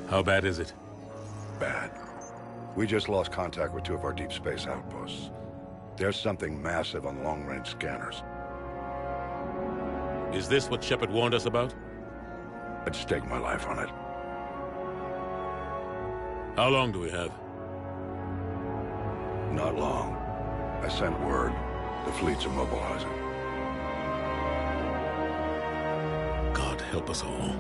How bad is it? Bad. We just lost contact with 2 of our deep space outposts. There's something massive on long-range scanners. Is this what Shepard warned us about? I'd stake my life on it. How long do we have? Not long. I sent word. The fleet's immobilizing. God help us all.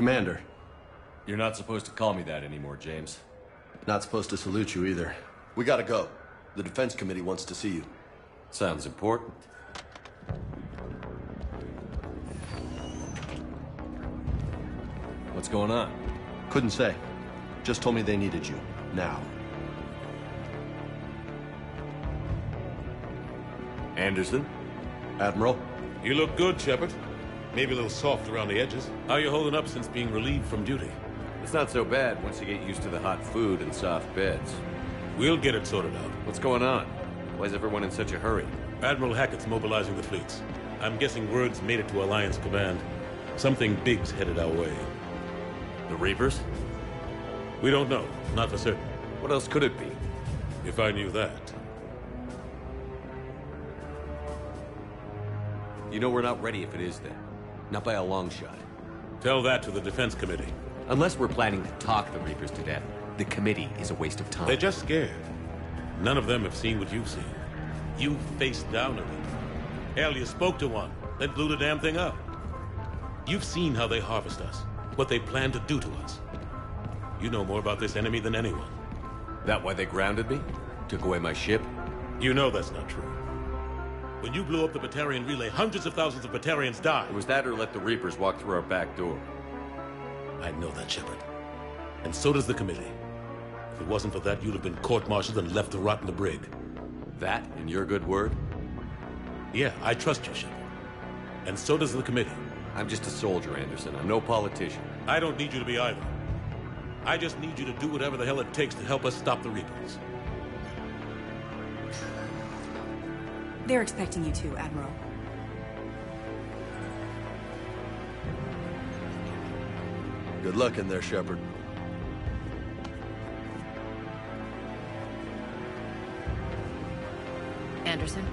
Commander. You're not supposed to call me that anymore, James. Not supposed to salute you either. We gotta go. The Defense Committee wants to see you. Sounds important. What's going on? Couldn't say. Just told me they needed you. Now. Anderson? Admiral? You look good, Shepard. Maybe a little soft around the edges. How you holding up since being relieved from duty? It's not so bad once you get used to the hot food and soft beds. We'll get it sorted out. What's going on? Why is everyone in such a hurry? Admiral Hackett's mobilizing the fleets. I'm guessing word's made it to Alliance Command. Something big's headed our way. The Reapers? We don't know. Not for certain. What else could it be? If I knew that. You know we're not ready if it is then. Not by a long shot. Tell that to the Defense Committee. Unless we're planning to talk the Reapers to death, the committee is a waste of time. They're just scared. None of them have seen what you've seen. You faced down at it. Hell, you spoke to one, then blew the damn thing up. You've seen how they harvest us, what they plan to do to us. You know more about this enemy than anyone. That why they grounded me? Took away my ship? You know that's not true. When you blew up the Batarian relay, hundreds of thousands of Batarians died. It was that or let the Reapers walk through our back door. I know that, Shepard. And so does the committee. If it wasn't for that, you'd have been court-martialed and left to rot in the brig. That and your good word? Yeah, I trust you, Shepard. And so does the committee. I'm just a soldier, Anderson. I'm no politician. I don't need you to be either. I just need you to do whatever the hell it takes to help us stop the Reapers. They're expecting you to, Admiral. Good luck in there, Shepard. Anderson?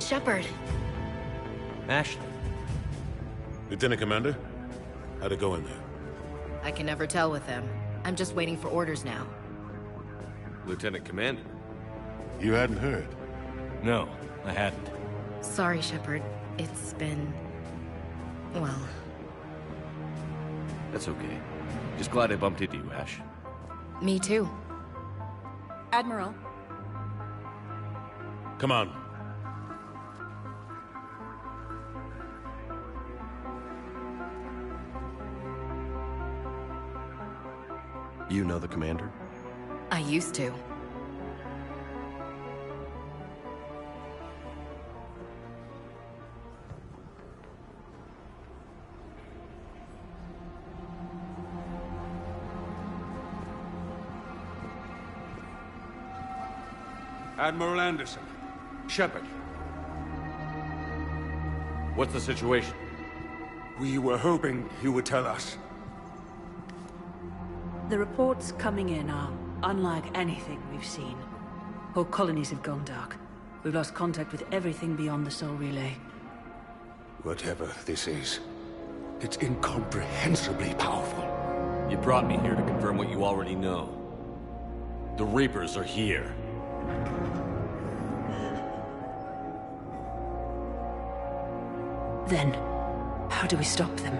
Shepard. Ashley. Lieutenant Commander, how'd it go in there? I can never tell with them. I'm just waiting for orders now. Lieutenant Commander. You hadn't heard? No, I hadn't. Sorry, Shepard. It's been... well... That's okay. Just glad I bumped into you, Ash. Me too. Admiral. Come on. You know the commander? I used to. Admiral Anderson. Shepard. What's the situation? We were hoping you would tell us. The reports coming in are unlike anything we've seen. Whole colonies have gone dark. We've lost contact with everything beyond the Sol Relay. Whatever this is, it's incomprehensibly powerful. You brought me here to confirm what you already know. The Reapers are here. Then, how do we stop them?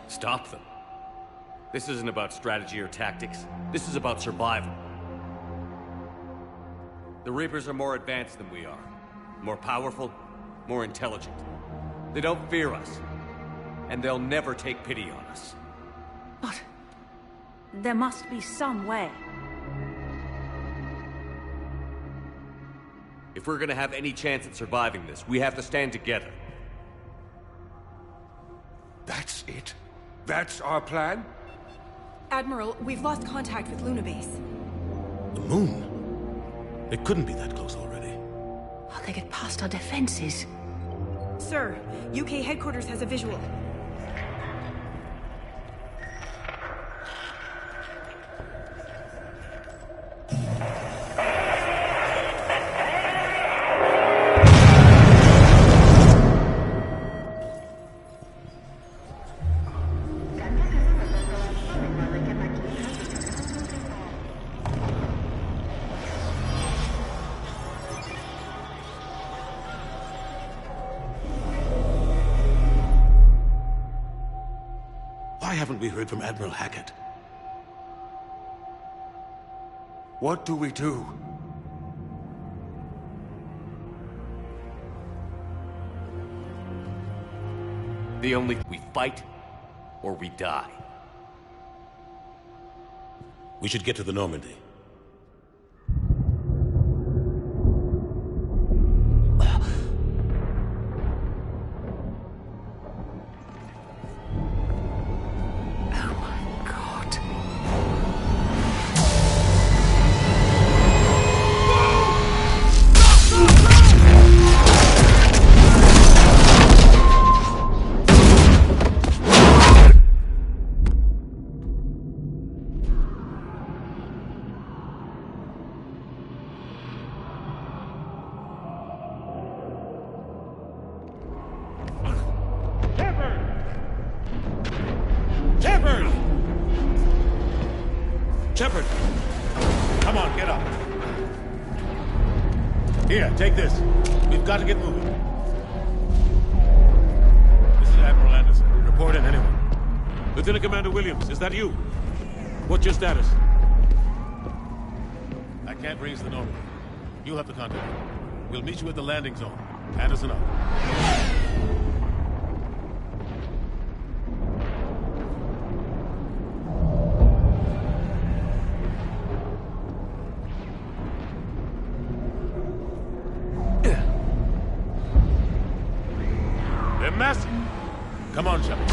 Stop them. This isn't about strategy or tactics. This is about survival. The Reapers are more advanced than we are. More powerful, more intelligent. They don't fear us. And they'll never take pity on us. But... there must be some way. If we're gonna have any chance at surviving this, we have to stand together. That's it? That's our plan? Admiral, we've lost contact with Luna Base. The moon? It couldn't be that close already. How'd they get past our defenses? Sir, UK headquarters has a visual. Why haven't we heard from Admiral Hackett? What do we do? We fight, or we die. We should get to the Normandy. Shepard! Come on, get up. Here, take this. We've got to get moving. This is Admiral Anderson. Report in, anyone. Lieutenant Commander Williams, is that you? What's your status? I can't raise the Normandy. You'll have to contact me. We'll meet you at the landing zone. Anderson up. They're massive. Come on, Shepard.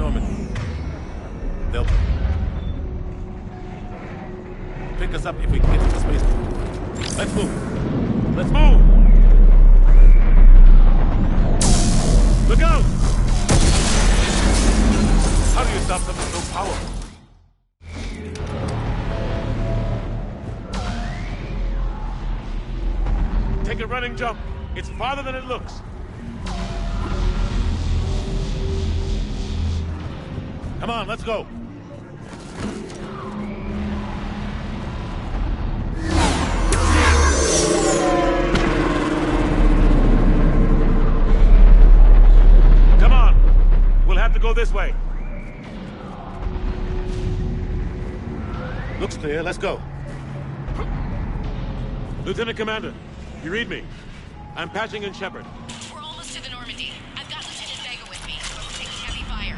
Normandy. They'll pick us up if we can get to the spaceport. Let's move. Let's move! Look out! How do you stop something so powerful? Take a running jump. It's farther than it looks. Come on, let's go. Come on. We'll have to go this way. Looks clear. Let's go. Lieutenant Commander, you read me? I'm patching in Shepard. We're almost to the Normandy. I've got Lieutenant Vega with me. Taking heavy fire.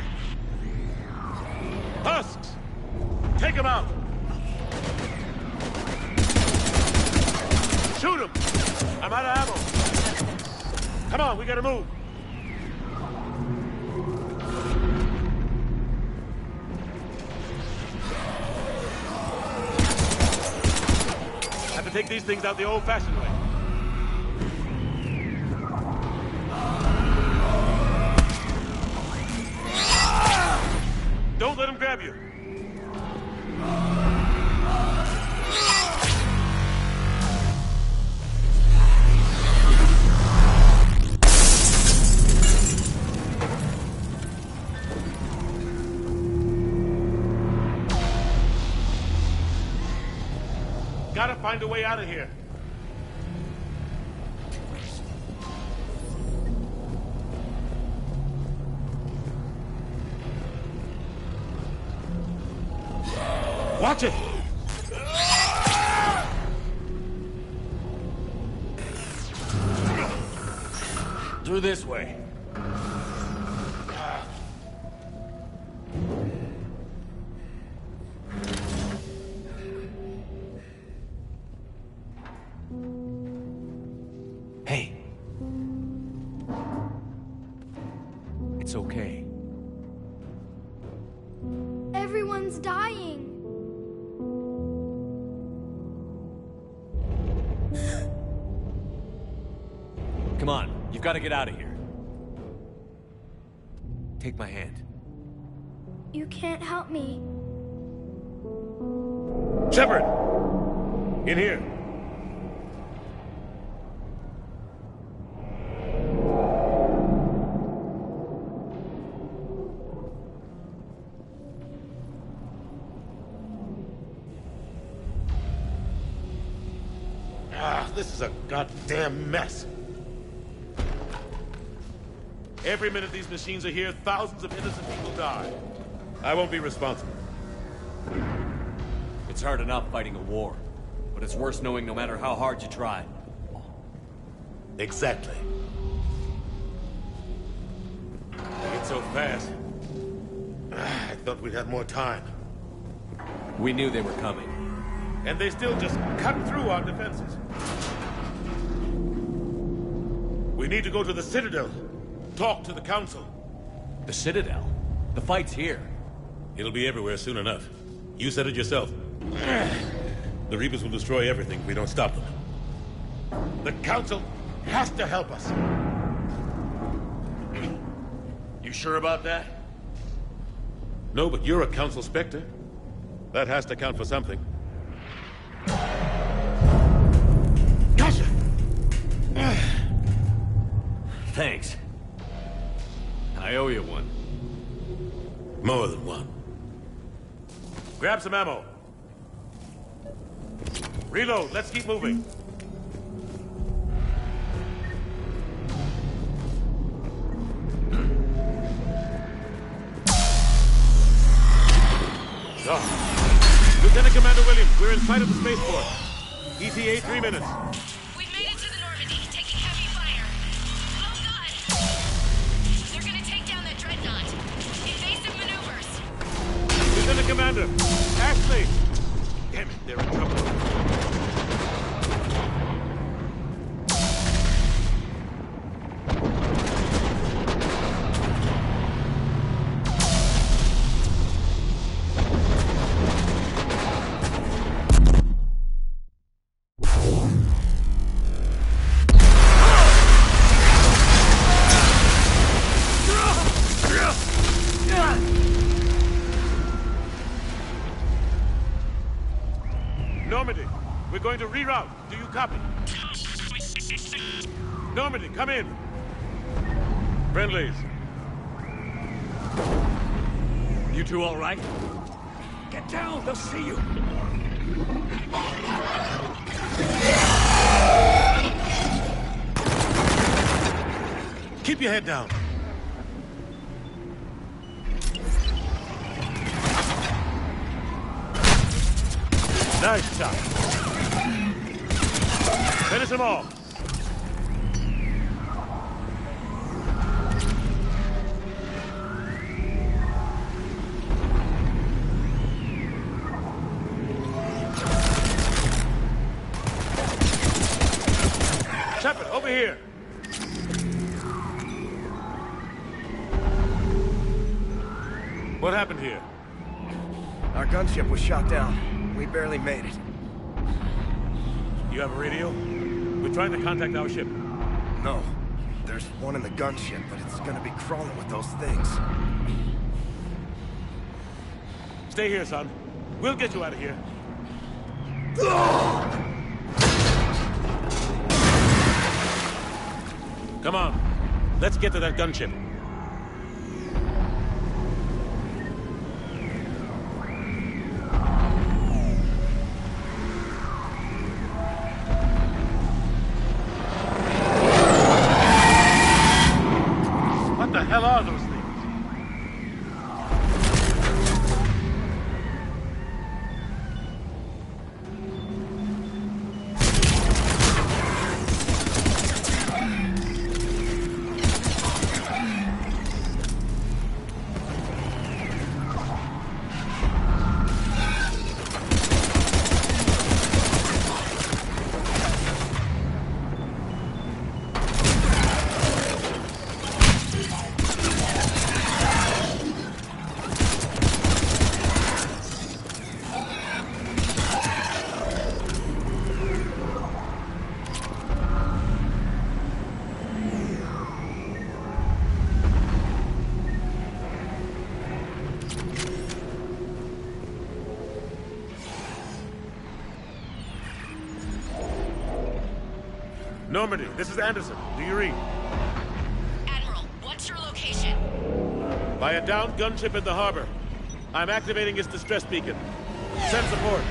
Husks! Take him out! Shoot him! I'm out of ammo. Come on, we gotta move. Have to take these things out the old-fashioned way. Don't let him grab you. Gotta find a way out of here. Watch it! Through this way. Hey. It's okay. Everyone's dying. Come on, you've got to get out of here. Take my hand. You can't help me. Shepard! In here. This is a goddamn mess. Every minute these machines are here, thousands of innocent people die. I won't be responsible. It's hard enough fighting a war, but it's worse knowing no matter how hard you try. Exactly. It's so fast. I thought we'd have more time. We knew they were coming. And they still just cut through our defenses. We need to go to the Citadel. Talk to the Council. The Citadel? The fight's here. It'll be everywhere soon enough. You said it yourself. The Reapers will destroy everything if we don't stop them. The Council has to help us. You sure about that? No, but you're a Council Spectre. That has to count for something. Gotcha! Thanks. I owe you one. More than one. Grab some ammo. Reload. Let's keep moving. Oh. Lieutenant Commander Williams, we're in sight of the spaceport. ETA 3 minutes. We've made it to the Normandy, taking heavy fire. Oh god! They're gonna take down that dreadnought. Invasive maneuvers. Lieutenant Commander, Ashley! Damn it, they're in trouble. Reroute. Do you copy? Normandy, come in. Friendlies. You two all right? Get down, they'll see you. Keep your head down. Nice shot. Finish them all. Shepard, over here. What happened here? Our gunship was shot down. We barely made it. You have a radio? We're trying to contact our ship. No. There's one in the gunship, but it's gonna be crawling with those things. Stay here, son. We'll get you out of here. Come on. Let's get to that gunship. What the hell are those things? Normandy, this is Anderson. Do you read? Admiral, what's your location? By a downed gunship in the harbor. I'm activating its distress beacon. Send support.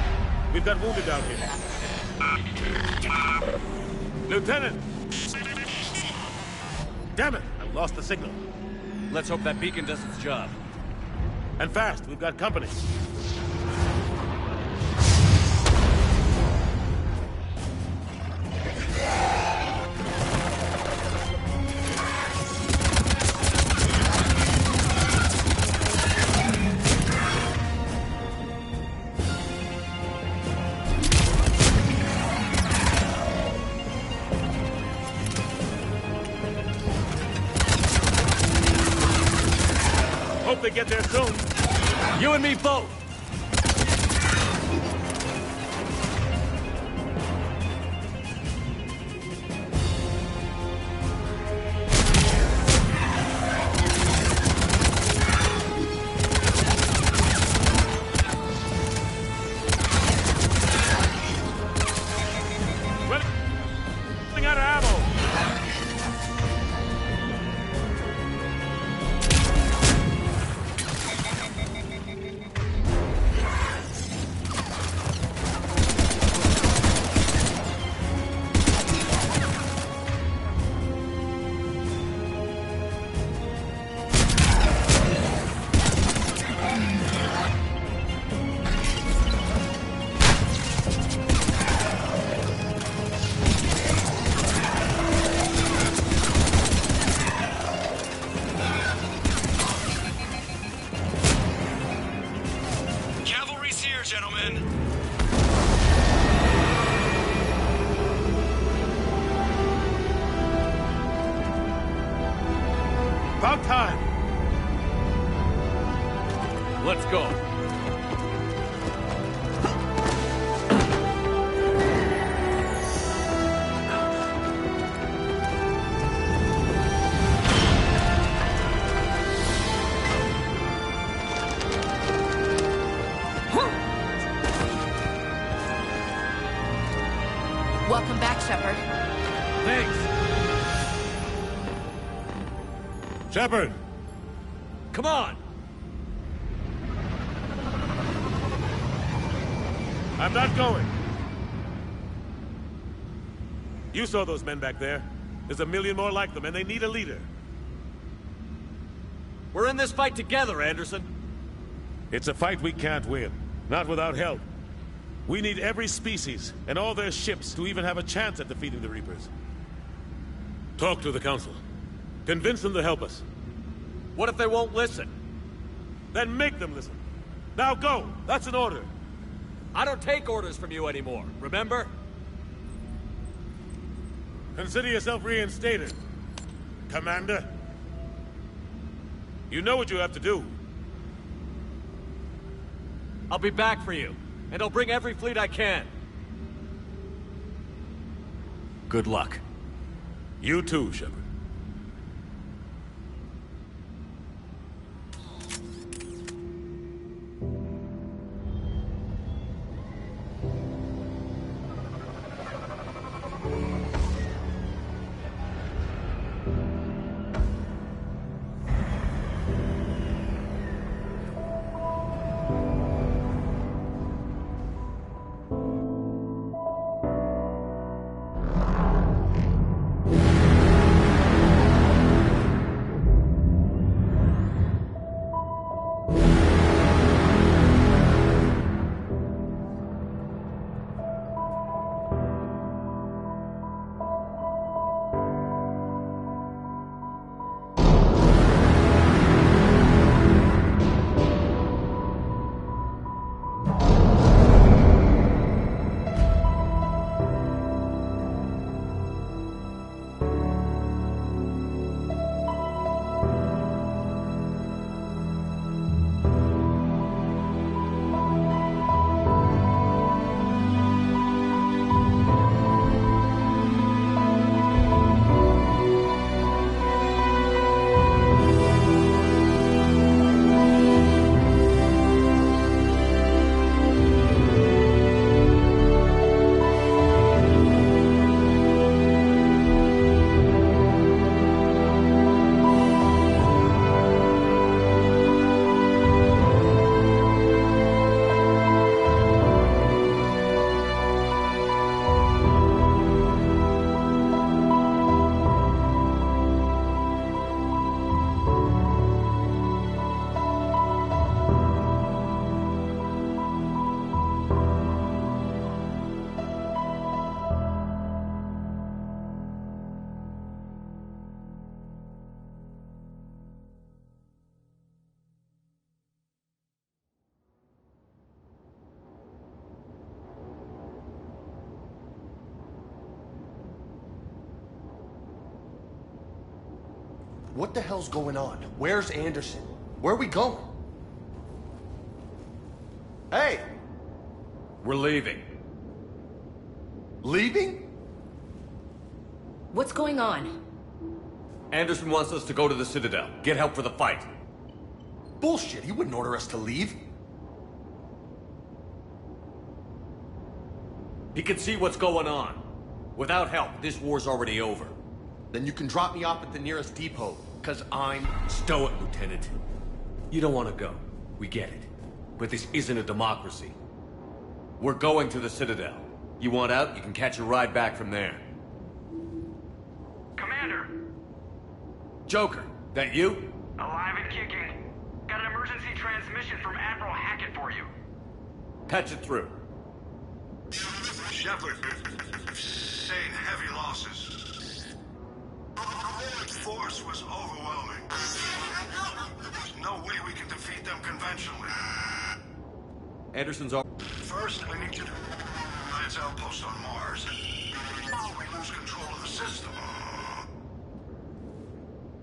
We've got wounded down here. Lieutenant! Damn it! I lost the signal. Let's hope that beacon does its job. And fast. We've got company. Hope they get there soon. You and me both! Running out of ammo. Cavalry's here, gentlemen. About time. Let's go. Shepard! Come on! I'm not going. You saw those men back there. There's a million more like them, and they need a leader. We're in this fight together, Anderson. It's a fight we can't win. Not without help. We need every species, and all their ships, to even have a chance at defeating the Reapers. Talk to the Council. Convince them to help us. What if they won't listen? Then make them listen. Now go! That's an order. I don't take orders from you anymore, remember? Consider yourself reinstated, Commander. You know what you have to do. I'll be back for you, and I'll bring every fleet I can. Good luck. You too, Shepard. What the hell's going on? Where's Anderson? Where are we going? Hey! We're leaving. Leaving? What's going on? Anderson wants us to go to the Citadel. Get help for the fight. Bullshit, he wouldn't order us to leave. He can see what's going on. Without help, this war's already over. Then you can drop me off at the nearest depot, 'cause I'm... Stow it, Lieutenant. You don't want to go. We get it. But this isn't a democracy. We're going to the Citadel. You want out, you can catch a ride back from there. Commander! Joker, that you? Alive and kicking. Got an emergency transmission from Admiral Hackett for you. Patch it through. Shepard, saying heavy losses. Force was overwhelming. There's no way we can defeat them conventionally. Anderson's all... First, I need you to Alliance outpost on Mars. We lose control of the system.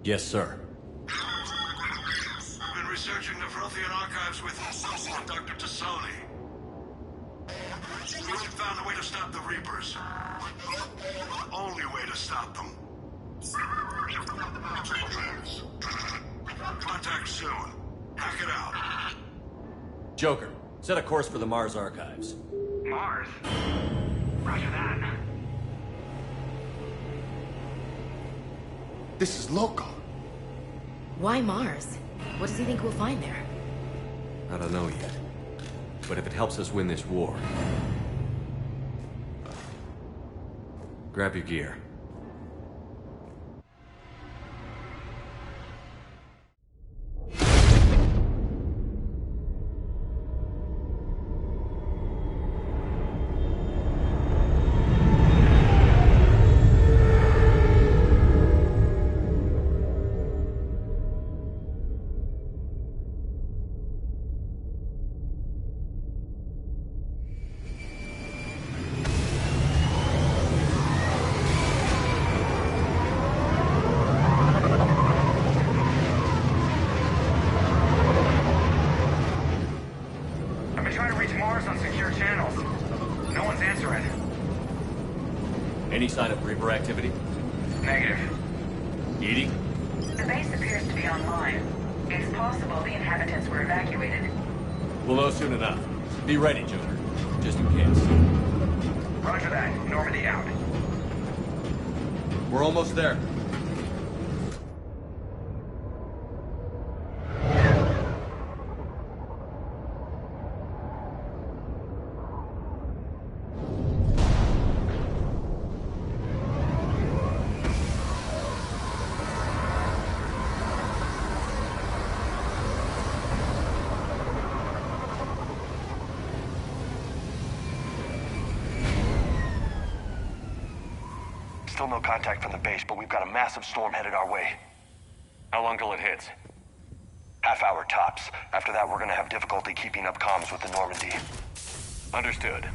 Yes, sir. We've been researching the Prothean archives with Dr. Tassoni. We found a way to stop the Reapers. The only way to stop them. Contact soon. Hack it out. Joker, set a course for the Mars archives. Mars? Roger that. This is loco. Why Mars? What does he think we'll find there? I don't know yet. But if it helps us win this war... grab your gear. Any sign of Reaper activity? Negative. EDI? The base appears to be online. It's possible the inhabitants were evacuated. We'll know soon enough. Be ready, Junior. Just in case. Roger that. Normandy out. We're almost there. Still no contact from the base, but we've got a massive storm headed our way. How long till it hits? Half hour tops. After that, we're gonna have difficulty keeping up comms with the Normandy. Understood.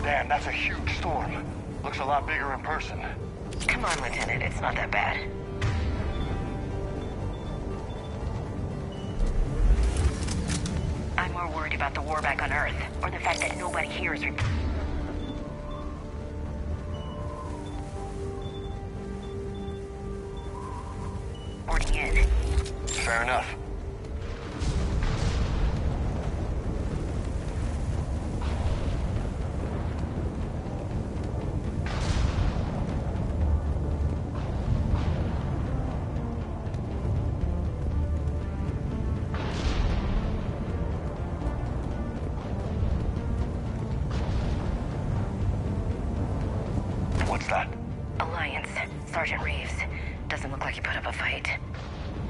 Damn, that's a huge storm. Looks a lot bigger in person. Come on, Lieutenant. It's not that bad. I'm more worried about the war back on Earth, or the fact that nobody here is reporting in. Fair enough. What's that? Alliance. Sergeant Reeves. Doesn't look like he put up a fight.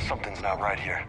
Something's not right here.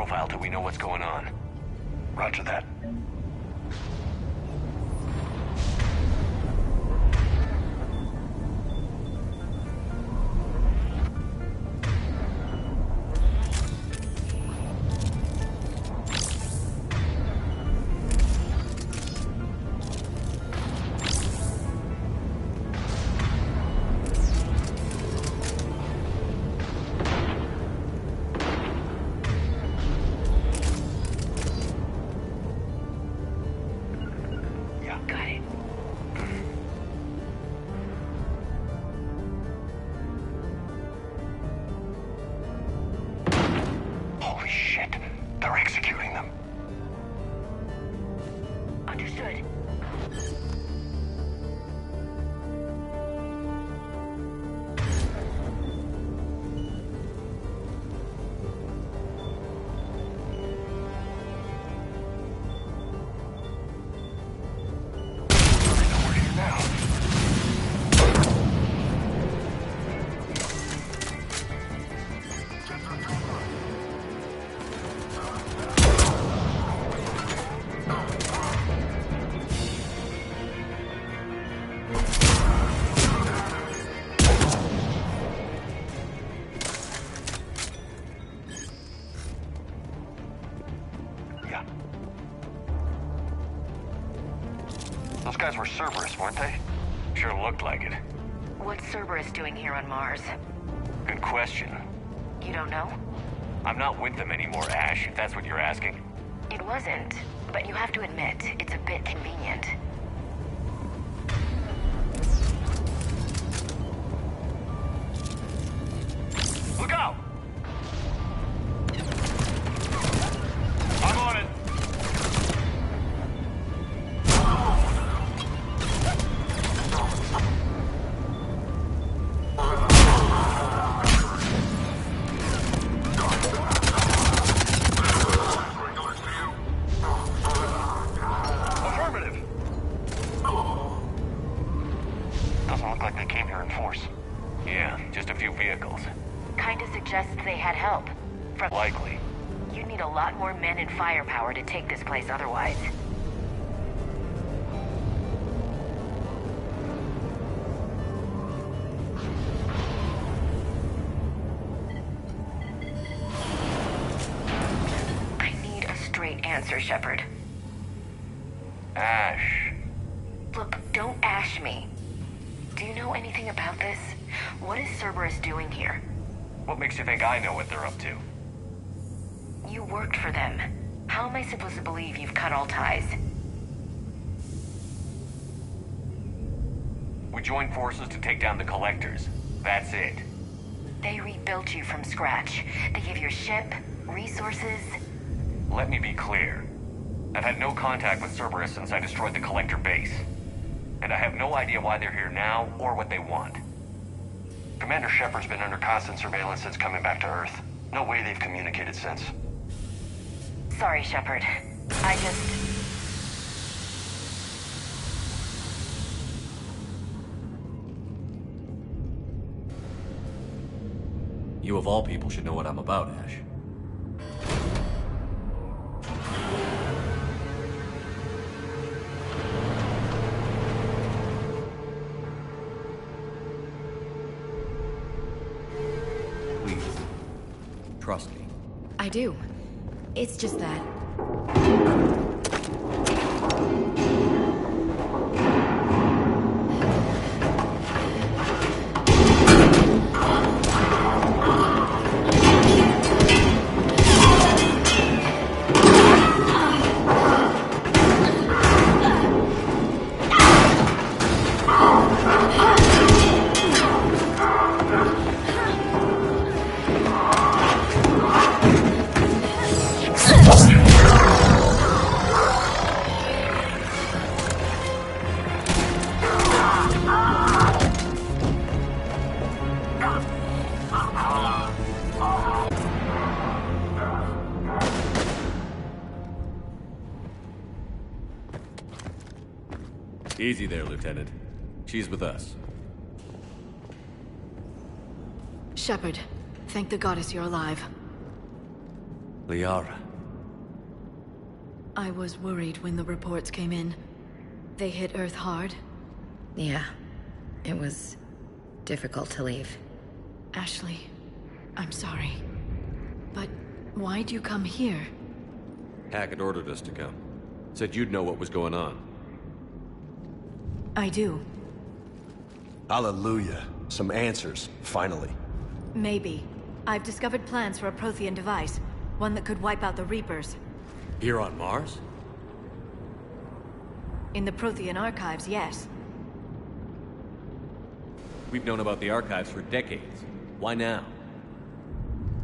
profile till we know what's going on. Roger that. Those guys were Cerberus, weren't they? Sure looked like it. What's Cerberus doing here on Mars? Good question. You don't know? I'm not with them anymore, Ash, if that's what you're asking. It wasn't, but you have to admit, it's a bit convenient. Look out! I'm on it! Likely. You'd need a lot more men and firepower to take this place otherwise. I need a straight answer, Shepard. Ash. Look, don't ash me. Do you know anything about this? What is Cerberus doing here? What makes you think I know what they're up to? You worked for them. How am I supposed to believe you've cut all ties? We joined forces to take down the Collectors. That's it. They rebuilt you from scratch. They gave you a ship, resources. Let me be clear. I've had no contact with Cerberus since I destroyed the Collector base. And I have no idea why they're here now or what they want. Commander Shepard's been under constant surveillance since coming back to Earth. No way they've communicated since. Sorry, Shepard. I just... You of all people should know what I'm about, Ash. Please, trust me. I do. It's just that... Easy there, Lieutenant. She's with us. Shepard, thank the goddess you're alive. Liara. I was worried when the reports came in. They hit Earth hard. Yeah. It was difficult to leave. Ashley, I'm sorry. But why'd you come here? Hackett ordered us to come. Said you'd know what was going on. I do. Hallelujah. Some answers, finally. Maybe. I've discovered plans for a Prothean device. One that could wipe out the Reapers. Here on Mars? In the Prothean archives, yes. We've known about the archives for decades. Why now?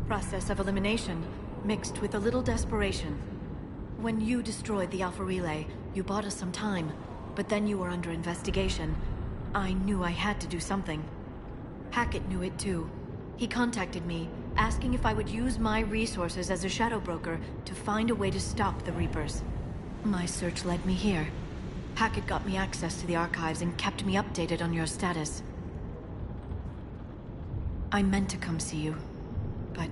Process of elimination, mixed with a little desperation. When you destroyed the Alpha Relay, you bought us some time. But then you were under investigation. I knew I had to do something. Hackett knew it too. He contacted me, asking if I would use my resources as a shadow broker to find a way to stop the Reapers. My search led me here. Hackett got me access to the archives and kept me updated on your status. I meant to come see you, but...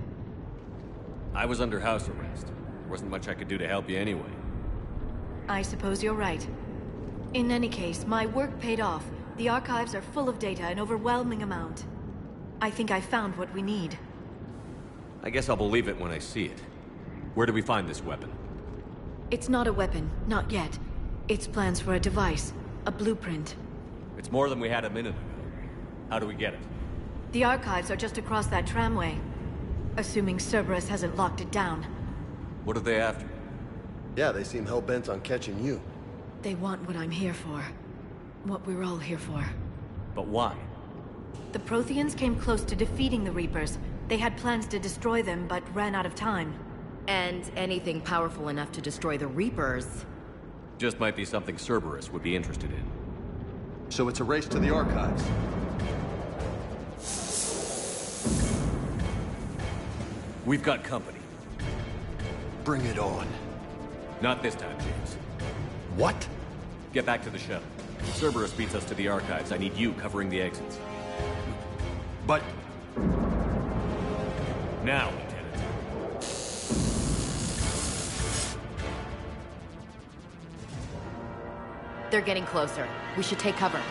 I was under house arrest. There wasn't much I could do to help you anyway. I suppose you're right. In any case, my work paid off. The archives are full of data, an overwhelming amount. I think I found what we need. I guess I'll believe it when I see it. Where do we find this weapon? It's not a weapon, not yet. It's plans for a device, a blueprint. It's more than we had a minute ago. How do we get it? The archives are just across that tramway. Assuming Cerberus hasn't locked it down. What are they after? Yeah, they seem hell-bent on catching you. They want what I'm here for. What we're all here for. But why? The Protheans came close to defeating the Reapers. They had plans to destroy them, but ran out of time. And anything powerful enough to destroy the Reapers... Just might be something Cerberus would be interested in. So it's a race to the archives. We've got company. Bring it on. Not this time, James. What? Get back to the shuttle. If Cerberus beats us to the archives, I need you covering the exits. But... Now, Lieutenant. They're getting closer. We should take cover.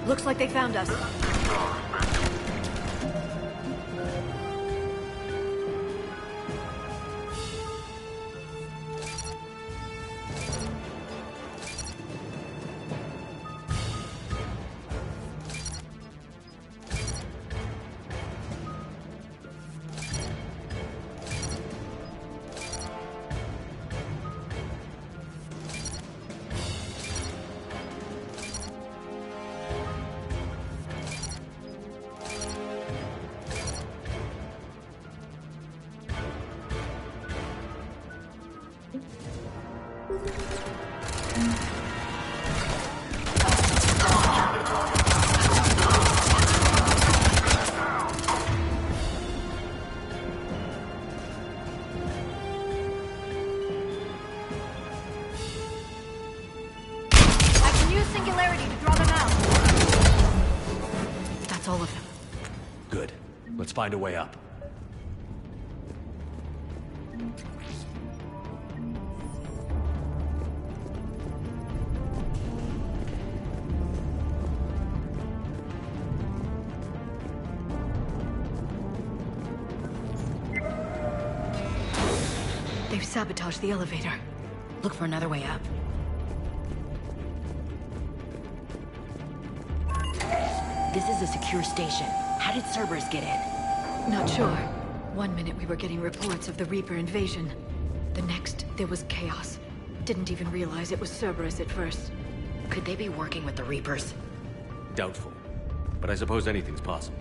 Looks like they found us. Find a way up. They've sabotaged the elevator. Look for another way up. This is a secure station. How did Cerberus get in? Not sure. One minute we were getting reports of the Reaper invasion. The next, there was chaos. Didn't even realize it was Cerberus at first. Could they be working with the Reapers? Doubtful. But I suppose anything's possible.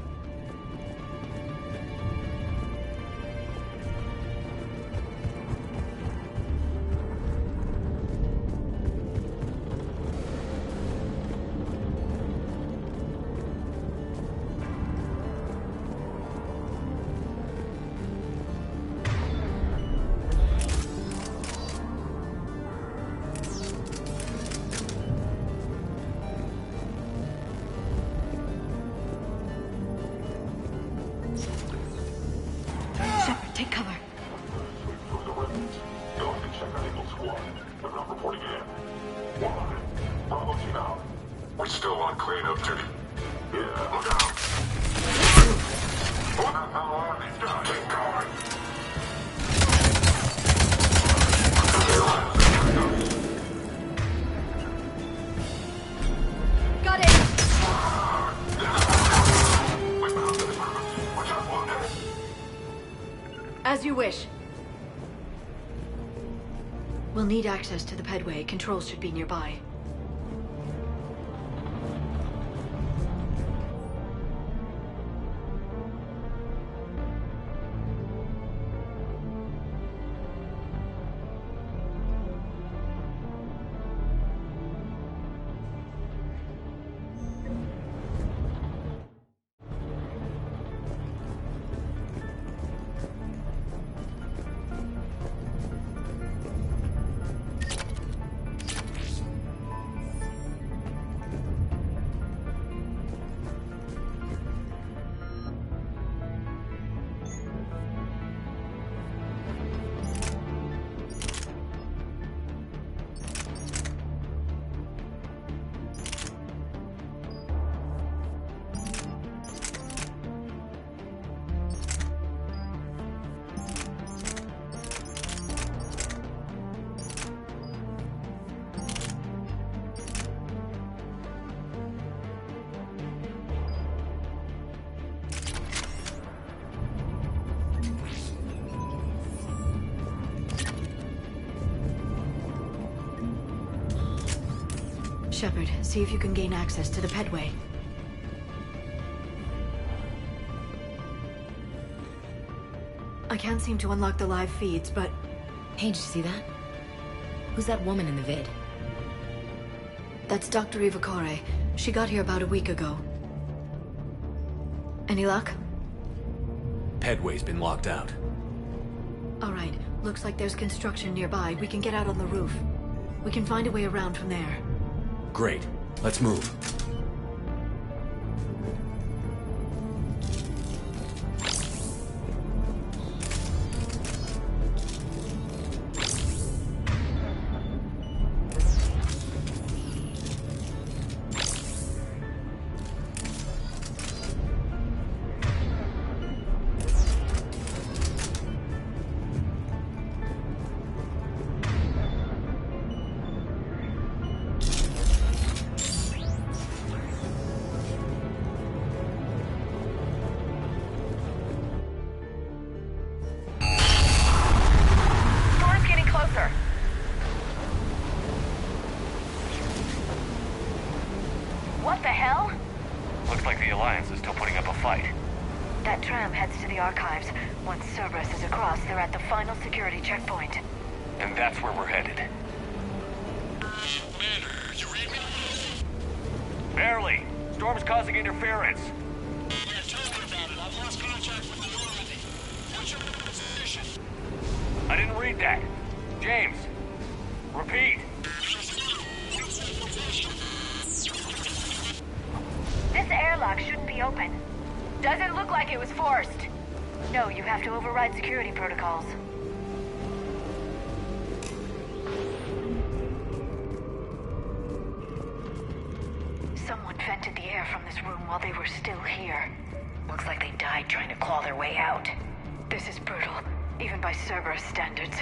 Take cover. Go and check on Eagle Squad. They're not reporting in. Why? Bravo team out. We still want cleanup duty. Yeah, look out. What the hell are these guys? Keep going. Got it! As you wish. We'll need access to the pedway. Controls should be nearby. Shepard, see if you can gain access to the pedway. I can't seem to unlock the live feeds, but... Hey, did you see that? Who's that woman in the vid? That's Dr. Eva Kore. She got here about a week ago. Any luck? Pedway's been locked out. Alright, looks like there's construction nearby. We can get out on the roof. We can find a way around from there. Great. Let's move. What the hell? Looks like the Alliance is still putting up a fight. That tram heads to the archives. Once Cerberus is across, they're at the final security checkpoint. And that's where we're headed. Commander, you read me? Barely. Storm's causing interference. Yeah, tell me about it. I've lost contact with the Normandy. What's your position? I didn't read that. James, repeat. This airlock shouldn't be open. Doesn't look like it was forced. No, you have to override security protocols. Someone vented the air from this room while they were still here. Looks like they died trying to claw their way out. This is brutal, even by Cerberus standards.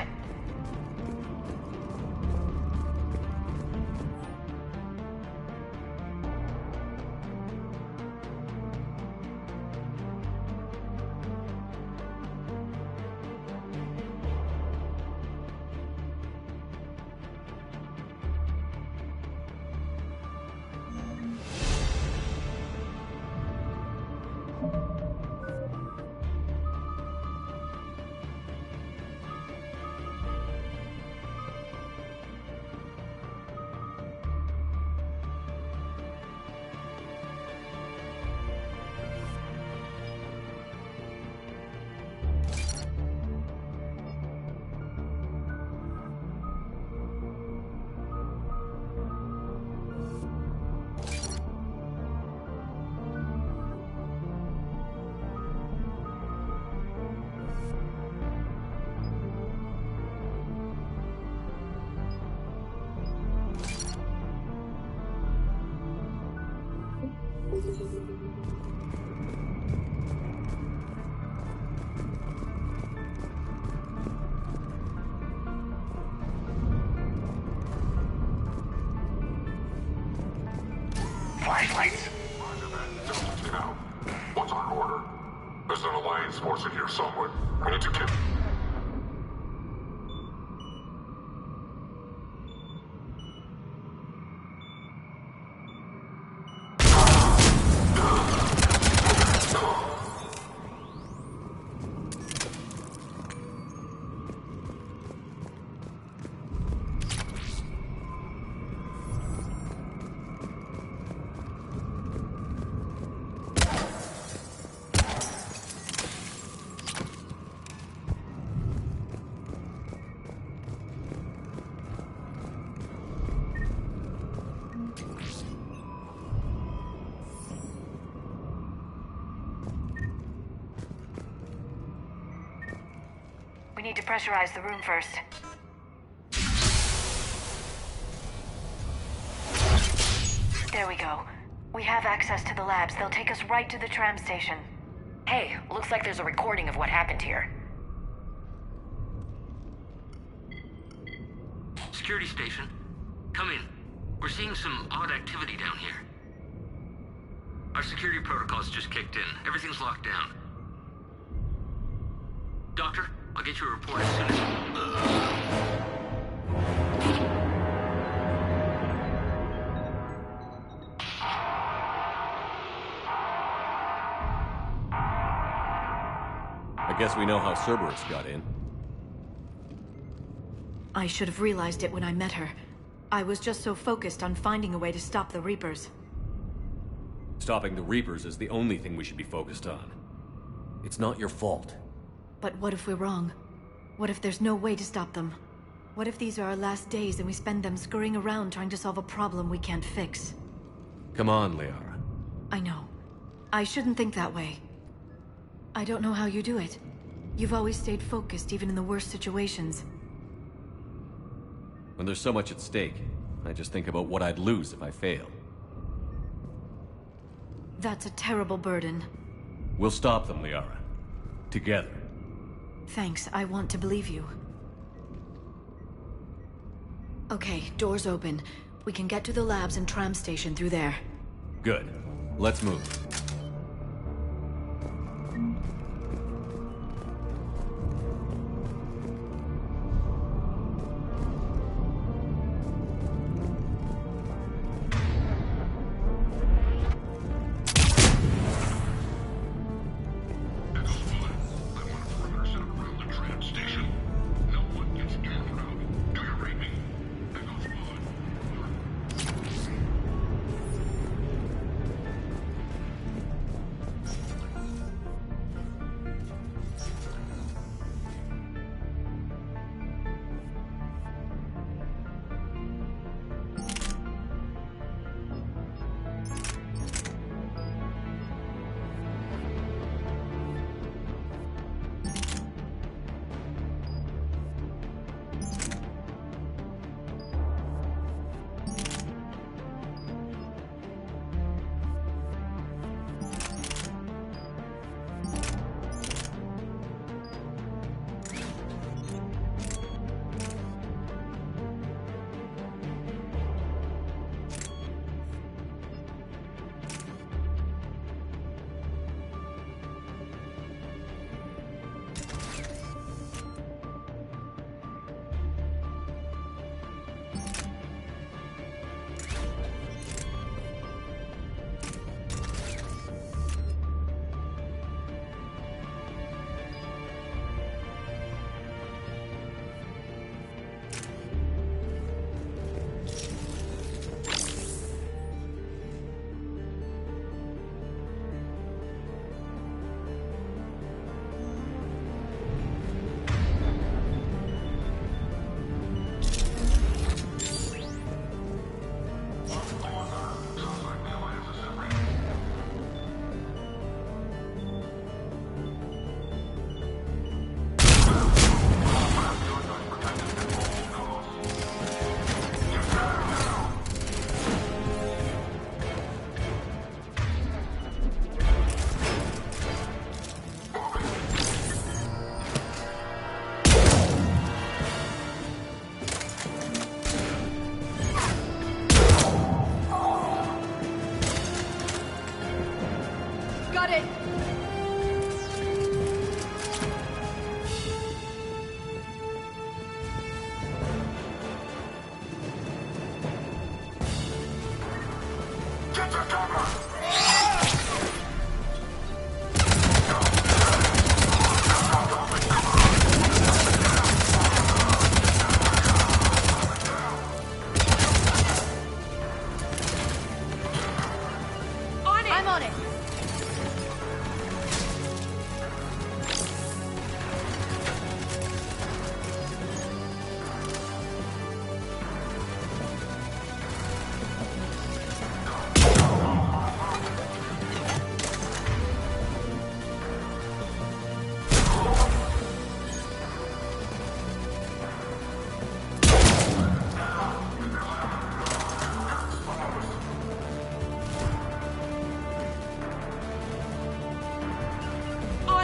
order. There's an Alliance force in here somewhere. We need to kill... We need to pressurize the room first. There we go. We have access to the labs. They'll take us right to the tram station. Hey, looks like there's a recording of what happened here. Security station. Come in. We're seeing some odd activity down here. Our security protocol's just kicked in. Everything's locked down. Doctor, I'll get you a report as soon as... I guess we know how Cerberus got in. I should have realized it when I met her. I was just so focused on finding a way to stop the Reapers. Stopping the Reapers is the only thing we should be focused on. It's not your fault. But what if we're wrong? What if there's no way to stop them? What if these are our last days and we spend them scurrying around trying to solve a problem we can't fix? Come on, Liara. I know. I shouldn't think that way. I don't know how you do it. You've always stayed focused even in the worst situations. When there's so much at stake, I just think about what I'd lose if I fail. That's a terrible burden. We'll stop them, Liara. Together. Thanks, I want to believe you. Okay, doors open. We can get to the labs and tram station through there. Good. Let's move.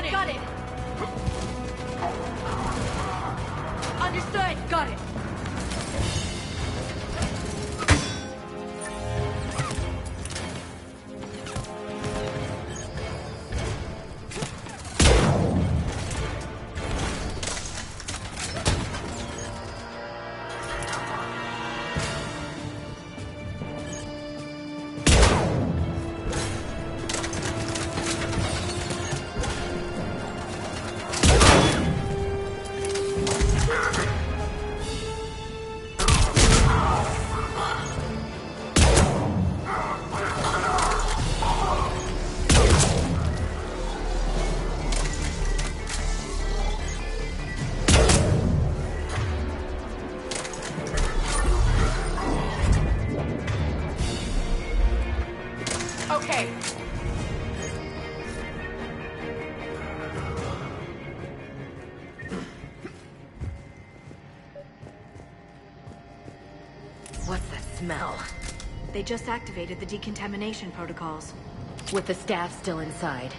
it! Got it! Understood! Got it! Okay. What's that smell? They just activated the decontamination protocols. With the staff still inside.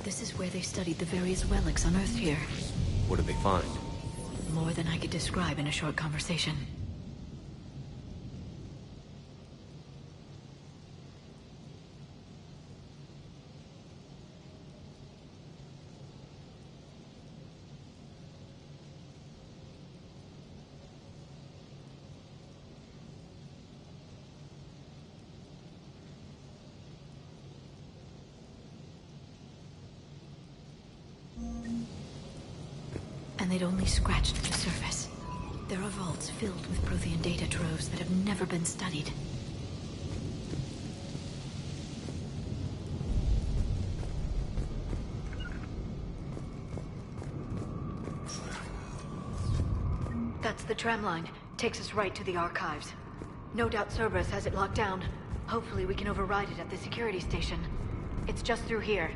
This is where they studied the various relics unearthed here. What did they find? More than I could describe in a short conversation. And they'd only scratched the surface. There are vaults filled with Prothean data troves that have never been studied. That's the tram line. Takes us right to the archives. No doubt Cerberus has it locked down. Hopefully we can override it at the security station. It's just through here.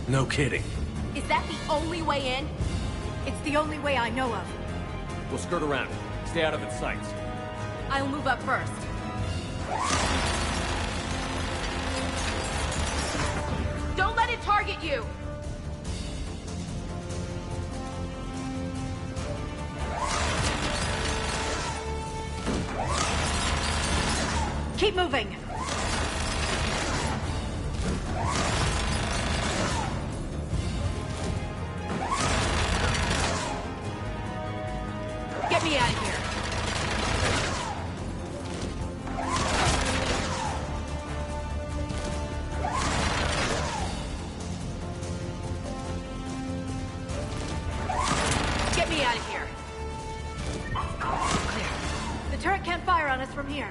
No kidding. Is that the only way in? It's the only way I know of. We'll skirt around it. Stay out of its sights. I'll move up first. Don't let it target you! Keep moving! Get me out of here! Get me out of here! Clear. The turret can't fire on us from here.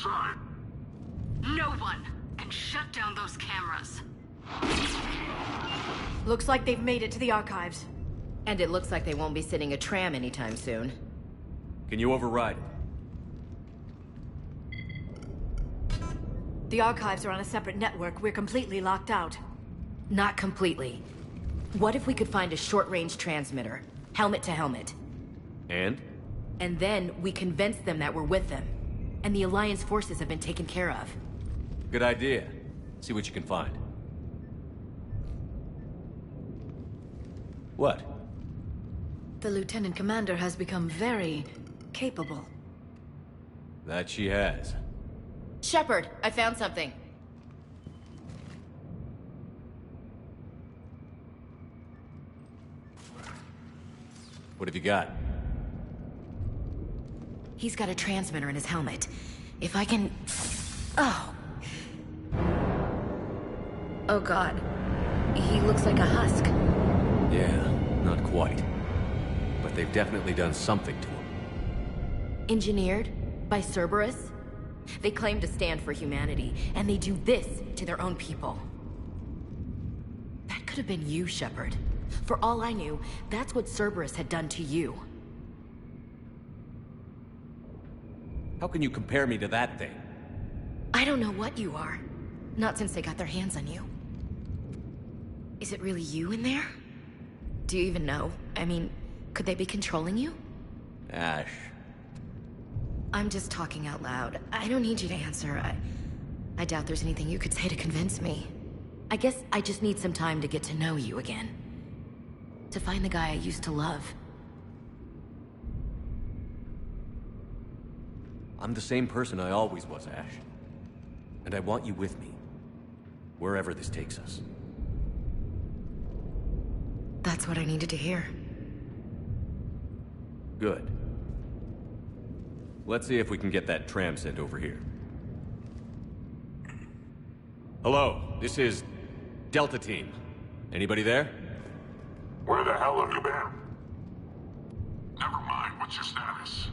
side. No one can shut down those cameras. Looks like they've made it to the archives. And it looks like they won't be sitting a tram anytime soon. Can you override it? The archives are on a separate network. We're completely locked out. Not completely. What if we could find a short-range transmitter? Helmet to helmet. And? And then we convince them that we're with them. And the Alliance forces have been taken care of. Good idea. See what you can find. What? The Lieutenant Commander has become very capable. That she has. Shepard, I found something. What have you got? He's got a transmitter in his helmet. If I can... Oh. Oh God. He looks like a husk. Yeah, not quite. But they've definitely done something to him. Engineered by Cerberus? They claim to stand for humanity, and they do this to their own people. That could have been you, Shepard. For all I knew, that's what Cerberus had done to you. How can you compare me to that thing? I don't know what you are. Not since they got their hands on you. Is it really you in there? Do you even know? I mean, could they be controlling you? Ash. I'm just talking out loud. I don't need you to answer. I doubt there's anything you could say to convince me. I guess I just need some time to get to know you again. To find the guy I used to love. I'm the same person I always was, Ash. And I want you with me. Wherever this takes us. That's what I needed to hear. Good. Let's see if we can get that tram sent over here. Hello, this is Delta Team. Anybody there? Where the hell have you been? Never mind, what's your status?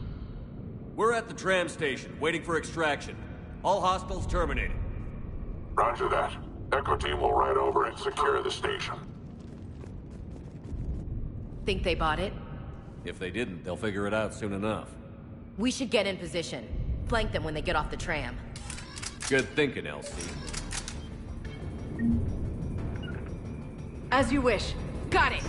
We're at the tram station, waiting for extraction. All hostiles terminated. Roger that. Echo Team will ride over and secure the station. Think they bought it? If they didn't, they'll figure it out soon enough. We should get in position. Flank them when they get off the tram. Good thinking, Elsie. As you wish. Got it!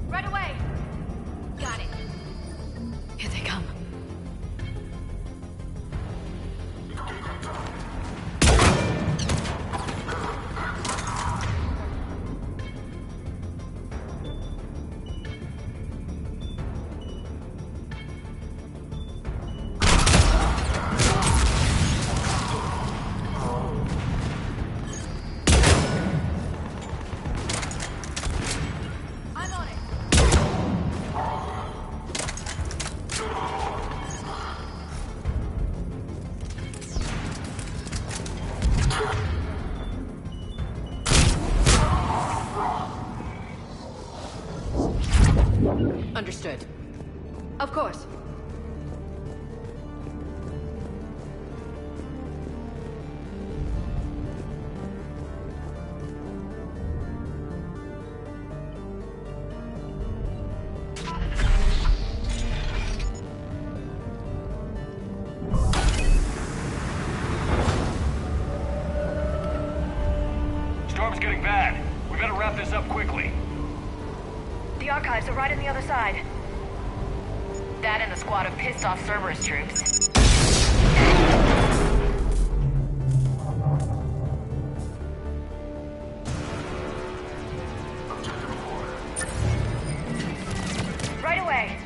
Right away! Got it. Here they come. Understood. Of course. Storm's getting bad. We better wrap this up quickly. The archives are right on the other side. That and the squad of pissed off Cerberus troops. Right away.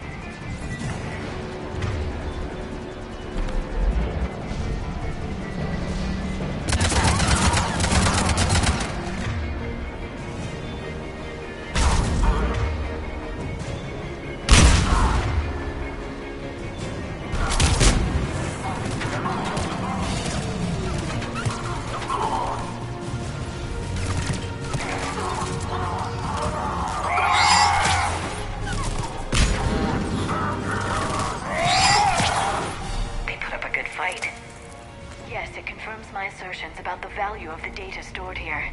value of the data stored here.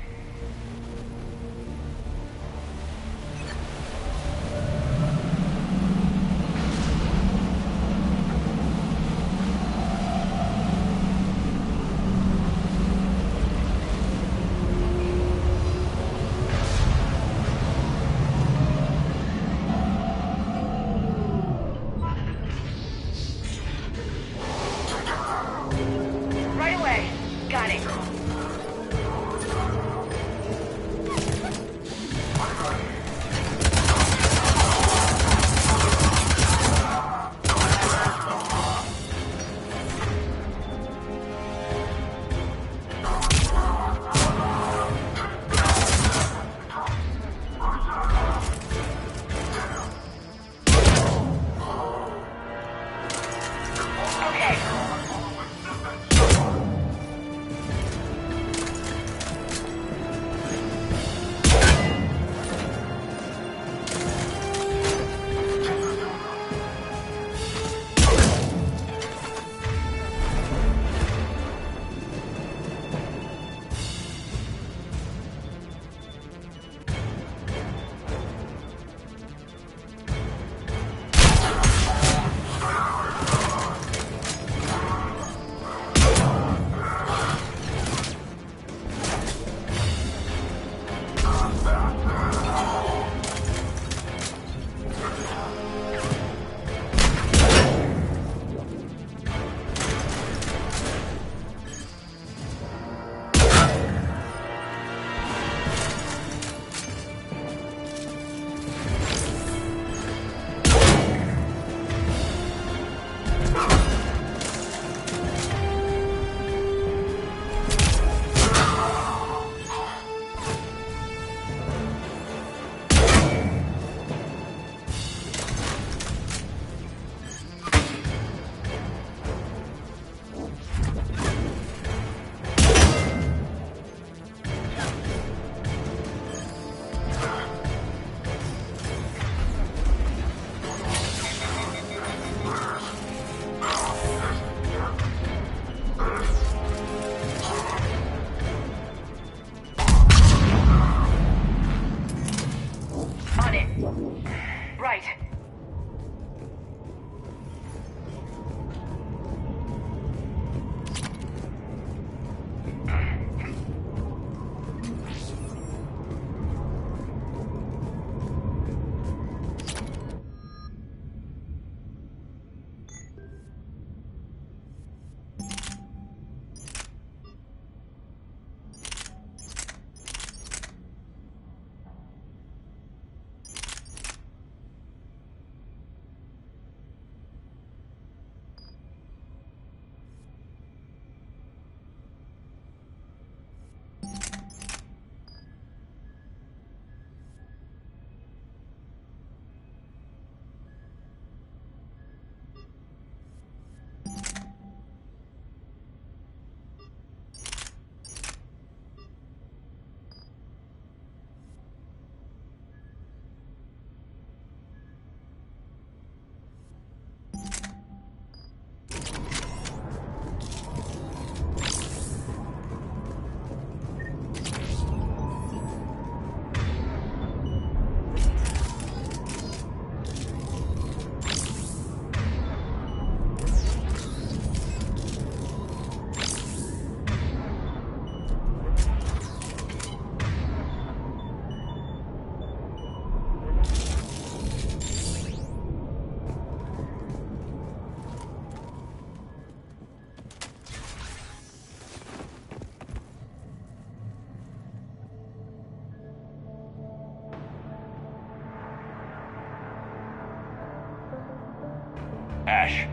Ash.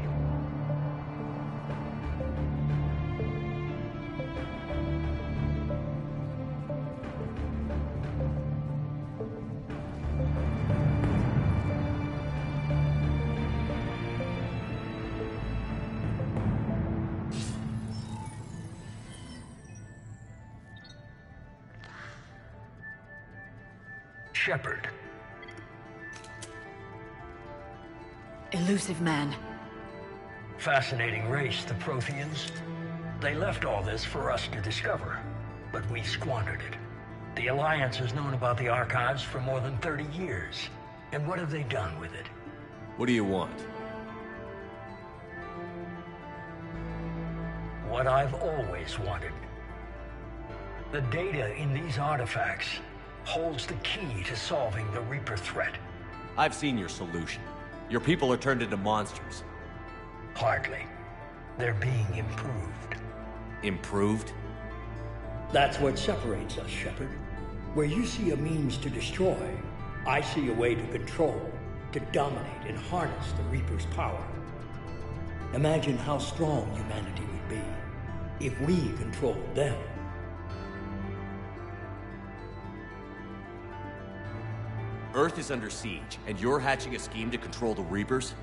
Shepard. Elusive man. Fascinating race, the Protheans. They left all this for us to discover. but we squandered it. The Alliance has known about the archives for more than 30 years. And what have they done with it? What do you want? What I've always wanted. The data in these artifacts holds the key to solving the Reaper threat. I've seen your solution. Your people are turned into monsters. Hardly. They're being improved. Improved? That's what separates us, Shepard. Where you see a means to destroy, I see a way to control, to dominate and harness the Reaper's power. Imagine how strong humanity would be if we controlled them. Earth is under siege, and you're hatching a scheme to control the Reapers?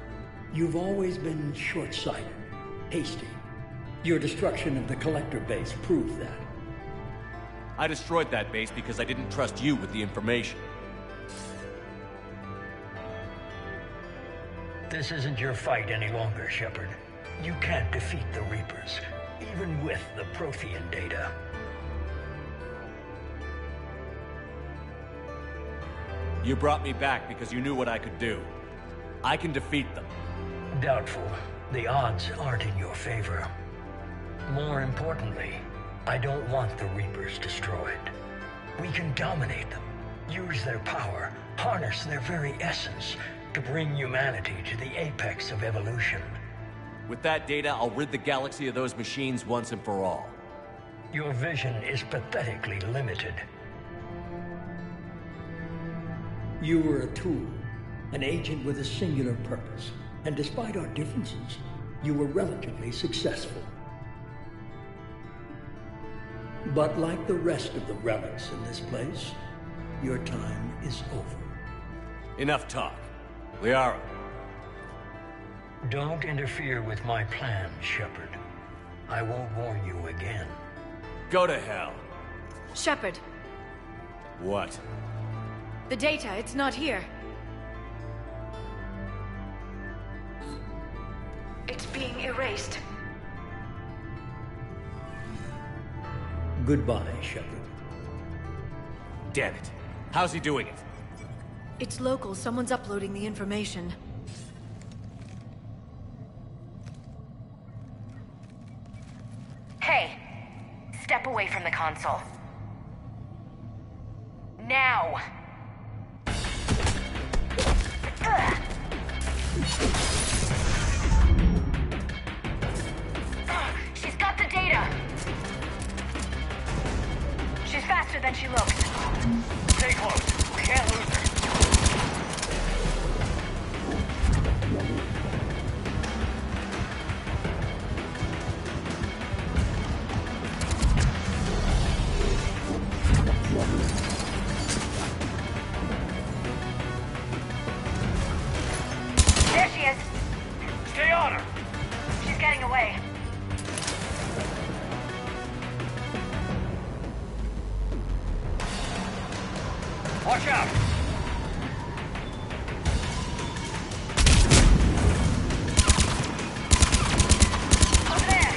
You've always been short-sighted, hasty. Your destruction of the Collector base proved that. I destroyed that base because I didn't trust you with the information. This isn't your fight any longer, Shepard. You can't defeat the Reapers, even with the Prothean data. You brought me back because you knew what I could do. I can defeat them. Doubtful. The odds aren't in your favor. More importantly, I don't want the Reapers destroyed. We can dominate them, use their power, harness their very essence to bring humanity to the apex of evolution. With that data, I'll rid the galaxy of those machines once and for all. Your vision is pathetically limited. You were a tool, an agent with a singular purpose, and despite our differences, you were relatively successful. But like the rest of the relics in this place, your time is over. Enough talk. Liara. Don't interfere with my plan, Shepard. I won't warn you again. Go to hell. Shepard. What? The data, it's not here. It's being erased. Goodbye, Shepard. Damn it. How's he doing it? It's local. Someone's uploading the information. Hey! Step away from the console. Now! She's got the data! She's faster than she looks. Stay close. We can't lose her. There she is. Stay on her. She's getting away. Watch out! Over there!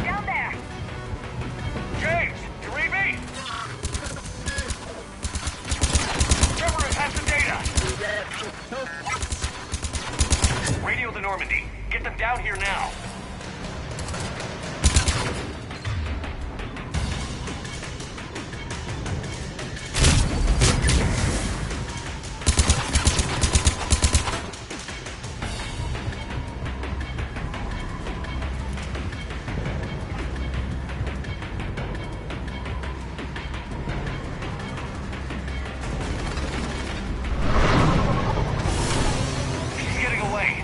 Down there! James! You read me? Cerberus has the data! Radio to Normandy. Get them down here now. She's getting away.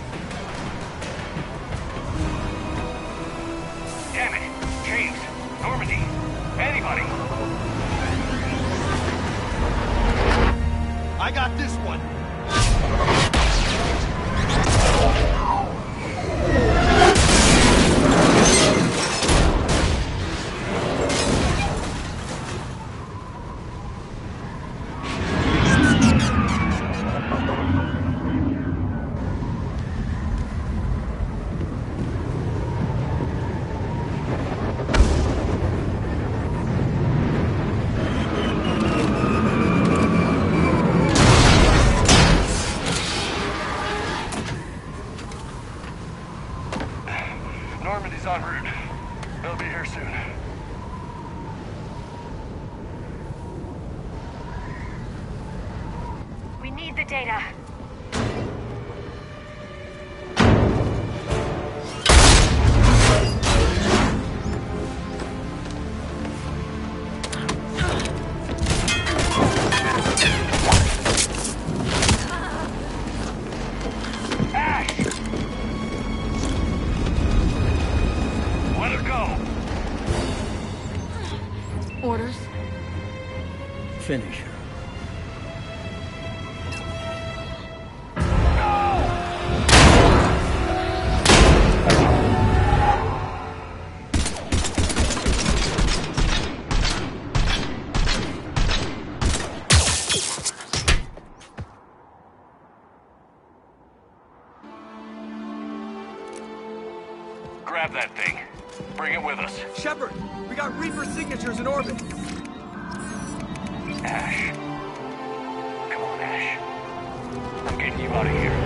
got this one! Normandy's en route. They'll be here soon. We need the data. Orders? Finish her. Grab that thing. Bring it with us. Shepard, we got Reaper signatures in orbit. Ash. Come on, Ash. I'm getting you out of here.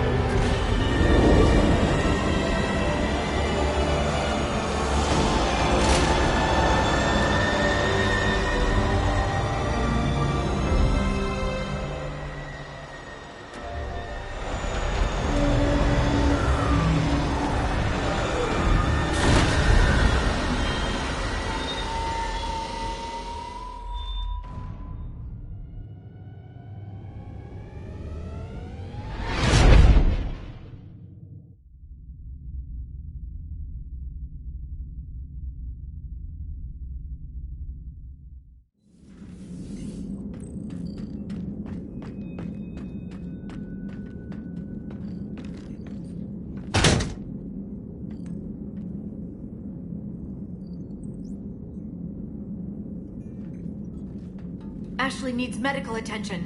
Ashley needs medical attention.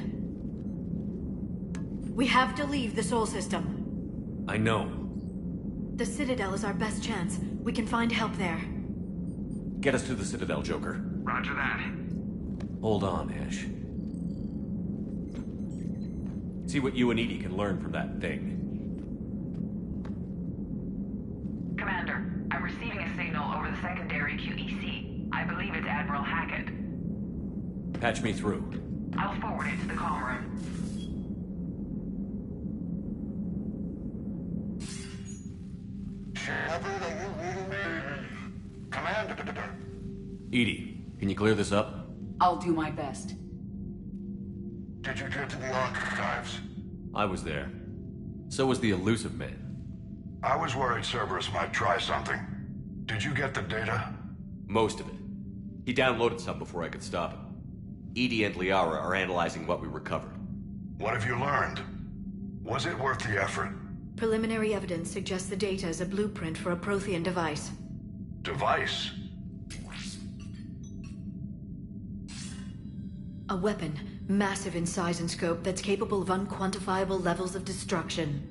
We have to leave the Sol system. I know. The Citadel is our best chance. We can find help there. Get us to the Citadel, Joker. Roger that. Hold on, Ash. See what you and Edie can learn from that thing. Commander, I'm receiving a signal over the secondary QEC. I believe it's Admiral Hackett. Patch me through. I'll forward it to the comm room. Shepard, are you reading me? Commander. Edie, can you clear this up? I'll do my best. Did you get to the archives? I was there. So was the elusive man. I was worried Cerberus might try something. Did you get the data? Most of it. He downloaded some before I could stop him. Edie and Liara are analyzing what we recovered. What have you learned? Was it worth the effort? Preliminary evidence suggests the data is a blueprint for a Prothean device. Device? A weapon, massive in size and scope, that's capable of unquantifiable levels of destruction.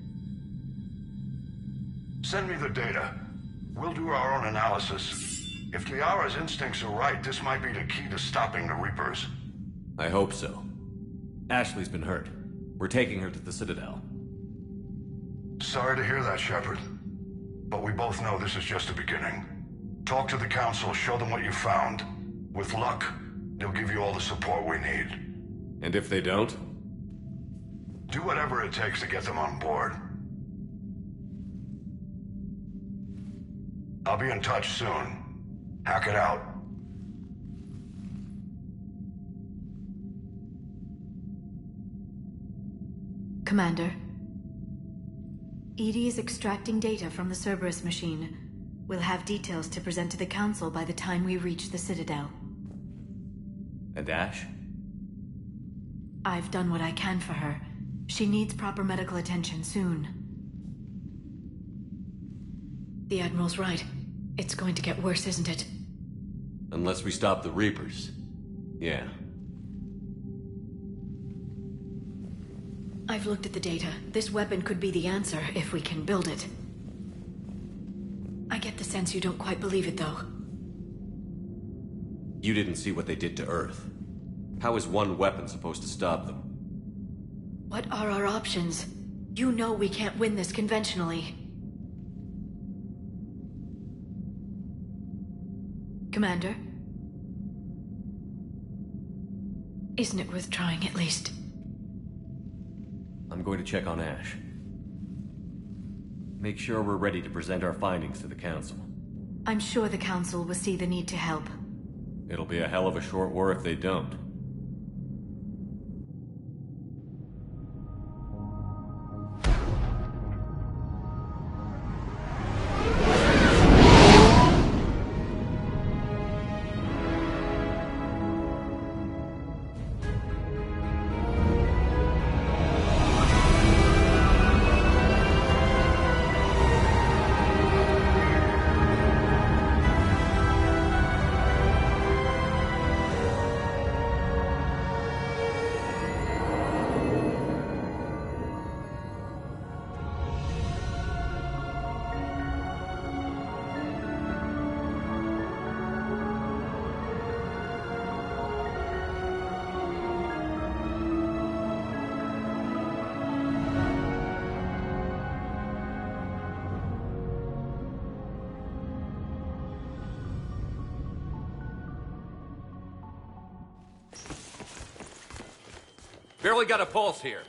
Send me the data. We'll do our own analysis. If Liara's instincts are right, this might be the key to stopping the Reapers. I hope so. Ashley's been hurt. We're taking her to the Citadel. Sorry to hear that, Shepard. But we both know this is just the beginning. Talk to the Council, show them what you found. With luck, they'll give you all the support we need. And if they don't? Do whatever it takes to get them on board. I'll be in touch soon. Hackett out. Commander. Edie is extracting data from the Cerberus machine. We'll have details to present to the Council by the time we reach the Citadel. And Ash? I've done what I can for her. She needs proper medical attention soon. The Admiral's right. It's going to get worse, isn't it? Unless we stop the Reapers. Yeah. I've looked at the data. This weapon could be the answer if we can build it. I get the sense you don't quite believe it, though. You didn't see what they did to Earth. How is one weapon supposed to stop them? What are our options? You know we can't win this conventionally. Commander? Isn't it worth trying at least? I'm going to check on Ash. Make sure we're ready to present our findings to the Council. I'm sure the Council will see the need to help. It'll be a hell of a short war if they don't. Barely got a pulse here.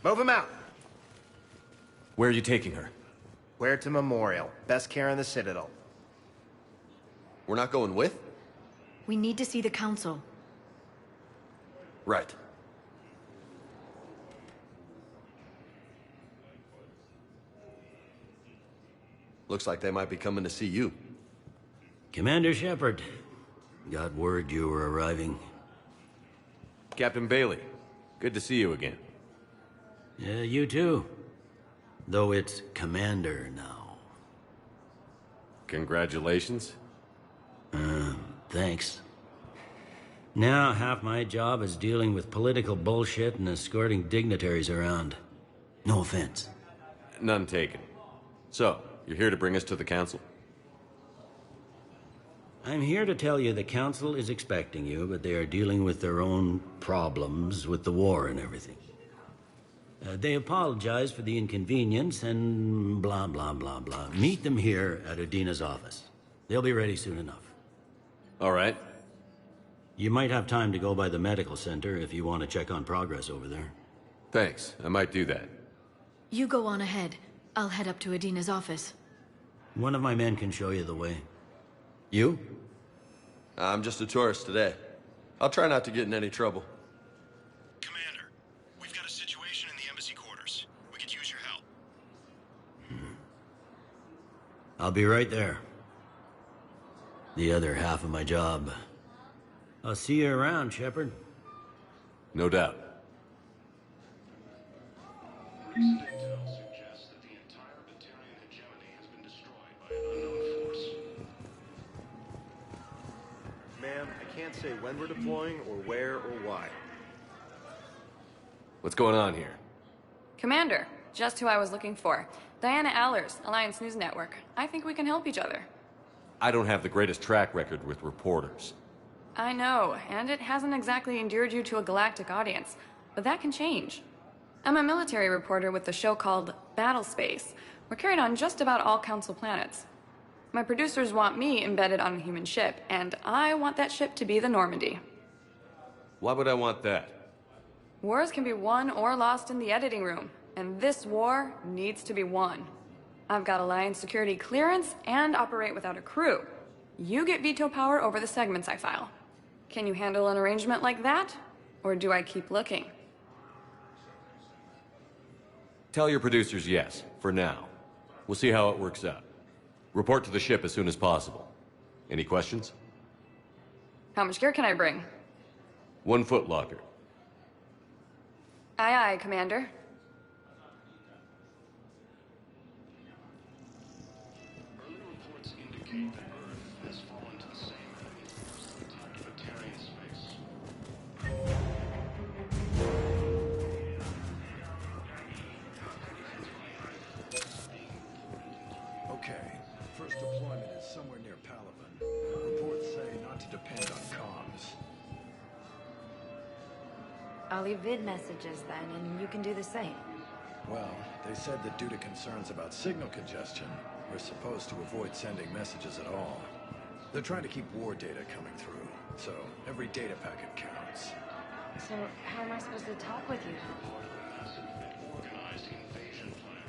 Move him out. Where are you taking her? Huerta Memorial. Best care in the Citadel. We're not going with? We need to see the Council. Right. Looks like they might be coming to see you. Commander Shepard. Got word you were arriving. Captain Bailey, good to see you again. Yeah, you too. Though it's Commander now. Congratulations. Thanks. Now half my job is dealing with political bullshit and escorting dignitaries around. No offense. None taken. So, you're here to bring us to the Council? I'm here to tell you the Council is expecting you, but they are dealing with their own problems with the war and everything. They apologize for the inconvenience and blah, blah, blah, blah. Meet them here at Adina's office. They'll be ready soon enough. All right. You might have time to go by the medical center if you want to check on progress over there. Thanks. I might do that. You go on ahead. I'll head up to Adina's office. One of my men can show you the way. You? I'm just a tourist today. I'll try not to get in any trouble. Commander, we've got a situation in the embassy quarters. We could use your help. I'll be right there. The other half of my job. I'll see you around, Shepard. No doubt. Recent intel suggests that the entire Batarian hegemony has been destroyed by an unknown force. Ma'am, I can't say when we're deploying, or where, or why. What's going on here? Commander, just who I was looking for. Diana Allers, Alliance News Network. I think we can help each other. I don't have the greatest track record with reporters. I know, and it hasn't exactly endeared you to a galactic audience, but that can change. I'm a military reporter with the show called Battlespace. We're carried on just about all Council planets. My producers want me embedded on a human ship, and I want that ship to be the Normandy. Why would I want that? Wars can be won or lost in the editing room, and this war needs to be won. I've got Alliance security clearance and operate without a crew. You get veto power over the segments I file. Can you handle an arrangement like that? Or do I keep looking? Tell your producers yes, for now. We'll see how it works out. Report to the ship as soon as possible. Any questions? How much gear can I bring? 1 foot locker. Aye, aye, Commander. Early reports indicate that Earth has fallen to the same enemy force that attacked Batarian space. Okay. First deployment is somewhere near Palaven. Reports say not to depend on comms. I'll leave vid messages then, and you can do the same. Well, they said that due to concerns about signal congestion, we're supposed to avoid sending messages at all. They're trying to keep war data coming through, so every data packet counts. So, how am I supposed to talk with you? Organized invasion plan.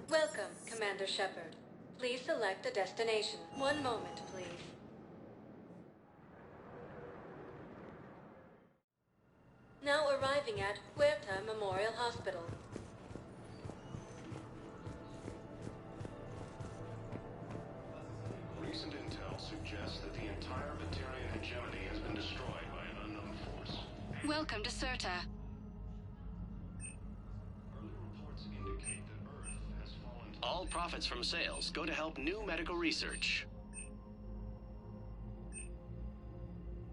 Welcome, Commander Shepard. Please select a destination. One moment, please. Now arriving at Huerta Memorial Hospital. Recent intel suggests that the entire Batarian hegemony has been destroyed by an unknown force. Welcome to Cirta. Early reports indicate that Earth has fallen to... All profits from sales go to help new medical research.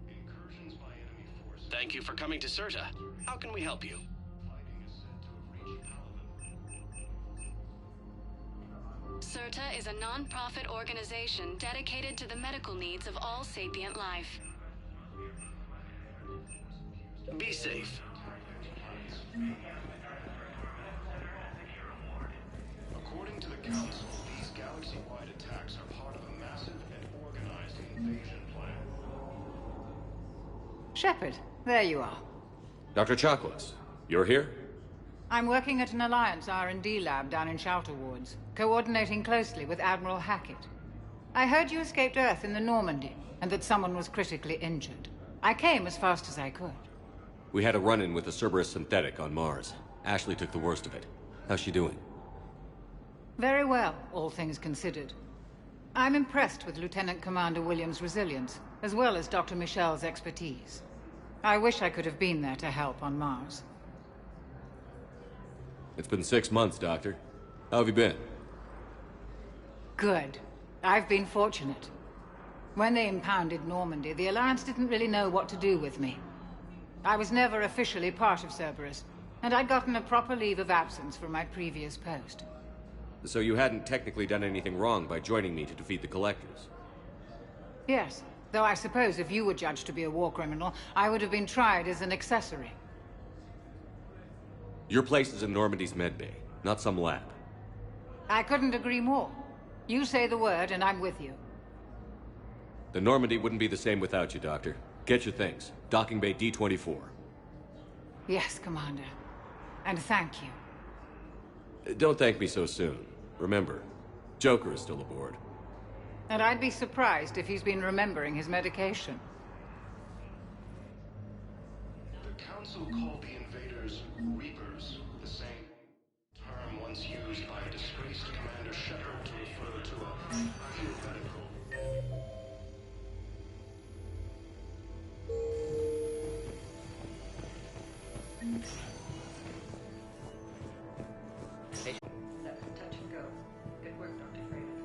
Incursions by enemy forces... Thank you for coming to Cirta. How can we help you? Fighting is said to have reached Palaven. Cirta is a non-profit organization dedicated to the medical needs of all sapient life. Be safe. According to the Council, these galaxy-wide attacks are part of a massive and organized invasion plan. Shepard, there you are. Dr. Chakwas, you're here? I'm working at an Alliance R&D lab down in Shelter Wards, coordinating closely with Admiral Hackett. I heard you escaped Earth in the Normandy, and that someone was critically injured. I came as fast as I could. We had a run-in with the Cerberus synthetic on Mars. Ashley took the worst of it. How's she doing? Very well, all things considered. I'm impressed with Lieutenant Commander Williams' resilience, as well as Dr. Michel's expertise. I wish I could have been there to help on Mars. It's been 6 months, Doctor. How have you been? Good. I've been fortunate. When they impounded Normandy, the Alliance didn't really know what to do with me. I was never officially part of Cerberus, and I'd gotten a proper leave of absence from my previous post. So you hadn't technically done anything wrong by joining me to defeat the Collectors? Yes, though I suppose if you were judged to be a war criminal, I would have been tried as an accessory. Your place is in Normandy's medbay, not some lab. I couldn't agree more. You say the word, and I'm with you. The Normandy wouldn't be the same without you, Doctor. Get your things. Docking Bay D-24. Yes, Commander. And thank you. Don't thank me so soon. Remember, Joker is still aboard. And I'd be surprised if he's been remembering his medication. The Council called the invaders Reapers, the same term once used by a disgraced Commander Shepard to refer to a theoretical. Touch and go. Good work, Dr. Freeman.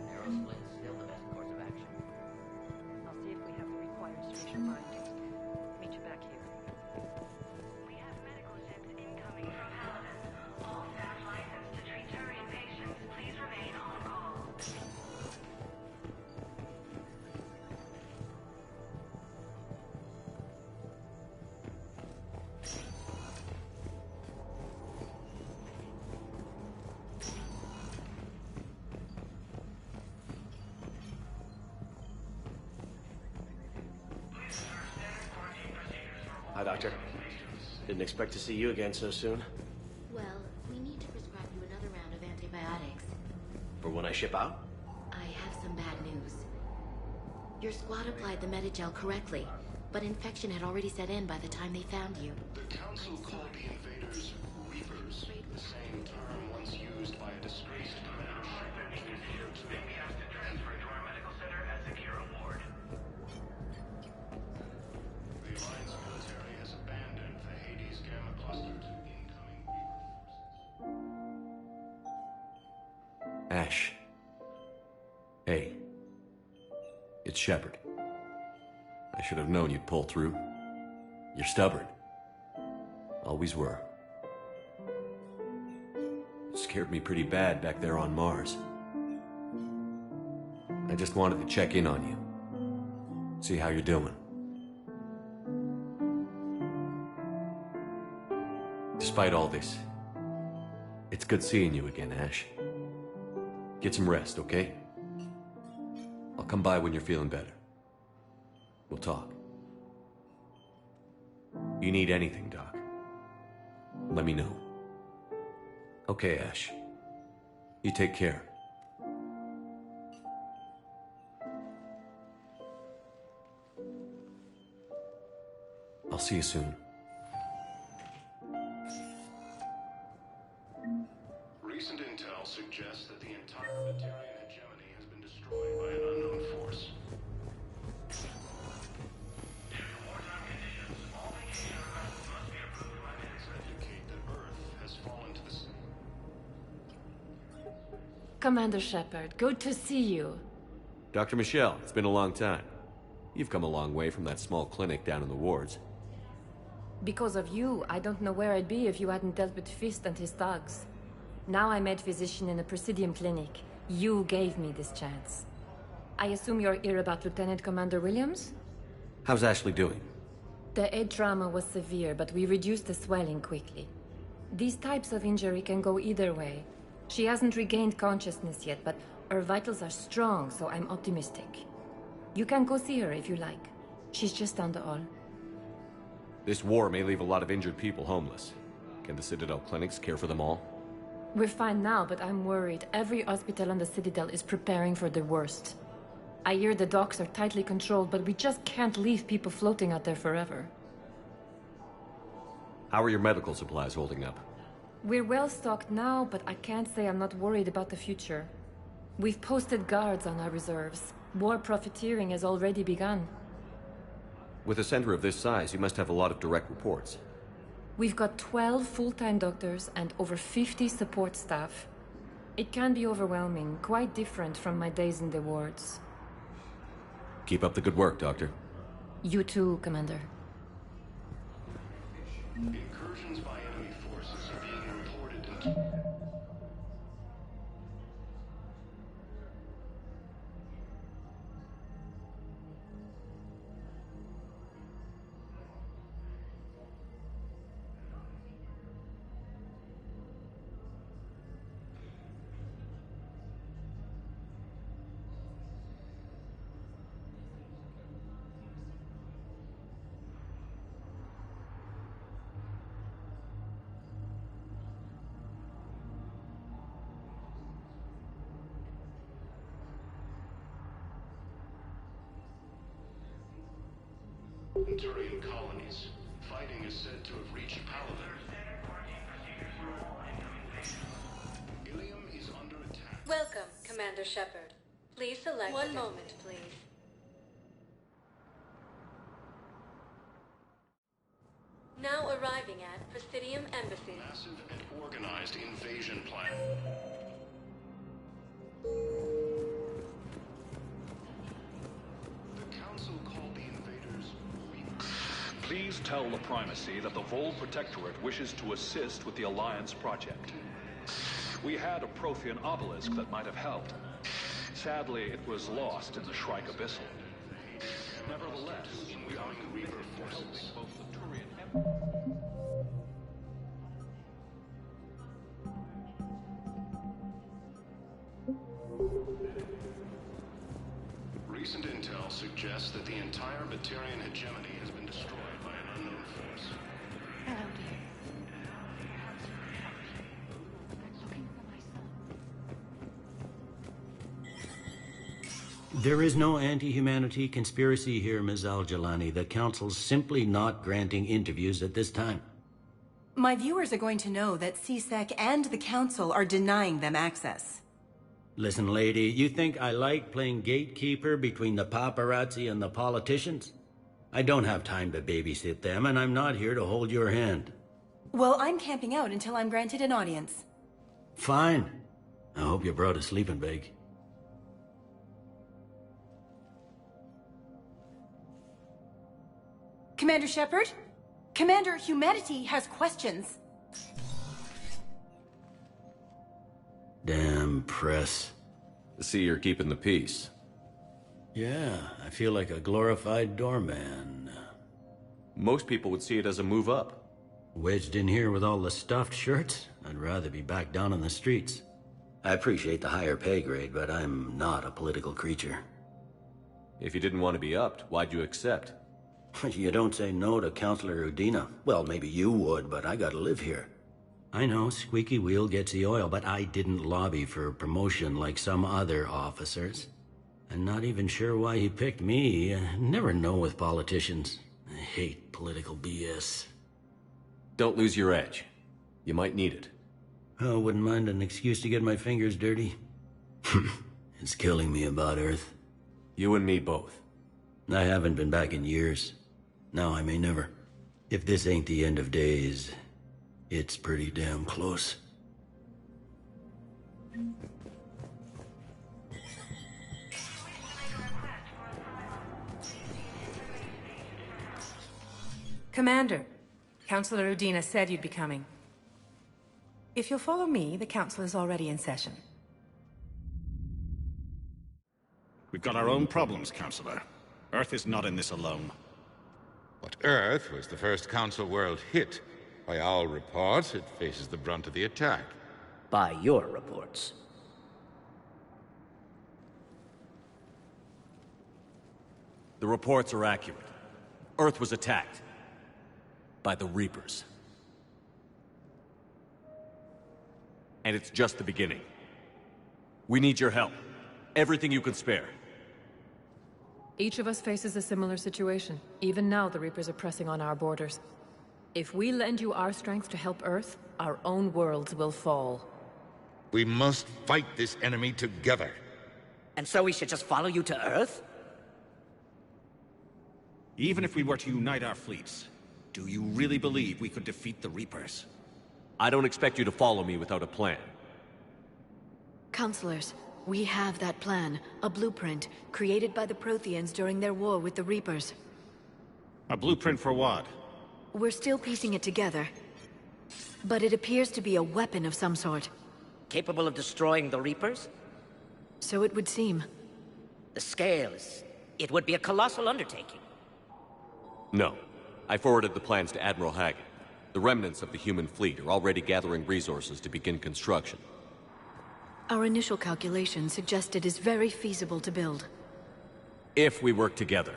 Aerosplit's still the best course of action. I'll see if we have the required spatial binding. Meet you back here. We have medical ships incoming from Palaven. All staff licensed to treat Turian patients, please remain on call. Hi, Doctor. Didn't expect to see you again so soon. Well, we need to prescribe you another round of antibiotics. For when I ship out? I have some bad news. Your squad applied the Medigel correctly, but infection had already set in by the time they found you. The Council called the invaders Reapers, the same term once used by a disgraced Ash. Hey. It's Shepard. I should have known you'd pull through. You're stubborn. Always were. Scared me pretty bad back there on Mars. I just wanted to check in on you. See how you're doing. Despite all this, it's good seeing you again, Ash. Get some rest, okay? I'll come by when you're feeling better. We'll talk. You need anything, Doc, let me know. Okay, Ash. You take care. I'll see you soon. Recent intel suggests that the entire Batarian hegemony has been destroyed by an unknown force. Indicate that Earth has fallen to the sea. Commander Shepard, good to see you. Dr. Michelle, it's been a long time. You've come a long way from that small clinic down in the wards. Because of you, I don't know where I'd be if you hadn't dealt with Fist and his thugs. Now I'm head physician in a Presidium clinic. You gave me this chance. I assume you're here about Lieutenant Commander Williams? How's Ashley doing? The head trauma was severe, but we reduced the swelling quickly. These types of injury can go either way. She hasn't regained consciousness yet, but her vitals are strong, so I'm optimistic. You can go see her if you like. She's just down the hall. This war may leave a lot of injured people homeless. Can the Citadel clinics care for them all? We're fine now, but I'm worried. Every hospital on the Citadel is preparing for the worst. I hear the docks are tightly controlled, but we just can't leave people floating out there forever. How are your medical supplies holding up? We're well stocked now, but I can't say I'm not worried about the future. We've posted guards on our reserves. War profiteering has already begun. With a center of this size, you must have a lot of direct reports. We've got 12 full-time doctors and over 50 support staff. It can be overwhelming, quite different from my days in the wards. Keep up the good work, Doctor. You too, Commander. Incursions by enemy forces are being reported into... Turian colonies. Fighting is said to have reached Paladin. Ilium is under attack. Welcome, Commander Shepard. Please select one moment, please. Now arriving at Presidium Embassy. Massive and organized invasion plan. The Council called the invaders... Please tell the Primacy that the Vol Protectorate wishes to assist with the Alliance project. We had a Prothean obelisk that might have helped. Sadly, it was lost in the Shrike Abyssal. Nevertheless, we are committed to helping both the Turian Empire... Recent intel suggests that the entire Batarian hegemony has been destroyed by an unknown force. Hello, dear. There is no anti-humanity conspiracy here, Ms. Al-Jalani. The Council's simply not granting interviews at this time. My viewers are going to know that CSEC and the Council are denying them access. Listen, lady, you think I like playing gatekeeper between the paparazzi and the politicians? I don't have time to babysit them, and I'm not here to hold your hand. Well, I'm camping out until I'm granted an audience. Fine. I hope you brought a sleeping bag. Commander Shepard? Commander, humanity has questions. Damn press. I see you're keeping the peace. Yeah, I feel like a glorified doorman. Most people would see it as a move up. Wedged in here with all the stuffed shirts, I'd rather be back down on the streets. I appreciate the higher pay grade, but I'm not a political creature. If you didn't want to be upped, why'd you accept? You don't say no to Councilor Udina. Well, maybe you would, but I gotta live here. I know, squeaky wheel gets the oil, but I didn't lobby for promotion like some other officers. I'm not even sure why he picked me. I never know with politicians. I hate political BS. Don't lose your edge. You might need it. Oh, wouldn't mind an excuse to get my fingers dirty. It's killing me about Earth. You and me both. I haven't been back in years. Now I may never. If this ain't the end of days, it's pretty damn close. Commander, Councilor Udina said you'd be coming. If you'll follow me, the council is already in session. We've got our own problems, Councilor. Earth is not in this alone. But Earth was the first Council world hit. By all reports, it faces the brunt of the attack. By your reports. The reports are accurate. Earth was attacked. By the Reapers. And it's just the beginning. We need your help. Everything you can spare. Each of us faces a similar situation. Even now, the Reapers are pressing on our borders. If we lend you our strength to help Earth, our own worlds will fall. We must fight this enemy together. And so we should just follow you to Earth? Even if we were to unite our fleets, do you really believe we could defeat the Reapers? I don't expect you to follow me without a plan. Counselors, we have that plan. A blueprint, created by the Protheans during their war with the Reapers. A blueprint for what? We're still piecing it together. But it appears to be a weapon of some sort. Capable of destroying the Reapers? So it would seem. The scale is... it would be a colossal undertaking. No. I forwarded the plans to Admiral Hagen. The remnants of the human fleet are already gathering resources to begin construction. Our initial calculations suggest it is very feasible to build. If we work together.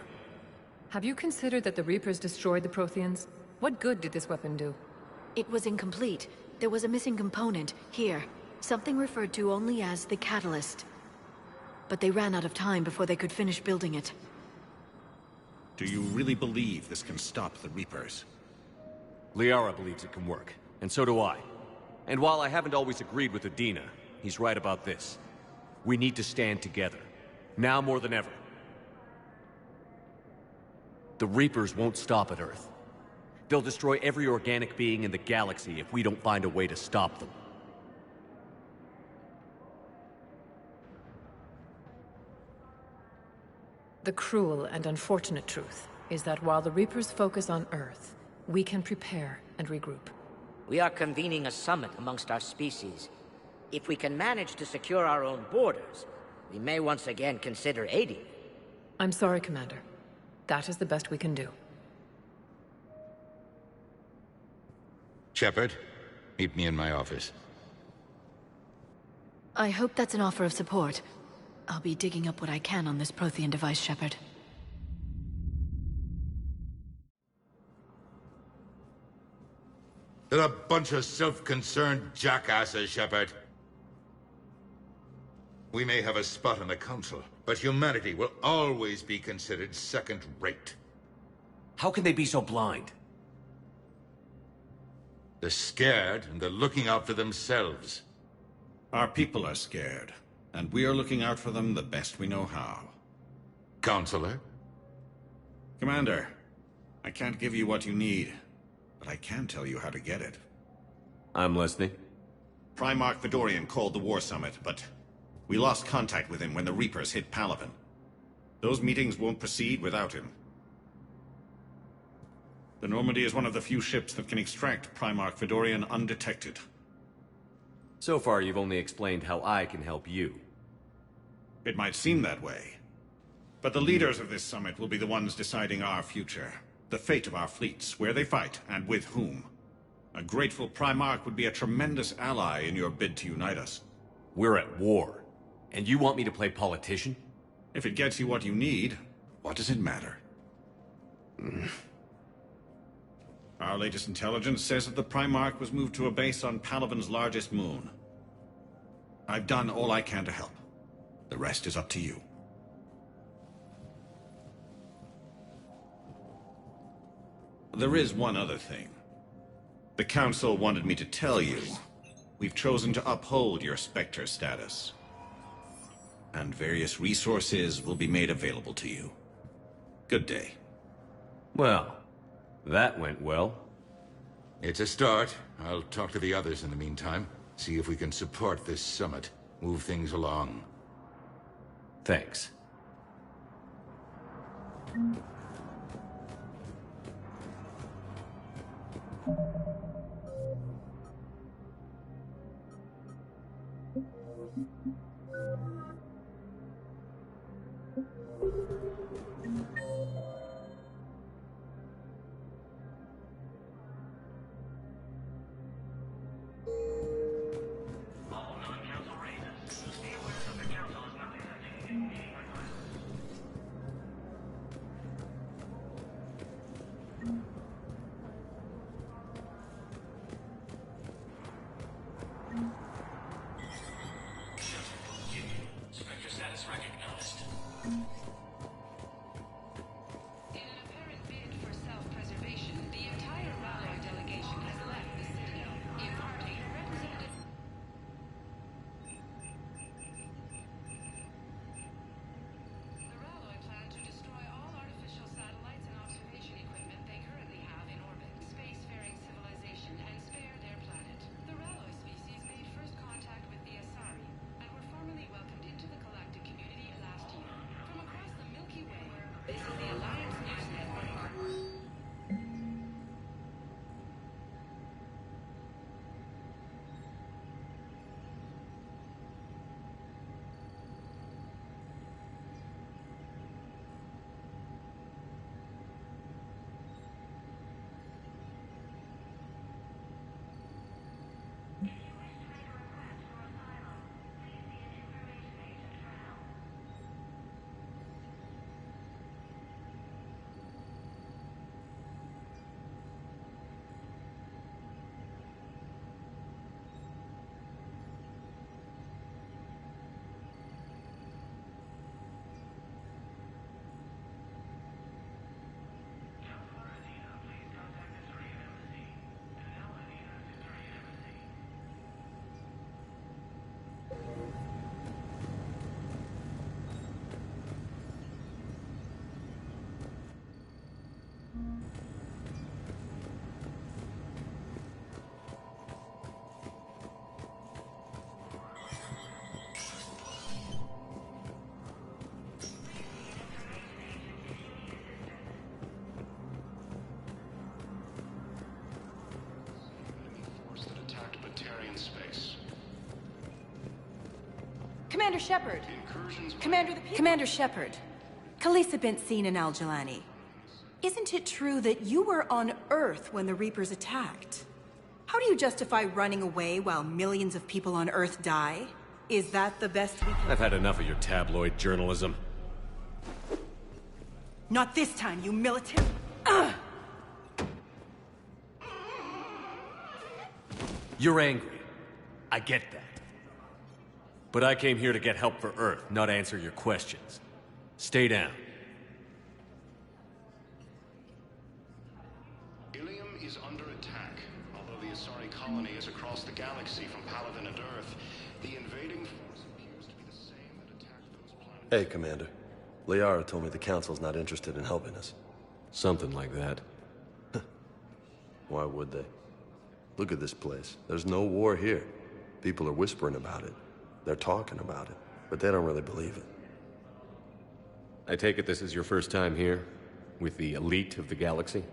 Have you considered that the Reapers destroyed the Protheans? What good did this weapon do? It was incomplete. There was a missing component, here. Something referred to only as the Catalyst. But they ran out of time before they could finish building it. Do you really believe this can stop the Reapers? Liara believes it can work, and so do I. And while I haven't always agreed with Udina, he's right about this. We need to stand together. Now more than ever. The Reapers won't stop at Earth. They'll destroy every organic being in the galaxy if we don't find a way to stop them. The cruel and unfortunate truth is that while the Reapers focus on Earth, we can prepare and regroup. We are convening a summit amongst our species. If we can manage to secure our own borders, we may once again consider aiding you. I'm sorry, Commander. That is the best we can do. Shepard, meet me in my office. I hope that's an offer of support. I'll be digging up what I can on this Prothean device, Shepard. They're a bunch of self-concerned jackasses, Shepard. We may have a spot on the Council, but humanity will always be considered second-rate. How can they be so blind? They're scared, and they're looking out for themselves. Our people are scared, and we are looking out for them the best we know how. Counselor? Commander, I can't give you what you need, but I can tell you how to get it. I'm listening. Primarch Fedorian called the War Summit, but we lost contact with him when the Reapers hit Palaven. Those meetings won't proceed without him. The Normandy is one of the few ships that can extract Primarch Fedorian undetected. So far, you've only explained how I can help you. It might seem that way. But the leaders of this summit will be the ones deciding our future. The fate of our fleets, where they fight, and with whom. A grateful Primarch would be a tremendous ally in your bid to unite us. We're at war. And you want me to play politician? If it gets you what you need, what does it matter? Our latest intelligence says that the Primarch was moved to a base on Palaven's largest moon. I've done all I can to help. The rest is up to you. There is one other thing. The Council wanted me to tell you, we've chosen to uphold your Spectre status. And various resources will be made available to you. Good day. Well, that went well. It's a start. I'll talk to the others in the meantime. See if we can support this summit. Move things along. Thanks. Commander Shepard. Commander Shepard. Khalisah bint Sin and Al-Jalani. Isn't it true that you were on Earth when the Reapers attacked? How do you justify running away while millions of people on Earth die? Is that the best we can... I've had enough of your tabloid journalism. Not this time, you militant... You're angry. I get that. But I came here to get help for Earth, not answer your questions. Stay down. Ilium is under attack. Although the Asari colony is across the galaxy from Palaven and Earth, the invading force appears to be the same that attacked those planets. Hey, Commander. Liara told me the Council's not interested in helping us. Something like that. Why would they? Look at this place. There's no war here. People are whispering about it. They're talking about it, but they don't really believe it. I take it this is your first time here? With the elite of the galaxy?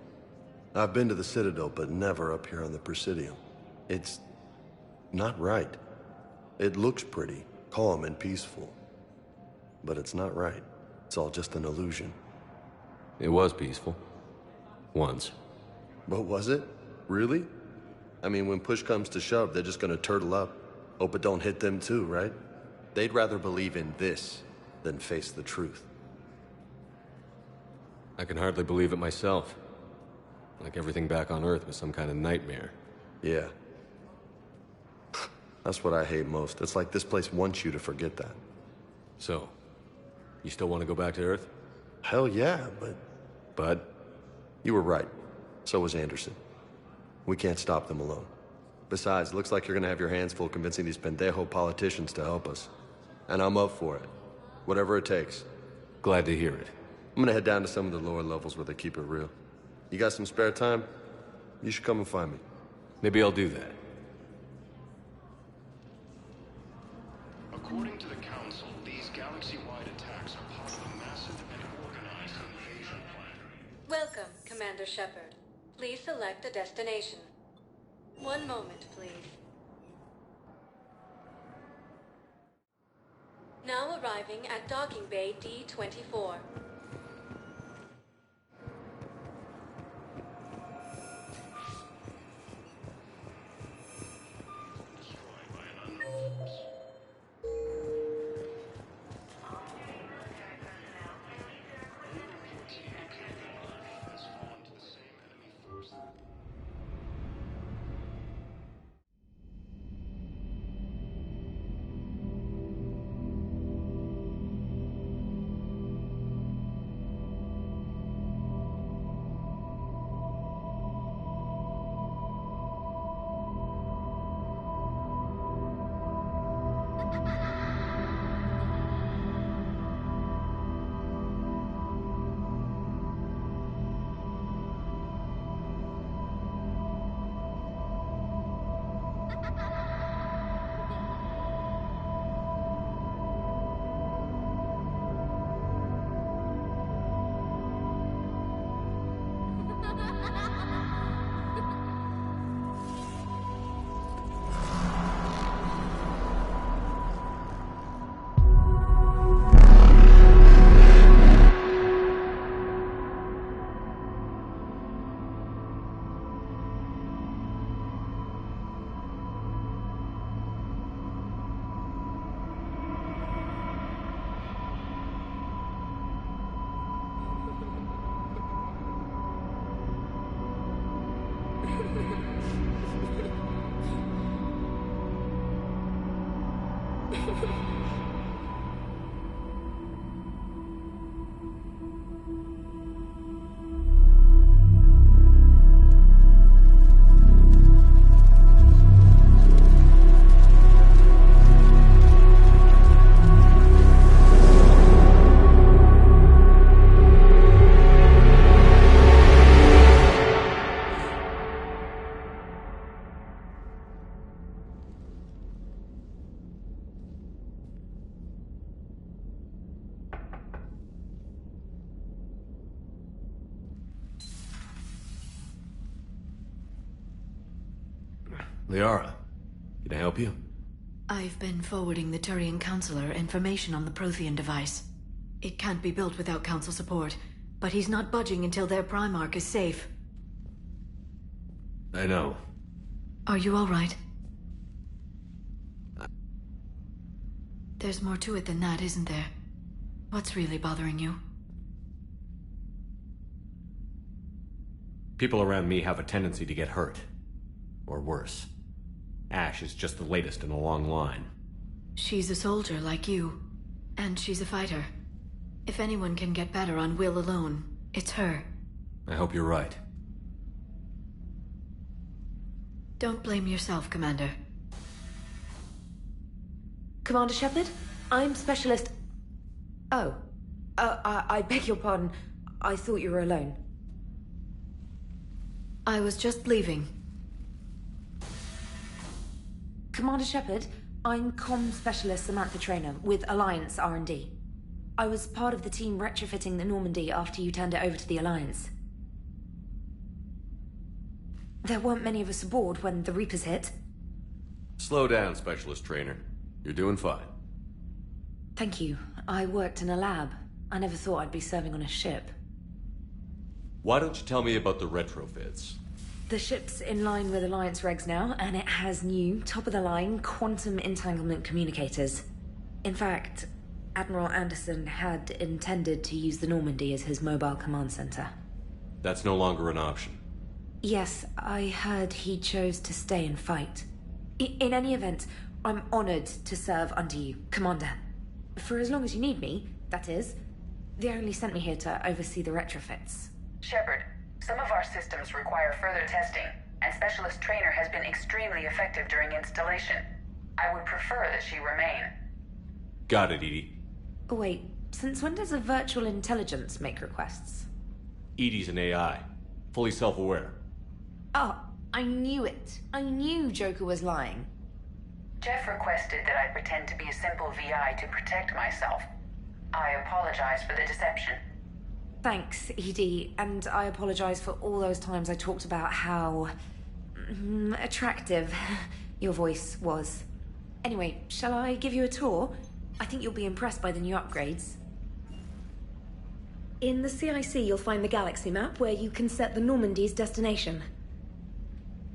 I've been to the Citadel, but never up here on the Presidium. It's not right. It looks pretty, calm and peaceful. But it's not right. It's all just an illusion. It was peaceful. Once. But was it? Really? I mean, when push comes to shove, they're just gonna turtle up. Hope it don't hit them too, right? They'd rather believe in this than face the truth. I can hardly believe it myself. Like everything back on Earth was some kind of nightmare. Yeah. That's what I hate most. It's like this place wants you to forget that. So, you still want to go back to Earth? Hell yeah, but... But? You were right. So was Anderson. We can't stop them alone. Besides, it looks like you're gonna have your hands full convincing these pendejo politicians to help us. And I'm up for it. Whatever it takes. Glad to hear it. I'm gonna head down to some of the lower levels where they keep it real. You got some spare time? You should come and find me. Maybe I'll do that. According to the Council, these galaxy-wide attacks are part of a massive and organized invasion plan. Welcome, Commander Shepard. Please select a destination. One moment, please. Now arriving at Docking Bay D-24. Liara, can I help you? I've been forwarding the Turian Counselor information on the Prothean device. It can't be built without Council support, but he's not budging until their Primarch is safe. I know. Are you all right? There's more to it than that, isn't there? What's really bothering you? People around me have a tendency to get hurt. Or worse. Ash is just the latest in a long line. She's a soldier like you. And she's a fighter. If anyone can get better on will alone, it's her. I hope you're right. Don't blame yourself, Commander. Commander Shepard? I'm Specialist... Oh. I beg your pardon. I thought you were alone. I was just leaving. Commander Shepard, I'm comm specialist Samantha Traynor with Alliance R&D. I was part of the team retrofitting the Normandy after you turned it over to the Alliance. There weren't many of us aboard when the Reapers hit. Slow down, Specialist Traynor. You're doing fine. Thank you. I worked in a lab. I never thought I'd be serving on a ship. Why don't you tell me about the retrofits? The ship's in line with Alliance regs now, and it has new, top-of-the-line, quantum entanglement communicators. In fact, Admiral Anderson had intended to use the Normandy as his mobile command center. That's no longer an option. Yes, I heard he chose to stay and fight. In any event, I'm honored to serve under you, Commander. For as long as you need me, that is. They only sent me here to oversee the retrofits. Shepard, some of our systems require further testing, and Specialist Traynor has been extremely effective during installation. I would prefer that she remain. Got it, Edie. Wait, since when does a virtual intelligence make requests? Edie's an AI. Fully self-aware. Oh, I knew it. I knew Joker was lying. Jeff requested that I pretend to be a simple VI to protect myself. I apologize for the deception. Thanks, Edie, and I apologize for all those times I talked about how... attractive your voice was. Anyway, shall I give you a tour? I think you'll be impressed by the new upgrades. In the CIC, you'll find the galaxy map where you can set the Normandy's destination.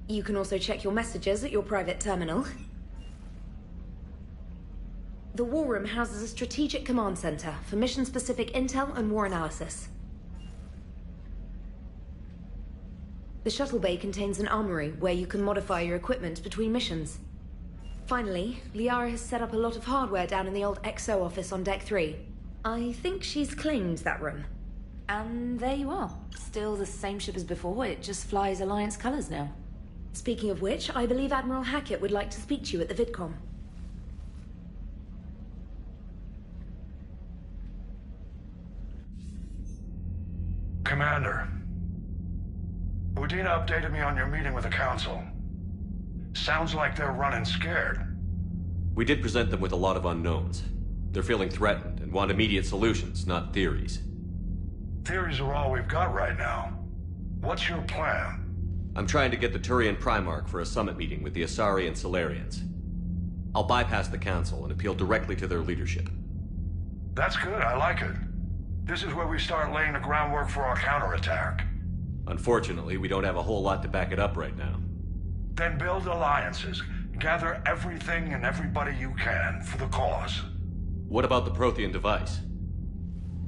You can also check your messages at your private terminal. The War Room houses a strategic command center for mission-specific intel and war analysis. The shuttle bay contains an armory where you can modify your equipment between missions. Finally, Liara has set up a lot of hardware down in the old XO office on Deck 3. I think she's claimed that room. And there you are. Still the same ship as before, it just flies Alliance colors now. Speaking of which, I believe Admiral Hackett would like to speak to you at the VidCom. Commander, Udina updated me on your meeting with the Council. Sounds like they're running scared. We did present them with a lot of unknowns. They're feeling threatened and want immediate solutions, not theories. Theories are all we've got right now. What's your plan? I'm trying to get the Turian Primarch for a summit meeting with the Asari and Solarians. I'll bypass the Council and appeal directly to their leadership. That's good, I like it. This is where we start laying the groundwork for our counterattack. Unfortunately, we don't have a whole lot to back it up right now. Then build alliances. Gather everything and everybody you can for the cause. What about the Prothean device?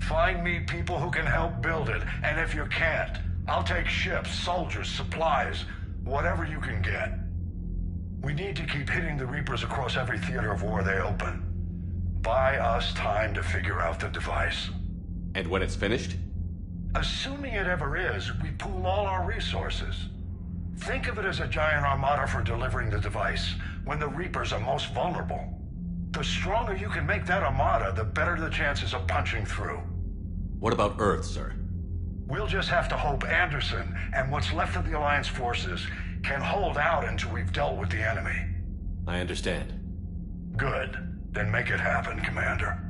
Find me people who can help build it, and if you can't, I'll take ships, soldiers, supplies, whatever you can get. We need to keep hitting the Reapers across every theater of war they open. Buy us time to figure out the device. And when it's finished? Assuming it ever is, we pool all our resources. Think of it as a giant armada for delivering the device, when the Reapers are most vulnerable. The stronger you can make that armada, the better the chances of punching through. What about Earth, sir? We'll just have to hope Anderson and what's left of the Alliance forces can hold out until we've dealt with the enemy. I understand. Good. Then make it happen, Commander.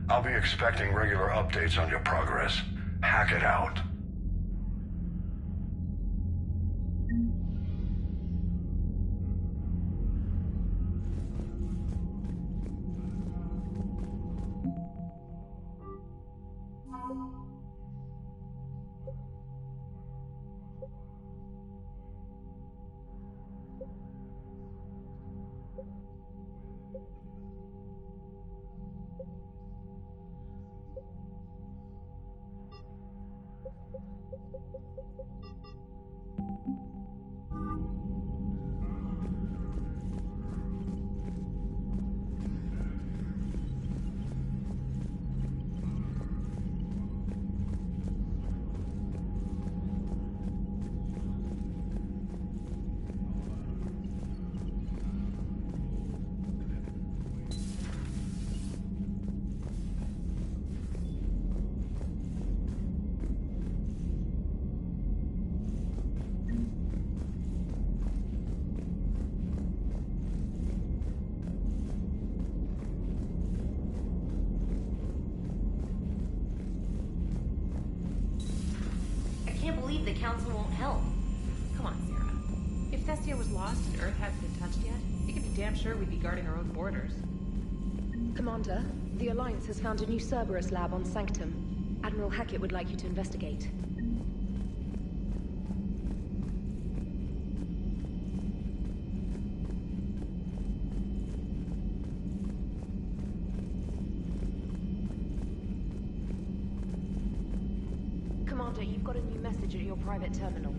I'll be expecting regular updates on your progress. Hack it out. me the Council won't help. Come on, Sarah. If Thessia was lost and Earth hadn't been touched yet, we could be damn sure we'd be guarding our own borders. Commander, the Alliance has found a new Cerberus lab on Sanctum. Admiral Hackett would like you to investigate. Commander, you've got a new message at your private terminal.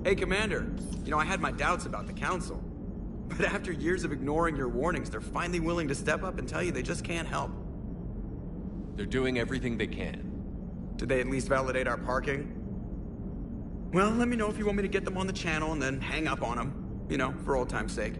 Hey, Commander. You know, I had my doubts about the Council. But after years of ignoring your warnings, they're finally willing to step up and tell you they just can't help. They're doing everything they can. Did they at least validate our parking? Well, let me know if you want me to get them on the channel and then hang up on them. You know, for old time's sake.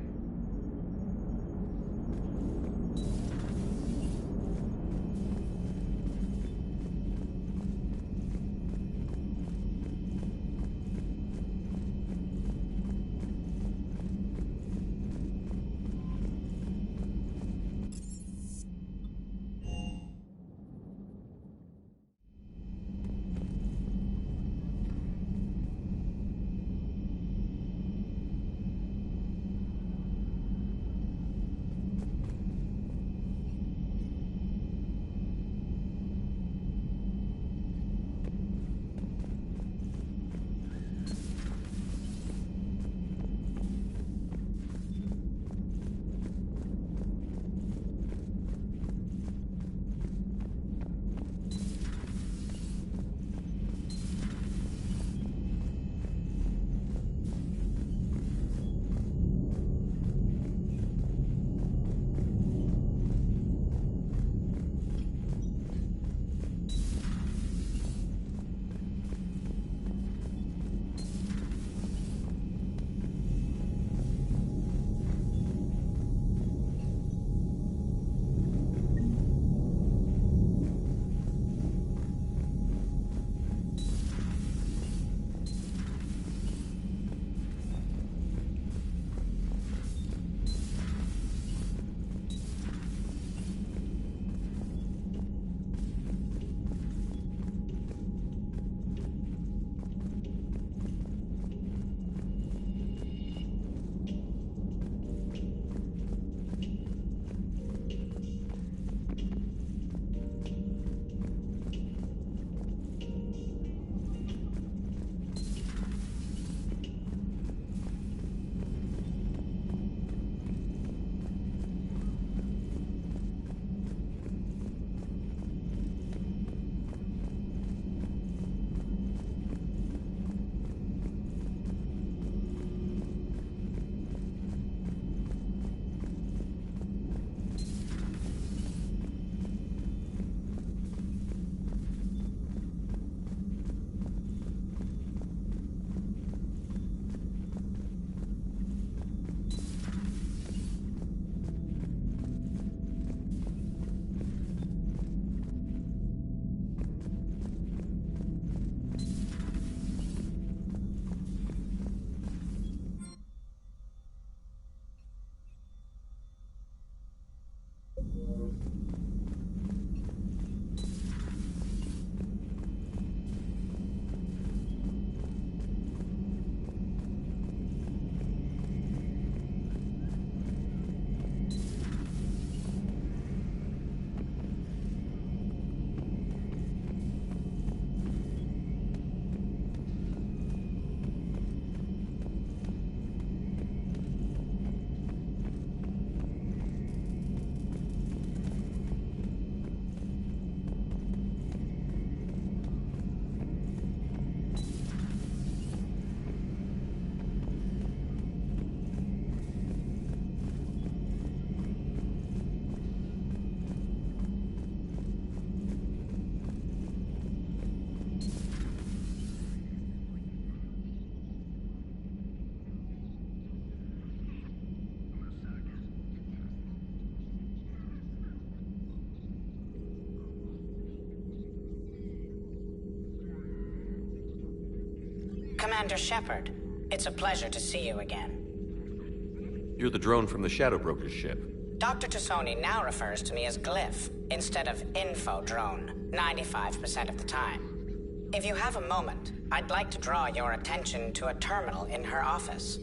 Commander Shepard. It's a pleasure to see you again. You're the drone from the Shadow Broker's ship. Dr. Tassoni now refers to me as Glyph instead of Info Drone, 95% of the time. If you have a moment, I'd like to draw your attention to a terminal in her office.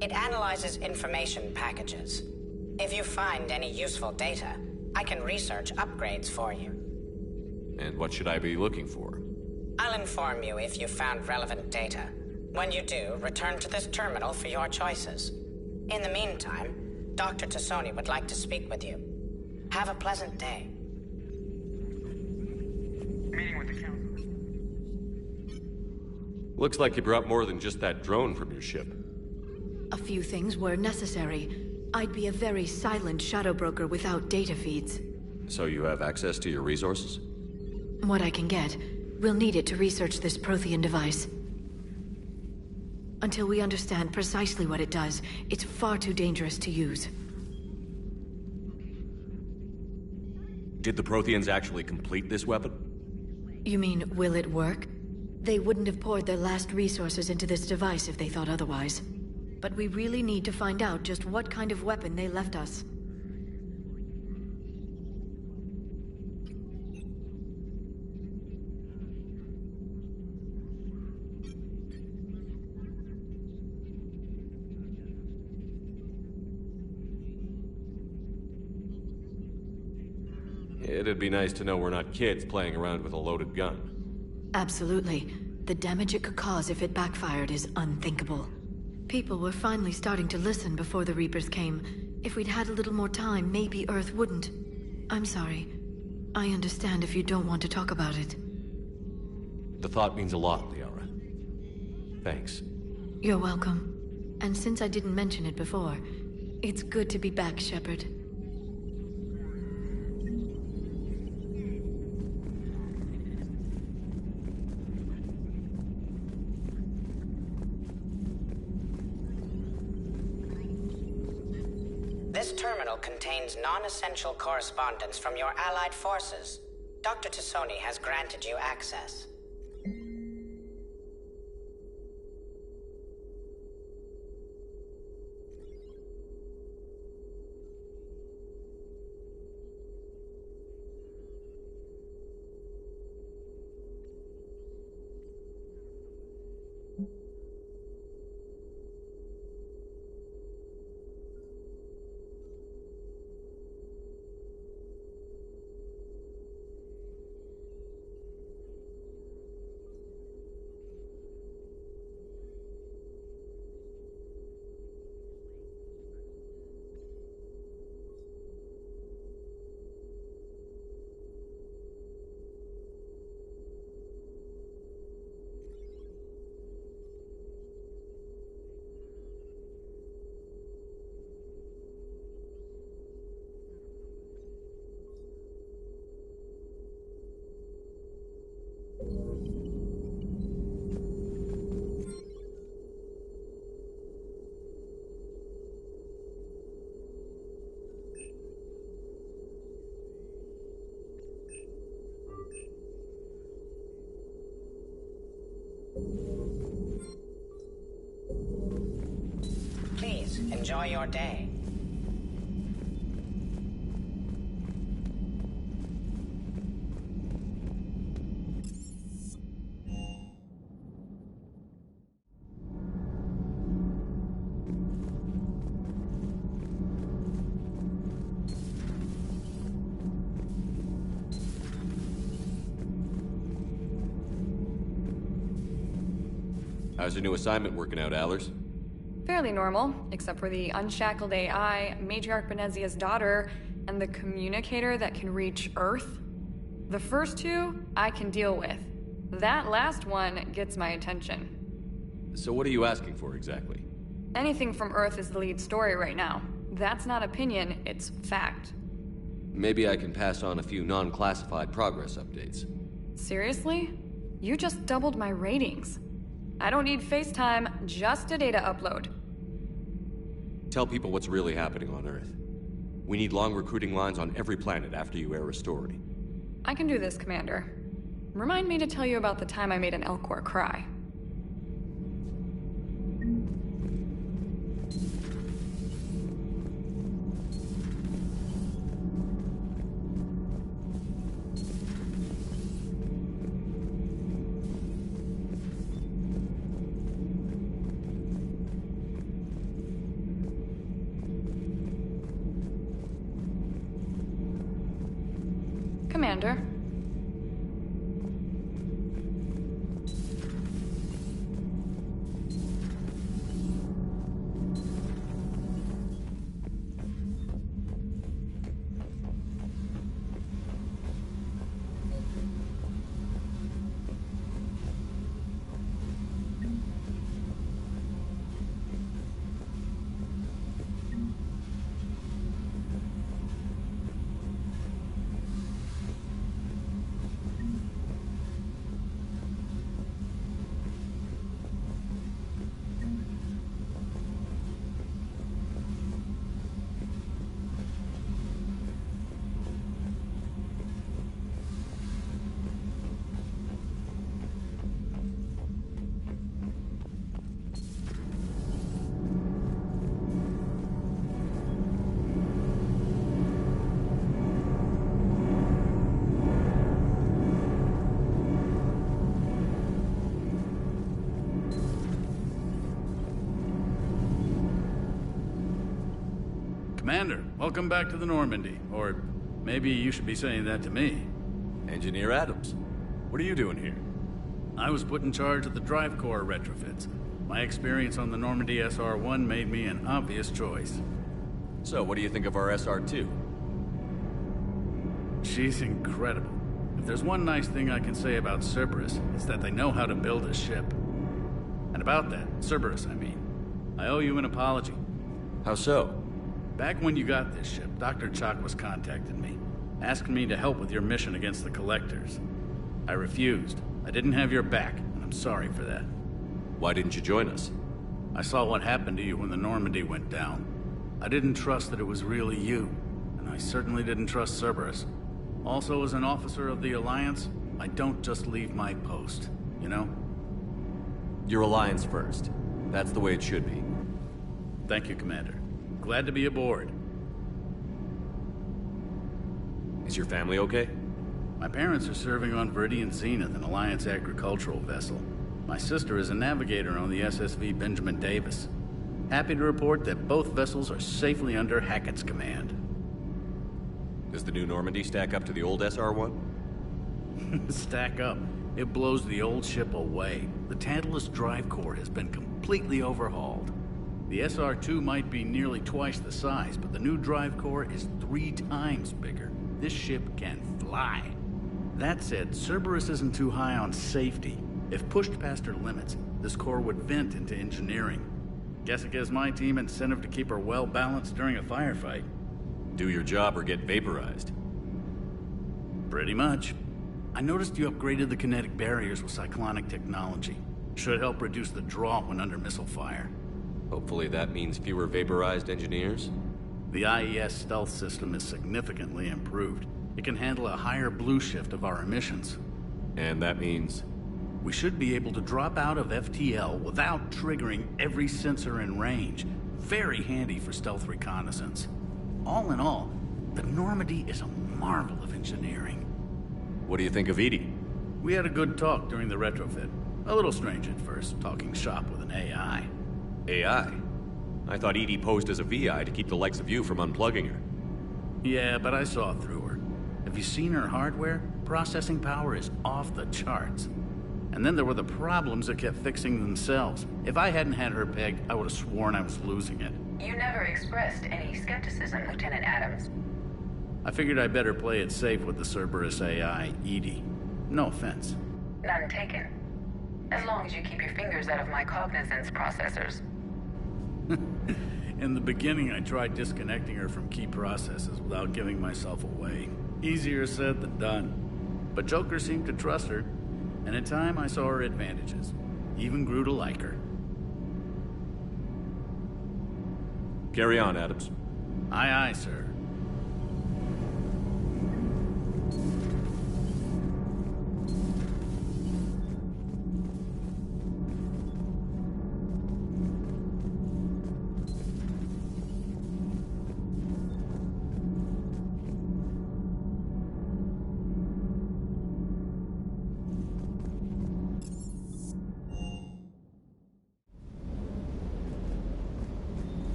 It analyzes information packages. If you find any useful data, I can research upgrades for you. And what should I be looking for? I'll inform you if you found relevant data. When you do, return to this terminal for your choices. In the meantime, Dr. Tassoni would like to speak with you. Have a pleasant day. Meeting with the council. Looks like you brought more than just that drone from your ship. A few things were necessary. I'd be a very silent shadow broker without data feeds. So you have access to your resources? What I can get. We'll need it to research this Prothean device. Until we understand precisely what it does, it's far too dangerous to use. Did the Protheans actually complete this weapon? You mean, will it work? They wouldn't have poured their last resources into this device if they thought otherwise. But we really need to find out just what kind of weapon they left us. It'd be nice to know we're not kids playing around with a loaded gun. Absolutely. The damage it could cause if it backfired is unthinkable. People were finally starting to listen before the Reapers came. If we'd had a little more time, maybe Earth wouldn't. I'm sorry. I understand if you don't want to talk about it. The thought means a lot, Liara. Thanks. You're welcome. And since I didn't mention it before, it's good to be back, Shepard. This terminal contains non-essential correspondence from your allied forces. Dr. Tassoni has granted you access. Please, enjoy your day. How's your new assignment working out, Allers? Fairly normal, except for the unshackled AI, Matriarch Benezia's daughter, and the communicator that can reach Earth. The first two, I can deal with. That last one gets my attention. So what are you asking for exactly? Anything from Earth is the lead story right now. That's not opinion, it's fact. Maybe I can pass on a few non-classified progress updates. Seriously? You just doubled my ratings. I don't need FaceTime, just a data upload. Tell people what's really happening on Earth. We need long recruiting lines on every planet after you air a story. I can do this, Commander. Remind me to tell you about the time I made an Elcor cry. Commander. Commander, welcome back to the Normandy. Or maybe you should be saying that to me. Engineer Adams, what are you doing here? I was put in charge of the drive core retrofits. My experience on the Normandy SR-1 made me an obvious choice. So, what do you think of our SR-2? She's incredible. If there's one nice thing I can say about Cerberus, it's that they know how to build a ship. And about that, Cerberus, I mean, I owe you an apology. How so? Back when you got this ship, Dr. Chakwas contacted me, asking me to help with your mission against the Collectors. I refused. I didn't have your back, and I'm sorry for that. Why didn't you join us? I saw what happened to you when the Normandy went down. I didn't trust that it was really you, and I certainly didn't trust Cerberus. Also, as an officer of the Alliance, I don't just leave my post, you know? Your Alliance first. That's the way it should be. Thank you, Commander. Glad to be aboard. Is your family okay? My parents are serving on Viridian Zenith, an Alliance agricultural vessel. My sister is a navigator on the SSV Benjamin Davis. Happy to report that both vessels are safely under Hackett's command. Does the new Normandy stack up to the old SR-1? Stack up. It blows the old ship away. The Tantalus drive core has been completely overhauled. The SR-2 might be nearly twice the size, but the new drive core is 3 times bigger. This ship can fly. That said, Cerberus isn't too high on safety. If pushed past her limits, this core would vent into engineering. Guess it gives my team incentive to keep her well balanced during a firefight. Do your job or get vaporized. Pretty much. I noticed you upgraded the kinetic barriers with cyclonic technology. Should help reduce the draw when under missile fire. Hopefully that means fewer vaporized engineers? The IES stealth system is significantly improved. It can handle a higher blue shift of our emissions. And that means? We should be able to drop out of FTL without triggering every sensor in range. Very handy for stealth reconnaissance. All in all, the Normandy is a marvel of engineering. What do you think of EDI? We had a good talk during the retrofit. A little strange at first, talking shop with an AI. AI? I thought EDI posed as a VI to keep the likes of you from unplugging her. Yeah, but I saw through her. Have you seen her hardware? Processing power is off the charts. And then there were the problems that kept fixing themselves. If I hadn't had her pegged, I would have sworn I was losing it. You never expressed any skepticism, Lieutenant Adams. I figured I'd better play it safe with the Cerberus AI, EDI. No offense. None taken. As long as you keep your fingers out of my cognizance processors. In the beginning, I tried disconnecting her from key processes without giving myself away. Easier said than done. But Joker seemed to trust her, and in time I saw her advantages. Even grew to like her. Carry on, Adams. Aye, aye, sir.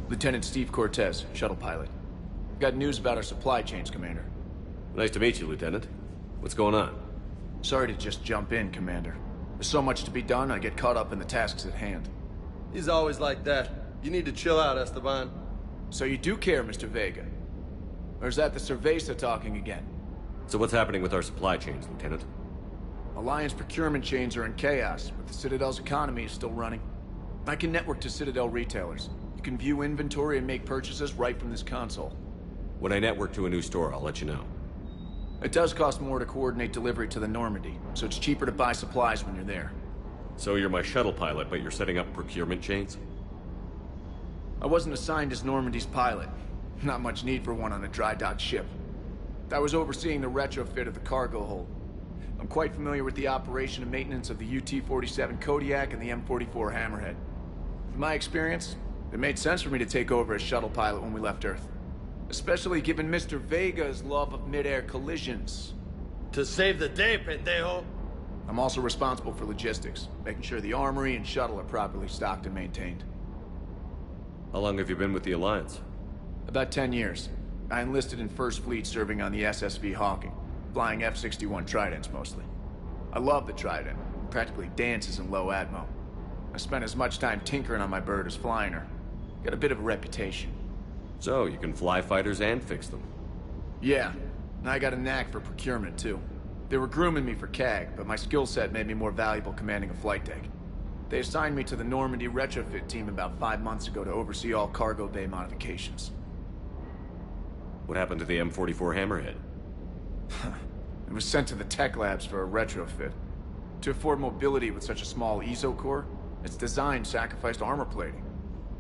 Lieutenant Steve Cortez, shuttle pilot. Got news about our supply chains, Commander. Nice to meet you, Lieutenant. What's going on? Sorry to just jump in, Commander. There's so much to be done, I get caught up in the tasks at hand. He's always like that. You need to chill out, Esteban. So you do care, Mr. Vega? Or is that the Cerveza talking again? So what's happening with our supply chains, Lieutenant? Alliance procurement chains are in chaos, but the Citadel's economy is still running. I can network to Citadel retailers. You can view inventory and make purchases right from this console. When I network to a new store, I'll let you know. It does cost more to coordinate delivery to the Normandy, so it's cheaper to buy supplies when you're there. So you're my shuttle pilot, but you're setting up procurement chains? I wasn't assigned as Normandy's pilot. Not much need for one on a dry dock ship. I was overseeing the retrofit of the cargo hold. I'm quite familiar with the operation and maintenance of the UT-47 Kodiak and the M44 Hammerhead. From my experience, it made sense for me to take over as shuttle pilot when we left Earth. Especially given Mr. Vega's love of mid-air collisions. To save the day, pendejo. I'm also responsible for logistics, making sure the armory and shuttle are properly stocked and maintained. How long have you been with the Alliance? About 10 years. I enlisted in First Fleet serving on the SSV Hawking, flying F-61 Tridents mostly. I love the Trident, it practically dances in low atmo. I spent as much time tinkering on my bird as flying her. Got a bit of a reputation. So, you can fly fighters and fix them? Yeah, and I got a knack for procurement too. They were grooming me for CAG, but my skill set made me more valuable commanding a flight deck. They assigned me to the Normandy retrofit team about 5 months ago to oversee all cargo bay modifications. What happened to the M44 Hammerhead? It was sent to the tech labs for a retrofit. To afford mobility with such a small ESO core, its design sacrificed armor plating.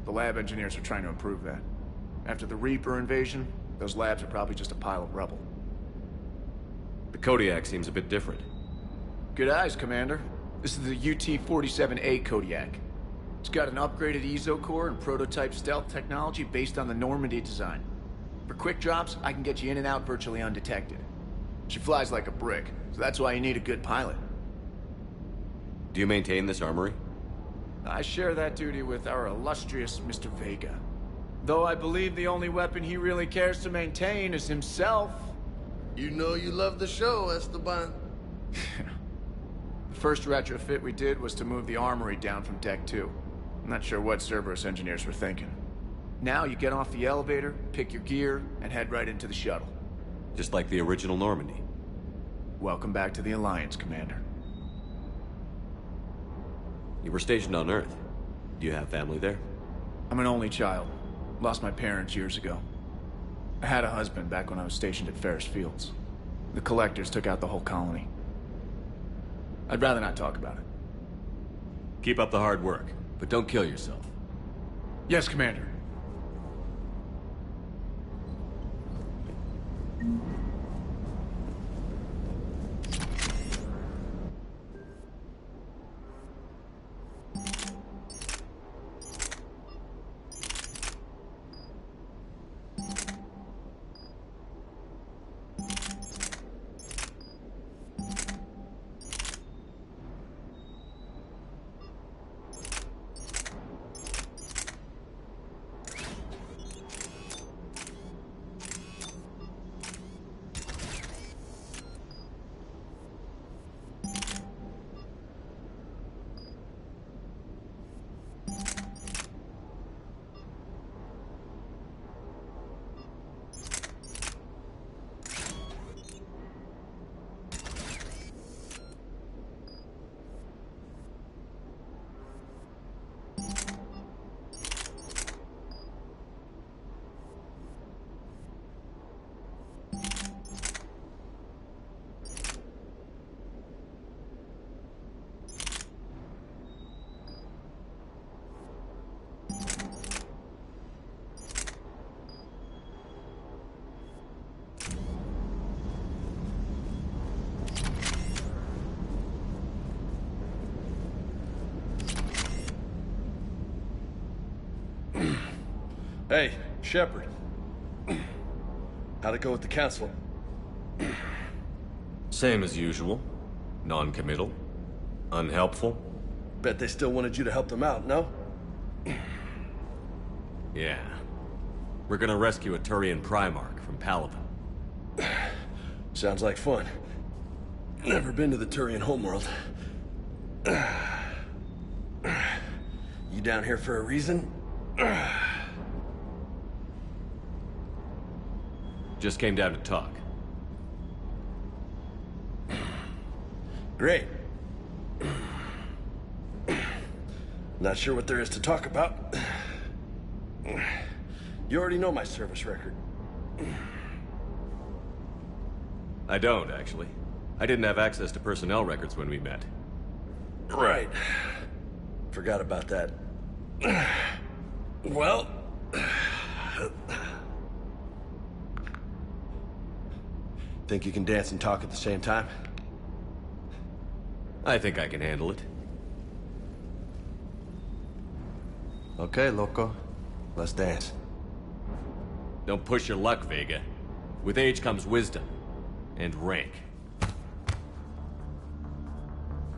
The lab engineers are trying to improve that. After the Reaper invasion, those labs are probably just a pile of rubble. The Kodiak seems a bit different. Good eyes, Commander. This is the UT-47A Kodiak. It's got an upgraded ESO core and prototype stealth technology based on the Normandy design. For quick drops, I can get you in and out virtually undetected. She flies like a brick, so that's why you need a good pilot. Do you maintain this armory? I share that duty with our illustrious Mr. Vega. Though I believe the only weapon he really cares to maintain is himself. You know you love the show, Esteban. The first retrofit we did was to move the armory down from Deck 2. I'm not sure what Cerberus engineers were thinking. Now you get off the elevator, pick your gear, and head right into the shuttle. Just like the original Normandy. Welcome back to the Alliance, Commander. You were stationed on Earth. Do you have family there? I'm an only child. Lost my parents years ago. I had a husband back when I was stationed at Ferris Fields. The Collectors took out the whole colony. I'd rather not talk about it. Keep up the hard work, but don't kill yourself. Yes, Commander. Hey, Shepard. How'd it go with the council? Same as usual. Non-committal. Unhelpful. Bet they still wanted you to help them out, no? Yeah. We're gonna rescue a Turian Primarch from Palaven. Sounds like fun. Never been to the Turian homeworld. You down here for a reason? Just came down to talk. Great. Not sure what there is to talk about. You already know my service record. I don't, actually. I didn't have access to personnel records when we met. Right. Forgot about that. Well... Think you can dance and talk at the same time? I think I can handle it. Okay, loco. Let's dance. Don't push your luck, Vega. With age comes wisdom. And rank.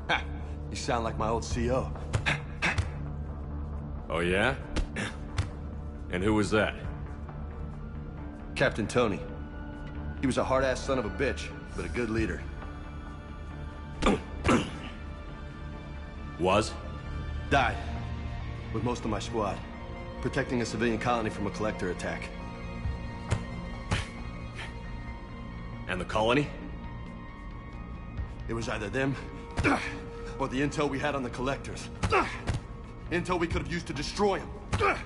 Ha! You sound like my old CO. Oh, yeah? And who was that? Captain Tony. He was a hard-ass son of a bitch, but a good leader. Was? Died. With most of my squad. Protecting a civilian colony from a collector attack. And the colony? It was either them, or the intel we had on the collectors. Intel we could have used to destroy them.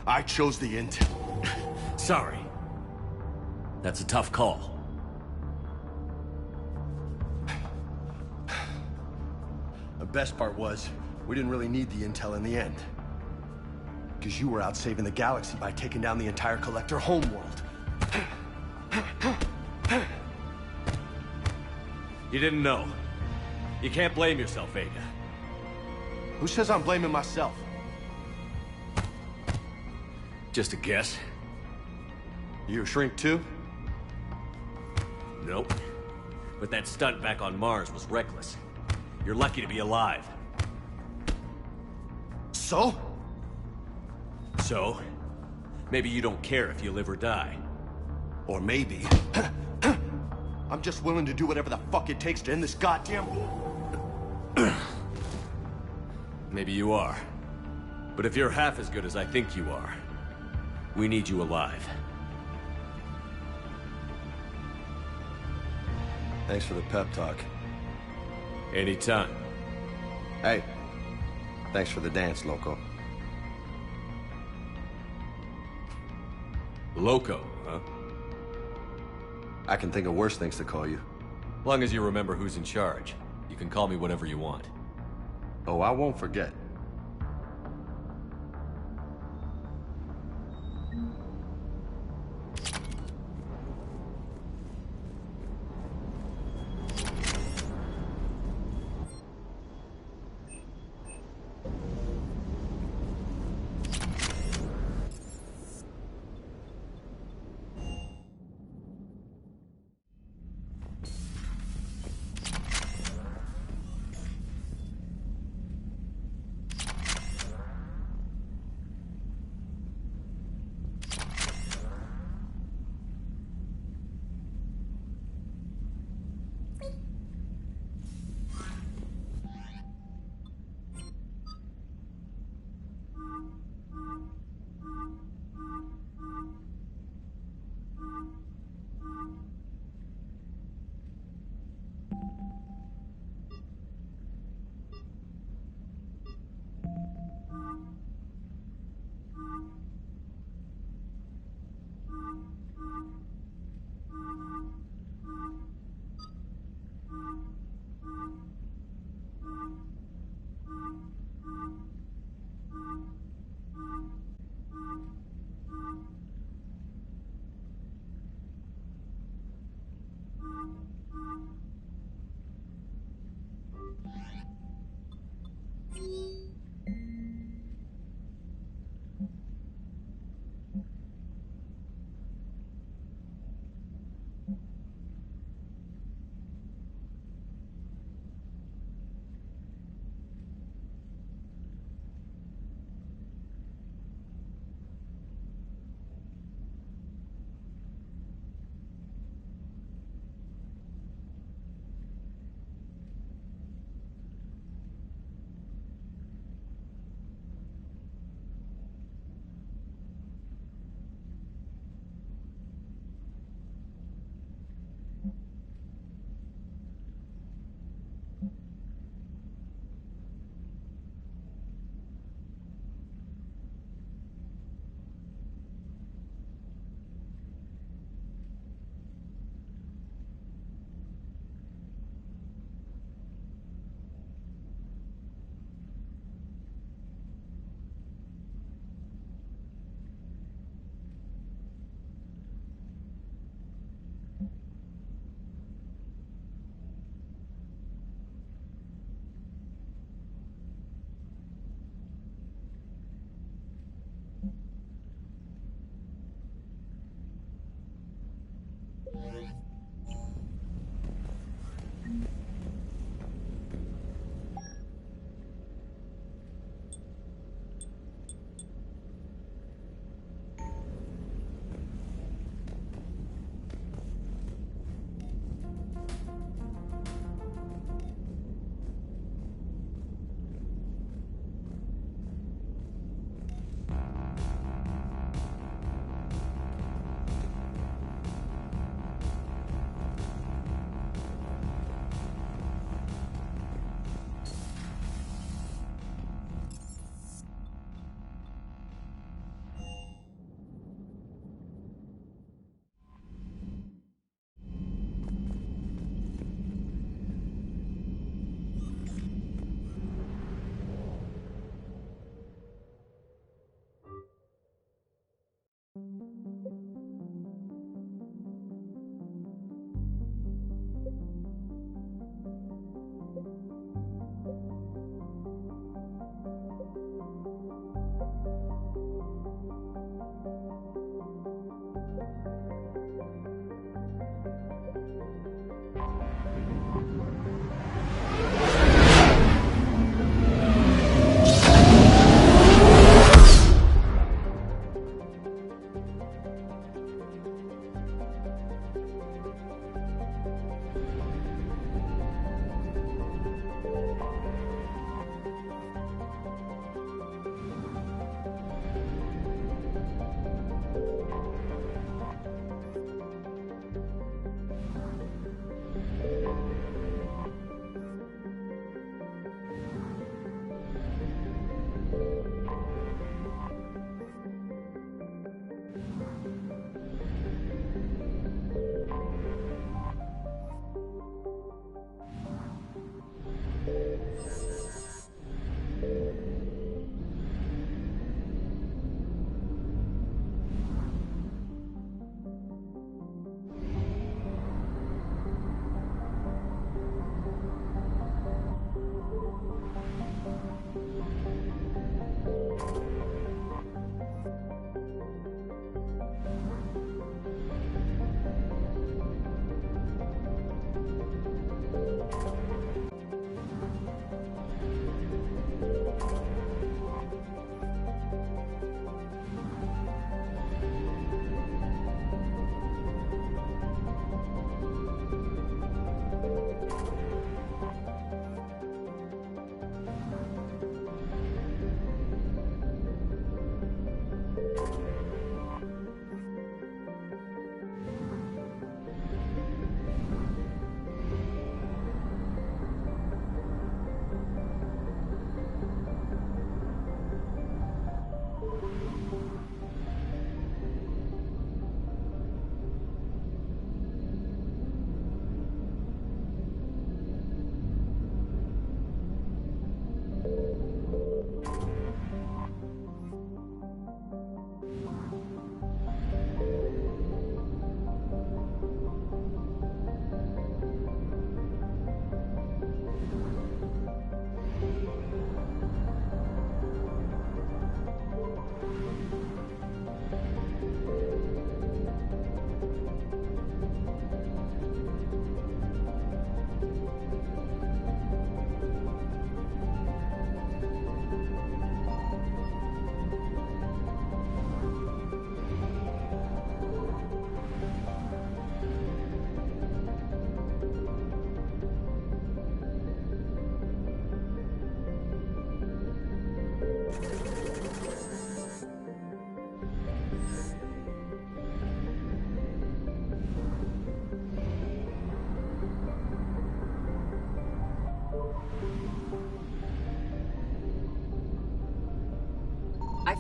I chose the intel. Sorry. That's a tough call. The best part was, we didn't really need the intel in the end. Because you were out saving the galaxy by taking down the entire collector homeworld. You didn't know. You can't blame yourself, Vega. Who says I'm blaming myself? Just a guess. You a shrink too? Nope. But that stunt back on Mars was reckless. You're lucky to be alive. So? So? Maybe you don't care if you live or die. Or maybe... I'm just willing to do whatever the fuck it takes to end this goddamn war. Maybe you are. But if you're half as good as I think you are, we need you alive. Thanks for the pep talk. Anytime. Hey, thanks for the dance, Loco. Loco, huh? I can think of worse things to call you. Long as you remember who's in charge, you can call me whatever you want. Oh, I won't forget.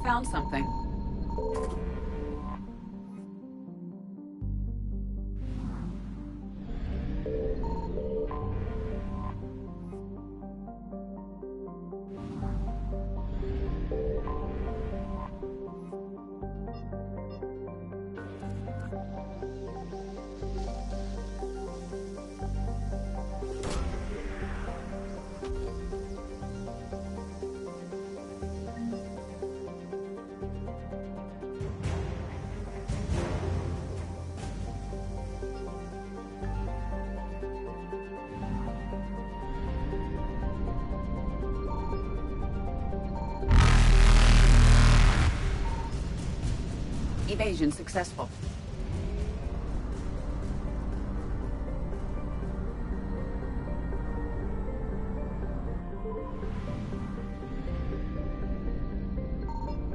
found something. Evasion successful.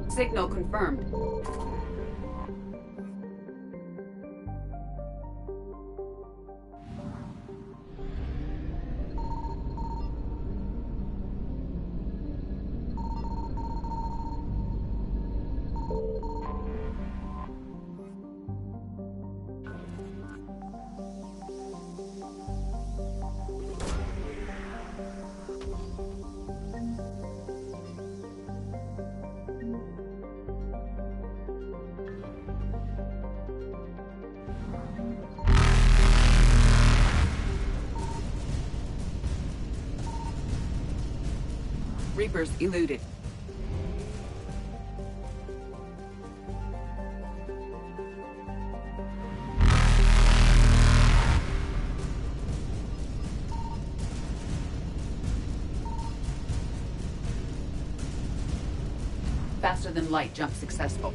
Signal confirmed. Reapers eluded. Faster than light jump successful.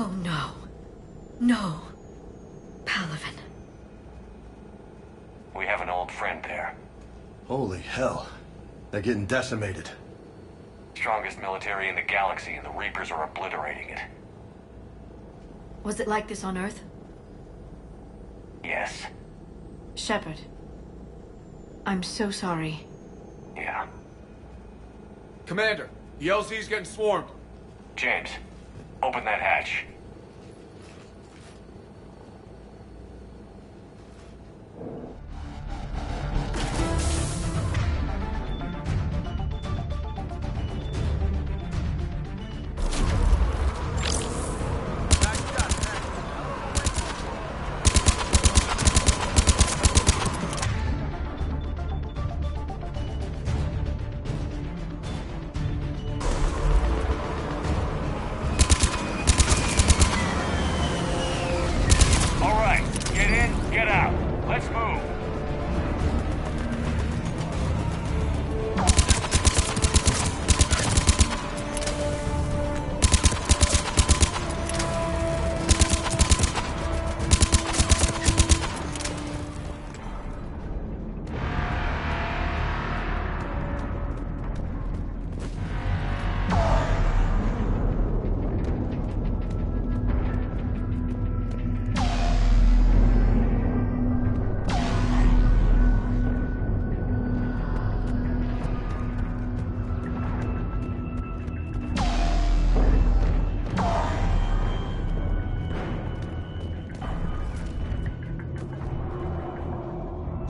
Oh no. No. Palaven. We have an old friend there. Holy hell. They're getting decimated. Strongest military in the galaxy, and the Reapers are obliterating it. Was it like this on Earth? Yes. Shepard. I'm so sorry. Yeah. Commander, the LZ's getting swarmed. James, open that hatch.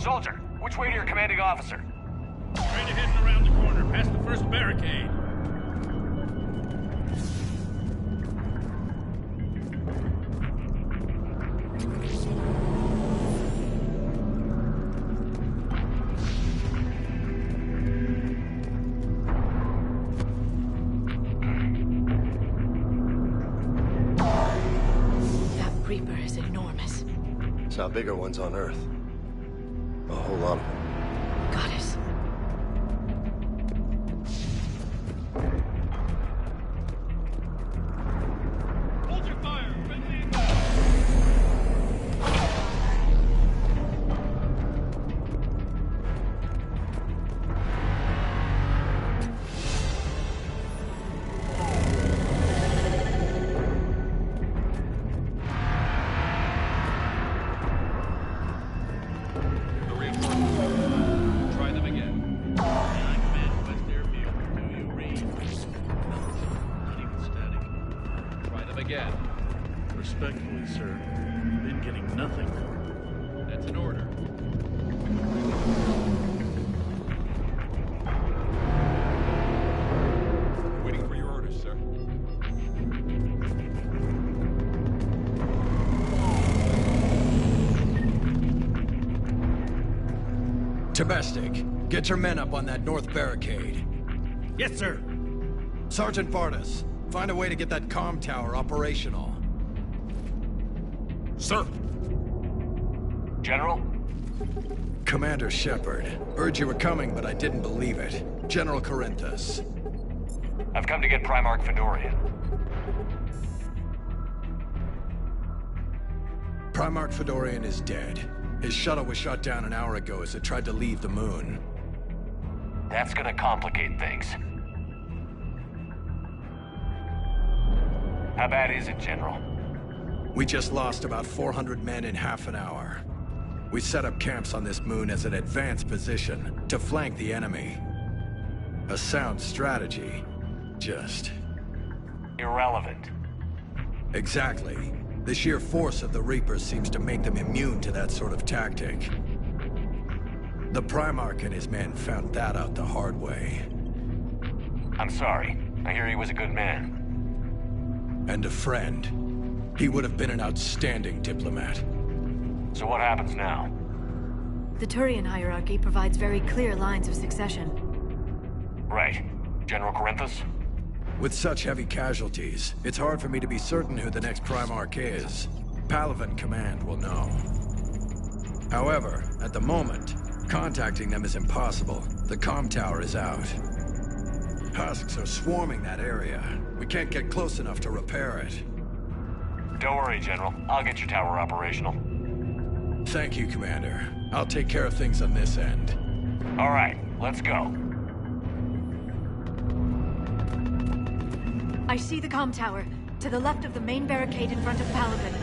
Soldier, which way to your commanding officer? Straight ahead and around the corner, past the first barricade. That Reaper is enormous. Saw bigger ones on Earth. A whole lot of them. Goddess. Hold your fire! Again. Respectfully, sir. Been getting nothing. That's an order. Waiting for your orders, sir. Temestic, get your men up on that north barricade. Yes, sir. Sergeant Vardas, find a way to get that comm tower operational. Sir. General? Commander Shepard. Heard you were coming, but I didn't believe it. General Corinthus. I've come to get Primarch Fedorian. Primarch Fedorian is dead. His shuttle was shot down an hour ago as it tried to leave the moon. That's gonna complicate things. How bad is it, General? We just lost about 400 men in half an hour. We set up camps on this moon as an advanced position to flank the enemy. A sound strategy. Just... irrelevant. Exactly. The sheer force of the Reapers seems to make them immune to that sort of tactic. The Primarch and his men found that out the hard way. I'm sorry. I hear he was a good man. And a friend. He would have been an outstanding diplomat. So what happens now? The Turian hierarchy provides very clear lines of succession. Right. General Corinthus? With such heavy casualties, it's hard for me to be certain who the next Primarch is. Palaven Command will know. However, at the moment, contacting them is impossible. The comm tower is out. Husks are swarming that area. We can't get close enough to repair it. Don't worry, General. I'll get your tower operational. Thank you, Commander. I'll take care of things on this end. All right, let's go. I see the comm tower, to the left of the main barricade in front of Palaven.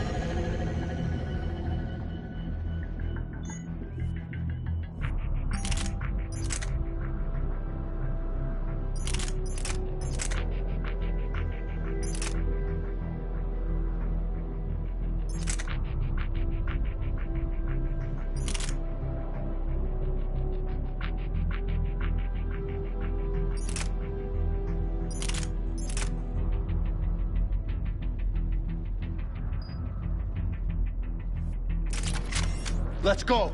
Let's go!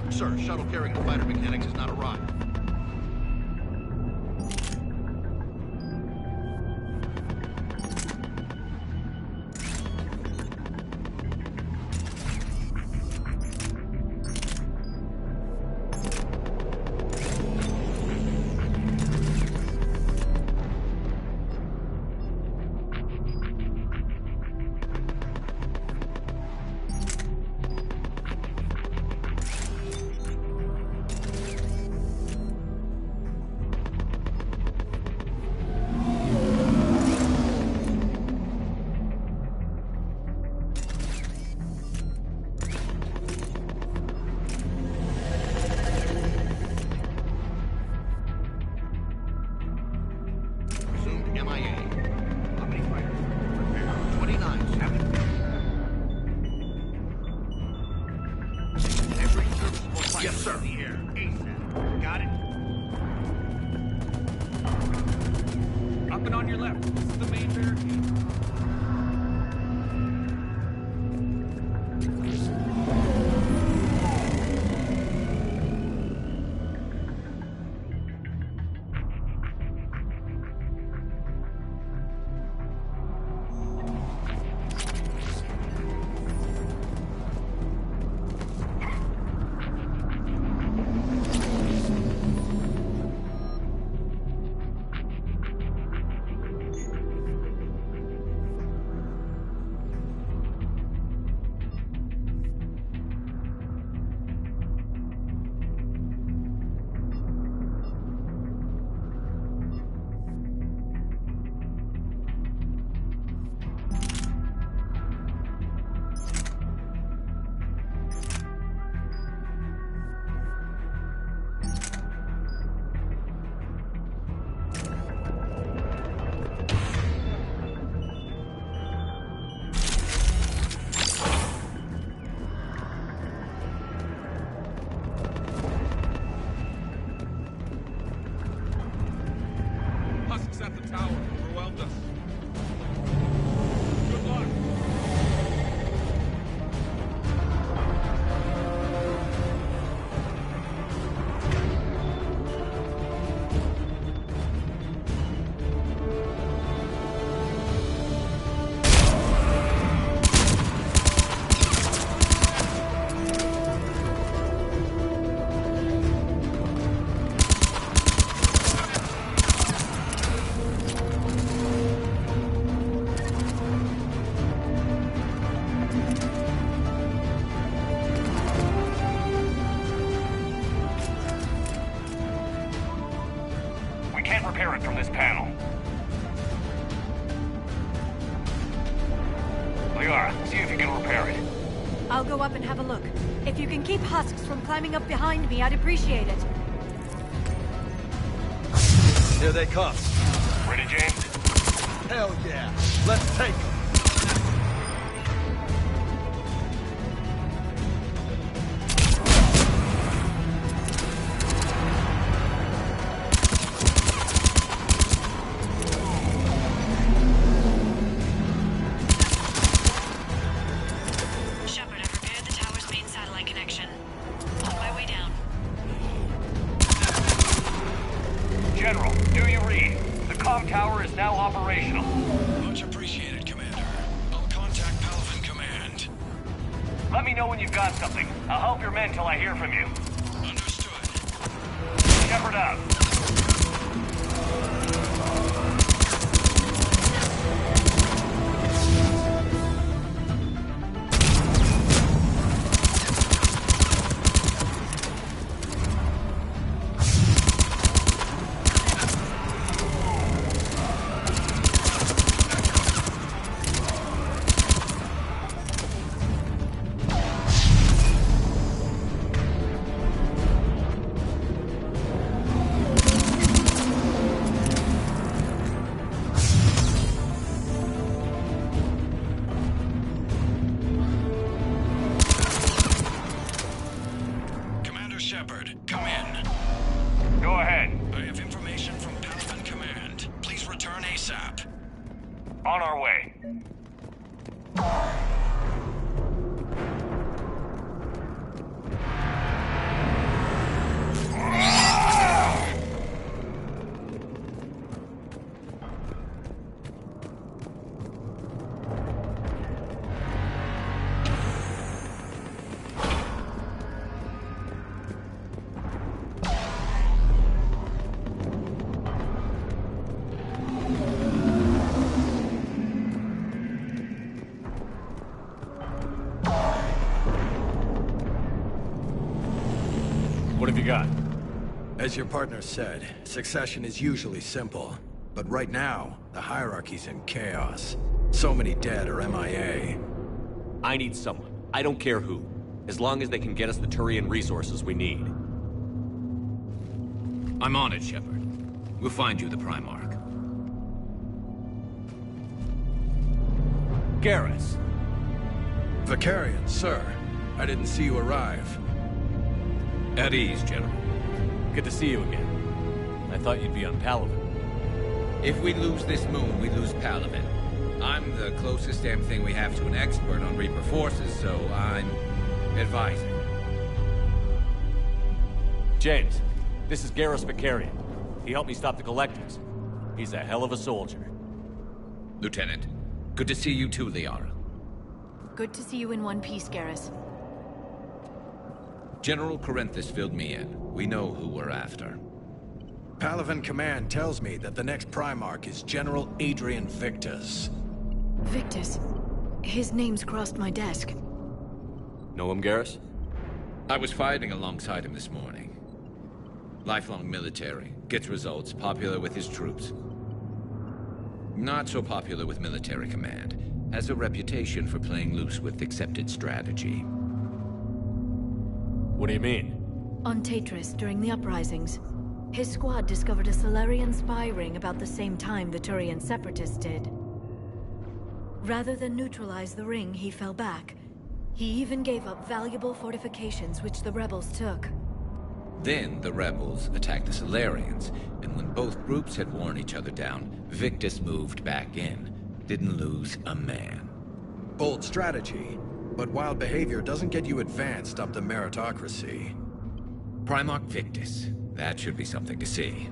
Sir, shuttle carrying the fighter mechanics has not arrived. MIA. How many fighters? Repair. 29, 7. Every serviceable fighter Yes, sir. in the air. ASAP. Got it? Up and on your left. This is the main barricade. At the tower, overwhelmed us. Good luck. Can't repair it from this panel. Liara, see if you can repair it. I'll go up and have a look. If you can keep husks from climbing up behind me, I'd appreciate it. Here they come. Ready, James? Hell yeah. Let's take them. Shepard, I've repaired the tower's main satellite connection. On my operational. Much appreciated, Commander. I'll contact Palaven Command. Let me know when you've got something. I'll help your men till I hear from you. Understood. Shepard out. Shepard, come in. Go ahead. I have information from Palaven Command. Please return ASAP. On our way. What have you got? As your partner said, succession is usually simple. But right now, the hierarchy's in chaos. So many dead or MIA. I need someone. I don't care who. As long as they can get us the Turian resources we need. I'm on it, Shepard. We'll find you the Primarch. Garrus. Vakarian, sir. I didn't see you arrive. At ease, General. Good to see you again. I thought you'd be on Palaven. If we lose this moon, we lose Palaven. I'm the closest damn thing we have to an expert on Reaper forces, so I'm advising. James, this is Garrus Vakarian. He helped me stop the Collectors. He's a hell of a soldier. Lieutenant, good to see you too, Liara. Good to see you in one piece, Garrus. General Corinthus filled me in. We know who we're after. Palaven Command tells me that the next Primarch is General Adrian Victus. Victus? His name's crossed my desk. Know him, Garrus? I was fighting alongside him this morning. Lifelong military, gets results, popular with his troops. Not so popular with military command. Has a reputation for playing loose with accepted strategy. What do you mean? On Tatris, during the uprisings, his squad discovered a Solarian spy ring about the same time the Turian Separatists did. Rather than neutralize the ring, he fell back. He even gave up valuable fortifications which the rebels took. Then the rebels attacked the Solarians, and when both groups had worn each other down, Victus moved back in. Didn't lose a man. Bold strategy, but wild behavior doesn't get you advanced up the meritocracy. Primarch Victus. That should be something to see.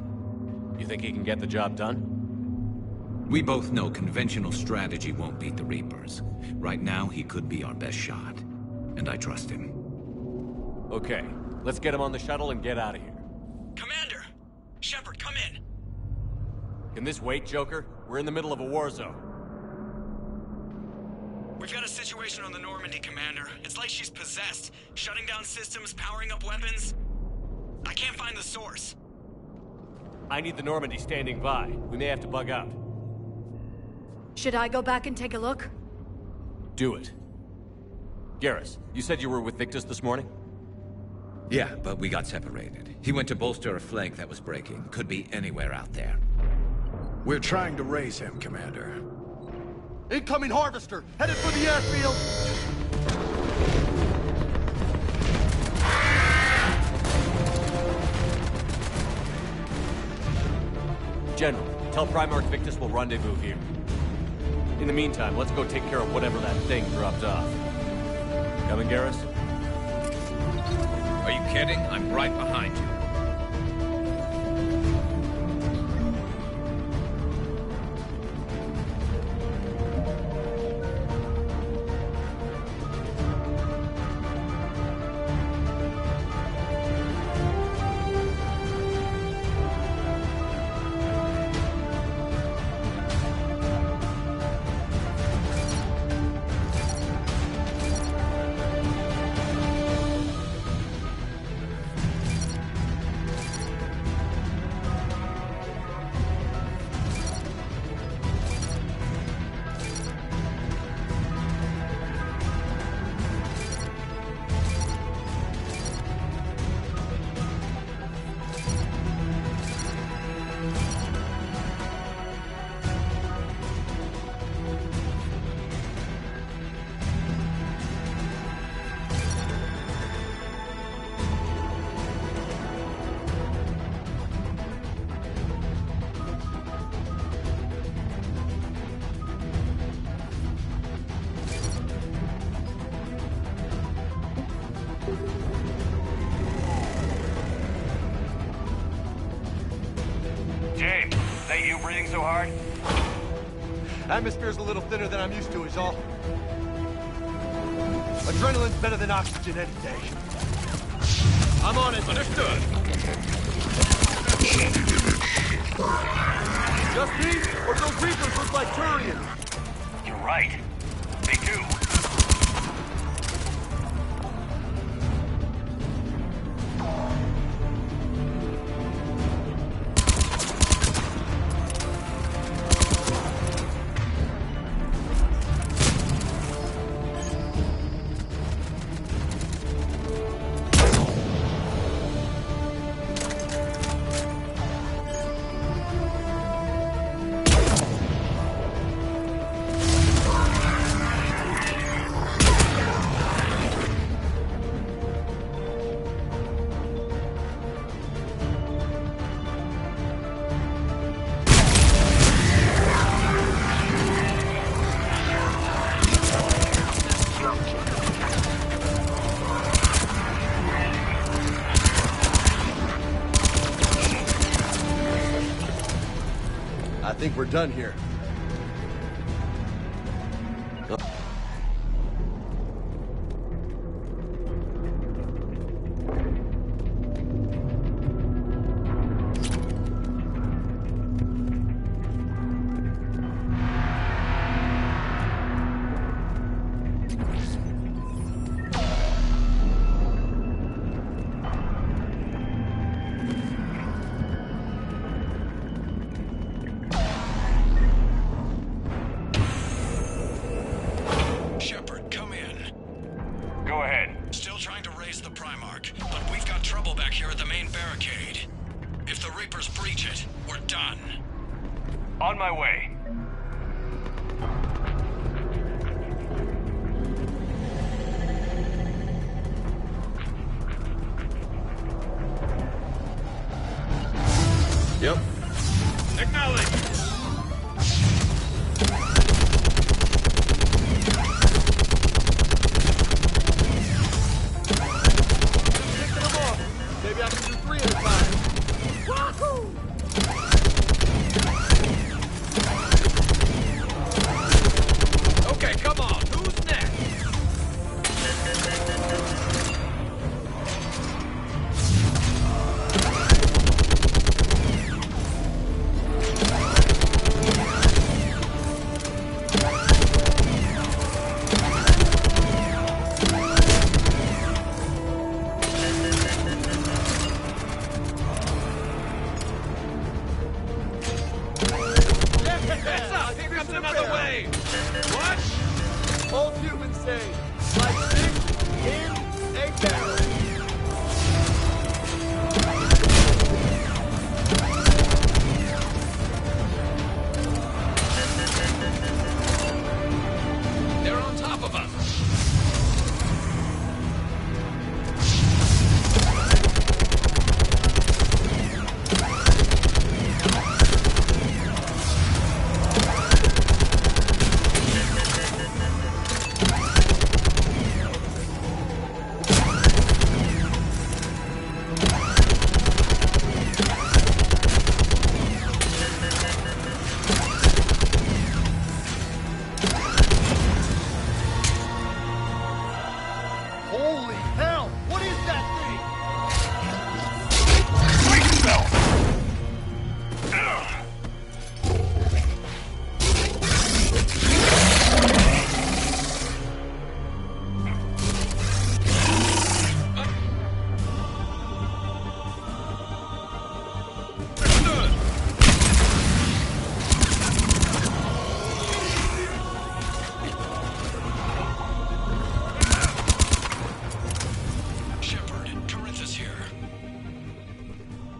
You think he can get the job done? We both know conventional strategy won't beat the Reapers. Right now, he could be our best shot. And I trust him. Okay, let's get him on the shuttle and get out of here. Commander! Shepard, come in! Can this wait, Joker? We're in the middle of a war zone. We've got a situation on the Normandy, Commander. It's like she's possessed. Shutting down systems, powering up weapons. I can't find the source. I need the Normandy standing by. We may have to bug out. Should I go back and take a look? Do it. Garrus, you said you were with Victus this morning? Yeah, but we got separated. He went to bolster a flank that was breaking. Could be anywhere out there. We're trying to raise him, Commander. Incoming Harvester! Headed for the airfield! General, tell Primarch Victus we'll rendezvous here. In the meantime, let's go take care of whatever that thing dropped off. Coming, Garrus? Are you kidding? I'm right behind you. breathing so hard? Atmosphere's a little thinner than I'm used to, is all. Adrenaline's better than oxygen any day. I'm on it. Understood. Just me, or those Reapers look like Turians? You're right. They do. I think we're done here. Shepard, come in. Go ahead. Still trying to raise the Primarch, but we've got trouble back here at the main barricade. If the Reapers breach it, we're done. On my way. Yep. Acknowledge. Maybe I can do 3 at a time. Wahoo! Okay, come on. Who's next? Heads up! Here comes another wave! What? Old humans say, like sticks in a barrel. They're on top of us! Holy hell! What is that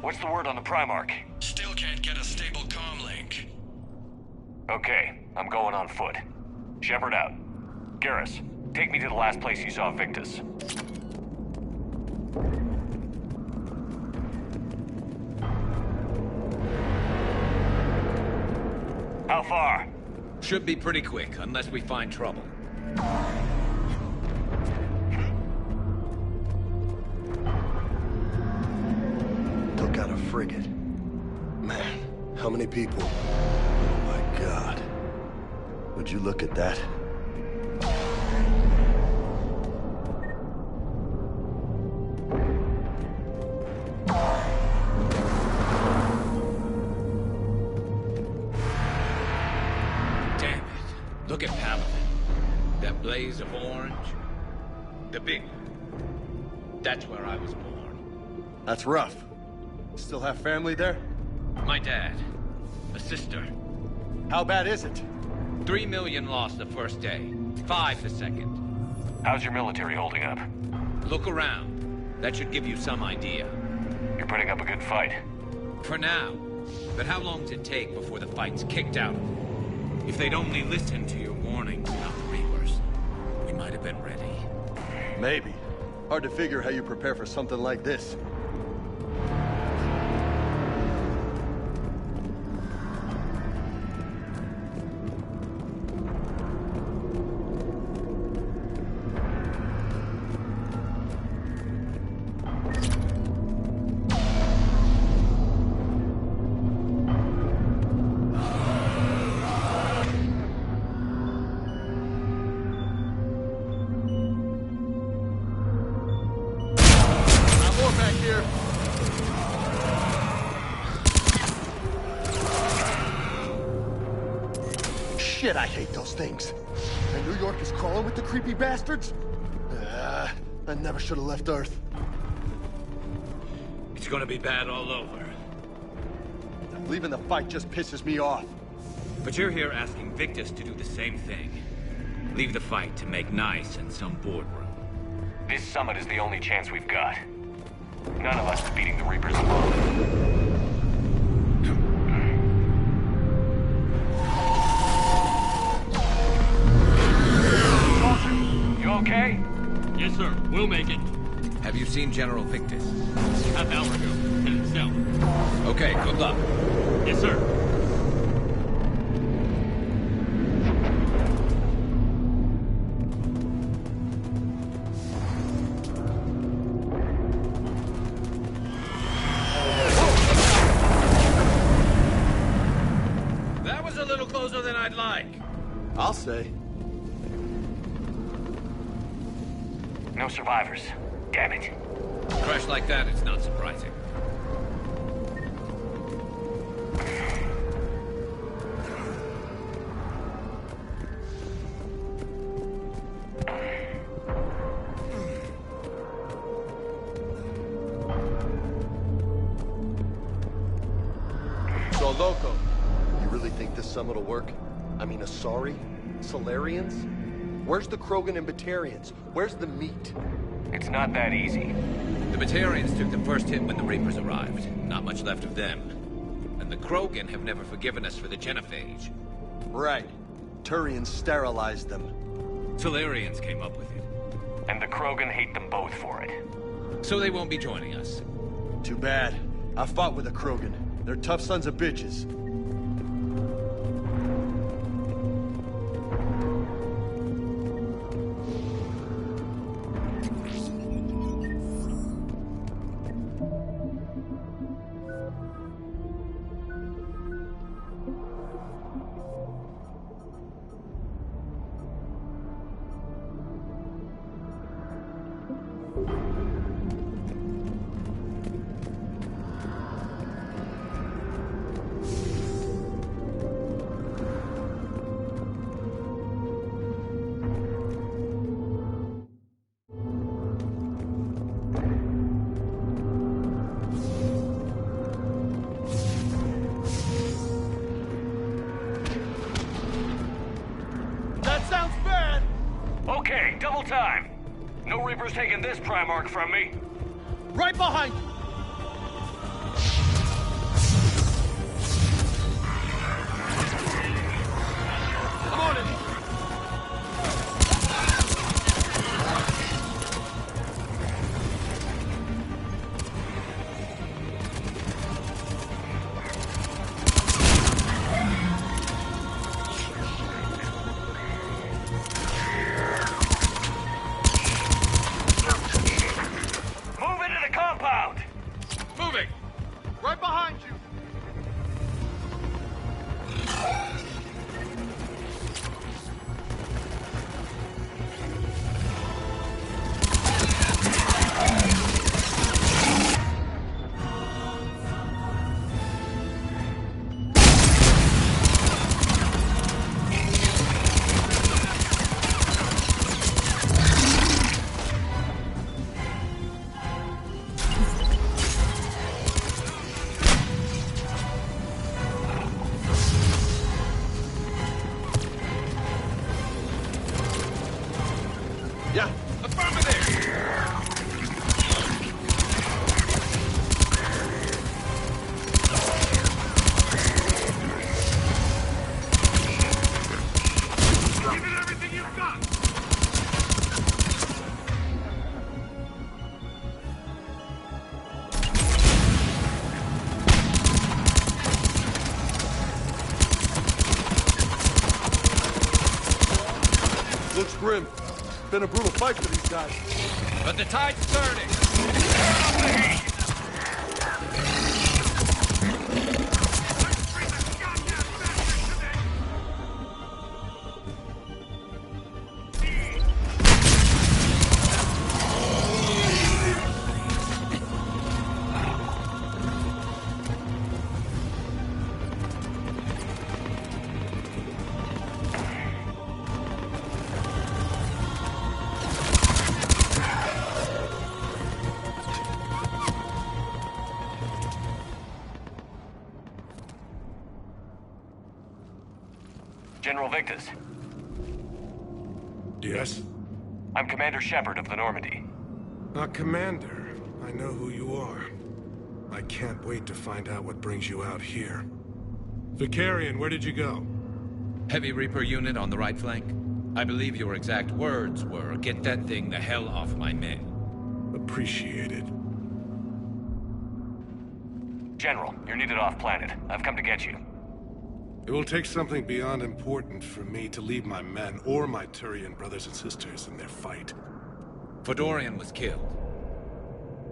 What's the word on the Primarch? Still can't get a stable comm link. Okay, I'm going on foot. Shepard out. Garrus, take me to the last place you saw Victus. How far? Should be pretty quick, unless we find trouble. Took out a frigate. Man, How many people? Oh my God. Would you look at that? Damn it. Look at Paladin. That blaze of orange. The big one. That's where I was born. That's rough. Still have family there? My dad. A sister. How bad is it? 3 million lost the first day. 5 the second. How's your military holding up? Look around. That should give you some idea. You're putting up a good fight. For now. But how long does it take before the fight's kicked out? If they'd only listened to your warnings about the Reapers, we might have been ready. Maybe. Hard to figure how you prepare for something like this. Shit, I hate those things. And New York is crawling with the creepy bastards? I never should have left Earth. It's gonna be bad all over. Leaving the fight just pisses me off. But you're here asking Victus to do the same thing. Leave the fight to make nice in some boardroom. This summit is the only chance we've got. None of us is beating the Reapers alone. You okay? Yes, sir. We'll make it. Have you seen General Victus? Half hour ago. Headed south. Okay, good luck. Yes, sir. That was a little closer than I'd like. I'll say. No survivors. Damn it. A crash like that, it's not surprising. So, Loco, you really think this summit will work? I mean, Asari? Solarians? Where's the Krogan and Batarians? Where's the meat? It's not that easy. The Batarians took the first hit when the Reapers arrived. Not much left of them. And the Krogan have never forgiven us for the Genophage. Right. Turians sterilized them. Solarians came up with it. And the Krogan hate them both for it. So they won't be joining us. Too bad. I fought with a Krogan. They're tough sons of bitches. Okay, double time. No Reaper's taking this Primarch from me. Right behind you! Come on in. Move into the compound! grim. Been a brutal fight for these guys. But the tide's turning. General Victus. Yes? I'm Commander Shepard of the Normandy. Commander, I know who you are. I can't wait to find out what brings you out here. Vicarian, where did you go? Heavy Reaper unit on the right flank. I believe your exact words were, "Get that thing the hell off my men." Appreciated. General, you're needed off-planet. I've come to get you. It will take something beyond important for me to leave my men or my Turian brothers and sisters in their fight. Fedorian was killed.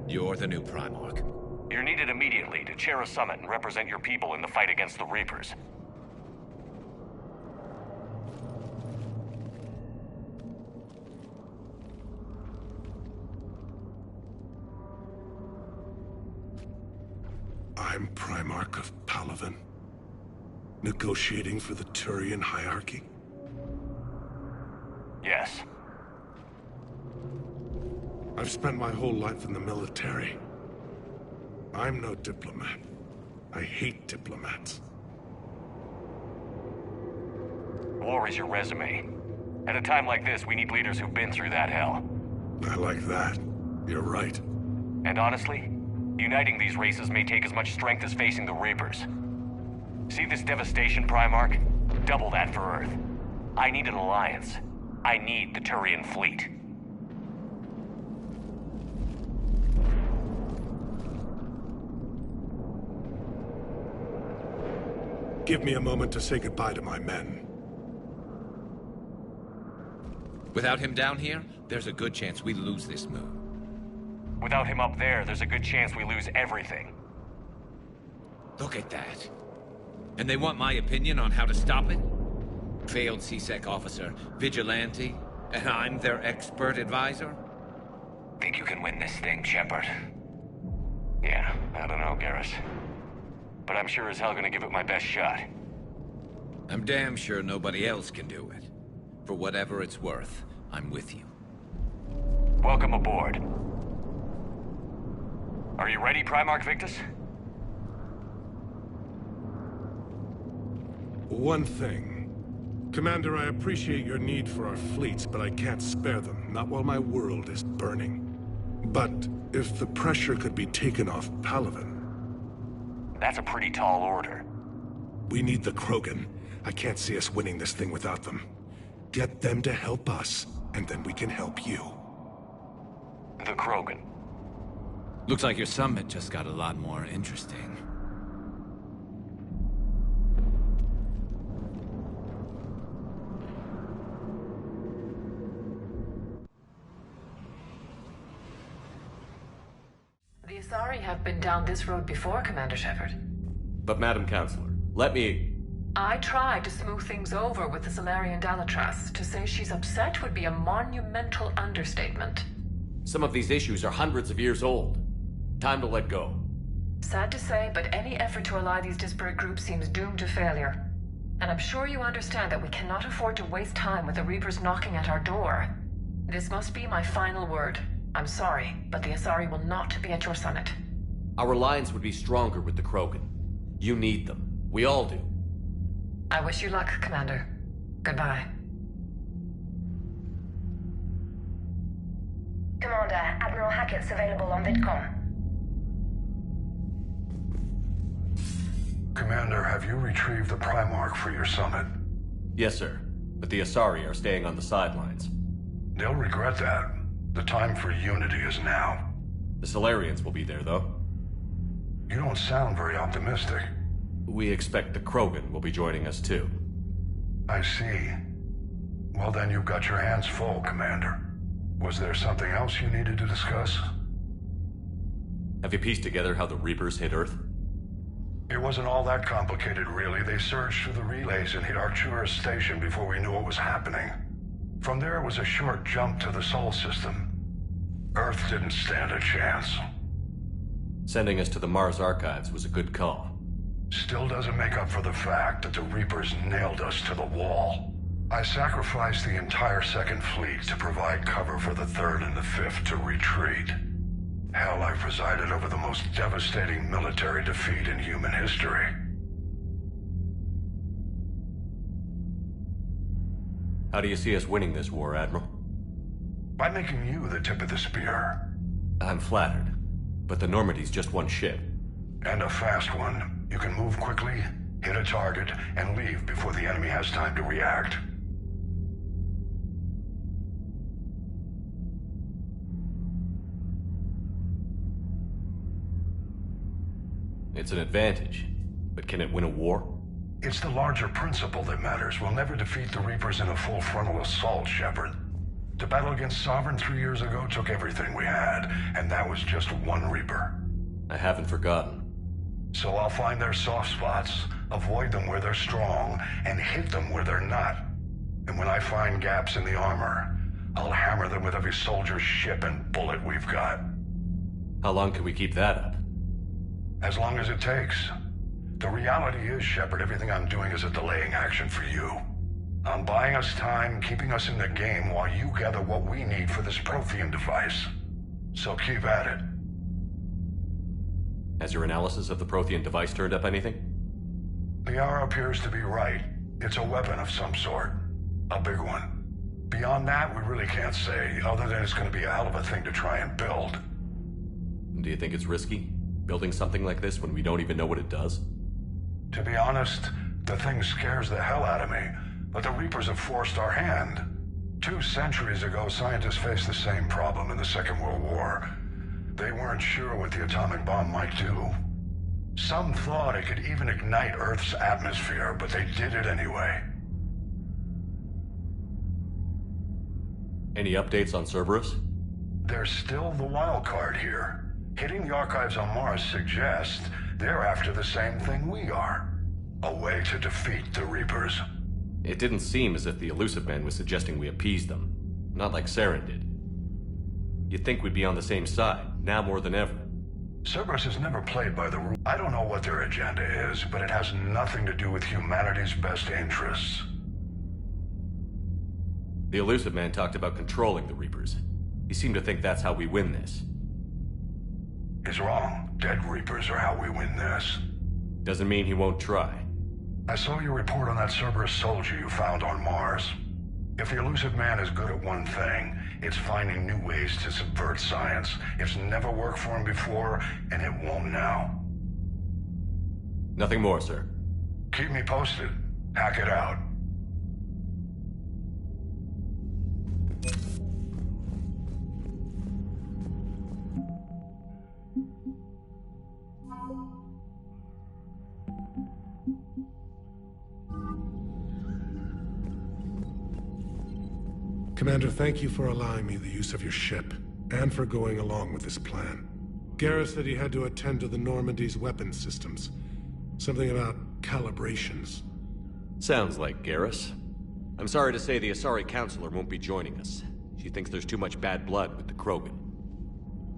You're the new Primarch. You're needed immediately to chair a summit and represent your people in the fight against the Reapers. I'm Primarch of Palaven. Negotiating for the Turian hierarchy? Yes. I've spent my whole life in the military. I'm no diplomat. I hate diplomats. War is your resume. At a time like this, we need leaders who've been through that hell. I like that. You're right. And honestly, uniting these races may take as much strength as facing the Reapers. See this devastation, Primarch? Double that for Earth. I need an alliance. I need the Turian fleet. Give me a moment to say goodbye to my men. Without him down here, there's a good chance we lose this move. Without him up there's a good chance we lose everything. Look at that. And they want my opinion on how to stop it? Failed CSEC officer, vigilante, and I'm their expert advisor? Think you can win this thing, Shepard? Yeah, I don't know, Garrus. But I'm sure as hell gonna give it my best shot. I'm damn sure nobody else can do it. For whatever it's worth, I'm with you. Welcome aboard. Are you ready, Primarch Victus? One thing. Commander, I appreciate your need for our fleets, but I can't spare them, not while my world is burning. But if the pressure could be taken off Palaven... That's a pretty tall order. We need the Krogan. I can't see us winning this thing without them. Get them to help us, and then we can help you. The Krogan. Looks like your summit just got a lot more interesting. The Asari have been down this road before, Commander Shepard. But Madam Counselor, let me... I tried to smooth things over with the Salarian Dalatras. To say she's upset would be a monumental understatement. Some of these issues are hundreds of years old. Time to let go. Sad to say, but any effort to ally these disparate groups seems doomed to failure. And I'm sure you understand that we cannot afford to waste time with the Reapers knocking at our door. This must be my final word. I'm sorry, but the Asari will not be at your summit. Our alliance would be stronger with the Krogan. You need them. We all do. I wish you luck, Commander. Goodbye. Commander, Admiral Hackett's available on VidCom. Commander, have you retrieved the Primarch for your summit? Yes, sir. But the Asari are staying on the sidelines. They'll regret that. The time for unity is now. The Salarians will be there, though. You don't sound very optimistic. We expect the Krogan will be joining us, too. I see. Well, then you've got your hands full, Commander. Was there something else you needed to discuss? Have you pieced together how the Reapers hit Earth? It wasn't all that complicated, really. They surged through the relays and hit Arcturus Station before we knew what was happening. From there, it was a short jump to the Sol system. Earth didn't stand a chance. Sending us to the Mars Archives was a good call. Still doesn't make up for the fact that the Reapers nailed us to the wall. I sacrificed the entire Second Fleet to provide cover for the Third and the Fifth to retreat. Hell, I presided over the most devastating military defeat in human history. How do you see us winning this war, Admiral? By making you the tip of the spear. I'm flattered, but the Normandy's just one ship. And a fast one. You can move quickly, hit a target, and leave before the enemy has time to react. It's an advantage, but can it win a war? It's the larger principle that matters. We'll never defeat the Reapers in a full frontal assault, Shepard. The battle against Sovereign 3 years ago took everything we had, and that was just one Reaper. I haven't forgotten. So I'll find their soft spots, avoid them where they're strong, and hit them where they're not. And when I find gaps in the armor, I'll hammer them with every soldier, ship, and bullet we've got. How long can we keep that up? As long as it takes. The reality is, Shepard, everything I'm doing is a delaying action for you. I'm buying us time, keeping us in the game while you gather what we need for this Prothean device. So keep at it. Has your analysis of the Prothean device turned up anything? Liara appears to be right. It's a weapon of some sort. A big one. Beyond that, we really can't say, other than it's going to be a hell of a thing to try and build. Do you think it's risky? Building something like this when we don't even know what it does? To be honest, the thing scares the hell out of me, but the Reapers have forced our hand. 2 centuries ago, scientists faced the same problem in the Second World War. They weren't sure what the atomic bomb might do. Some thought it could even ignite Earth's atmosphere, but they did it anyway. Any updates on Cerberus? There's still the wild card here. Hitting the archives on Mars suggests they're after the same thing we are. A way to defeat the Reapers. It didn't seem as if the Illusive Man was suggesting we appease them. Not like Saren did. You'd think we'd be on the same side, now more than ever. Cerberus has never played by the rules. I don't know what their agenda is, but it has nothing to do with humanity's best interests. The Illusive Man talked about controlling the Reapers. He seemed to think that's how we win this. He's wrong. Dead Reapers are how we win this. Doesn't mean he won't try. I saw your report on that Cerberus soldier you found on Mars. If the Illusive Man is good at one thing, it's finding new ways to subvert science. It's never worked for him before, and it won't now. Nothing more, sir. Keep me posted. Hack it out. Commander, thank you for allowing me the use of your ship, and for going along with this plan. Garrus said he had to attend to the Normandy's weapons systems. Something about calibrations. Sounds like Garrus. I'm sorry to say the Asari Counselor won't be joining us. She thinks there's too much bad blood with the Krogan.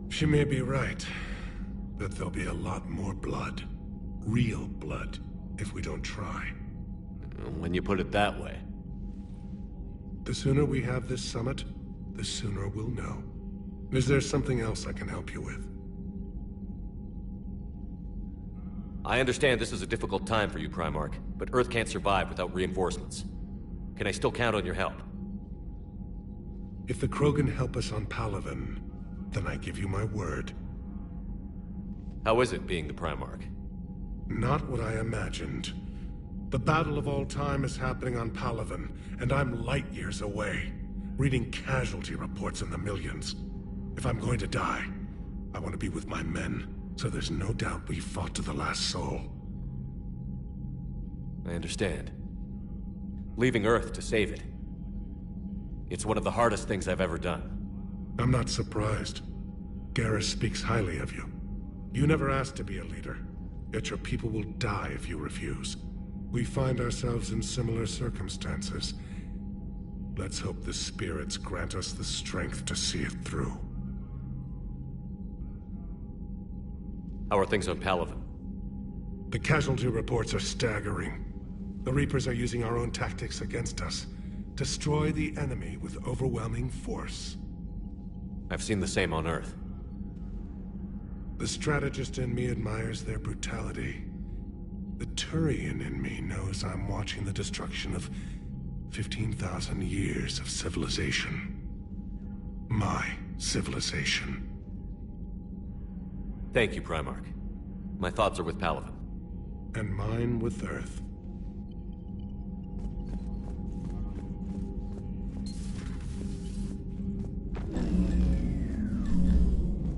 She may be right, but there'll be a lot more blood. Real blood, if we don't try. When you put it that way. The sooner we have this summit, the sooner we'll know. Is there something else I can help you with? I understand this is a difficult time for you, Primarch, but Earth can't survive without reinforcements. Can I still count on your help? If the Krogan help us on Palaven, then I give you my word. How is it being the Primarch? Not what I imagined. The battle of all time is happening on Palaven, and I'm light years away, reading casualty reports in the millions. If I'm going to die, I want to be with my men, so there's no doubt we fought to the last soul. I understand. Leaving Earth to save it. It's one of the hardest things I've ever done. I'm not surprised. Garrus speaks highly of you. You never asked to be a leader, yet your people will die if you refuse. We find ourselves in similar circumstances. Let's hope the spirits grant us the strength to see it through. How are things on Palaven? The casualty reports are staggering. The Reapers are using our own tactics against us. Destroy the enemy with overwhelming force. I've seen the same on Earth. The strategist in me admires their brutality. The Turian in me knows I'm watching the destruction of 15,000 years of civilization. My civilization. Thank you, Primarch. My thoughts are with Palaven. And mine with Earth.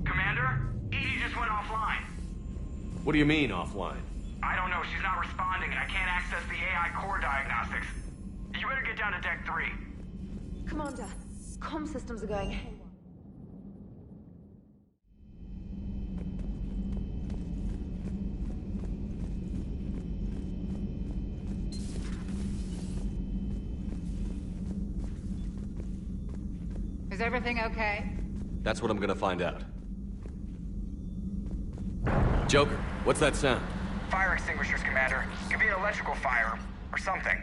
Commander, Edie just went offline. What do you mean, offline? I don't know, she's not responding and I can't access the AI core diagnostics. You better get down to Deck 3. Commander, comm systems are going haywire. Is everything okay? That's what I'm gonna find out. Joker, what's that sound? Fire extinguishers, Commander. Could be an electrical fire, or something.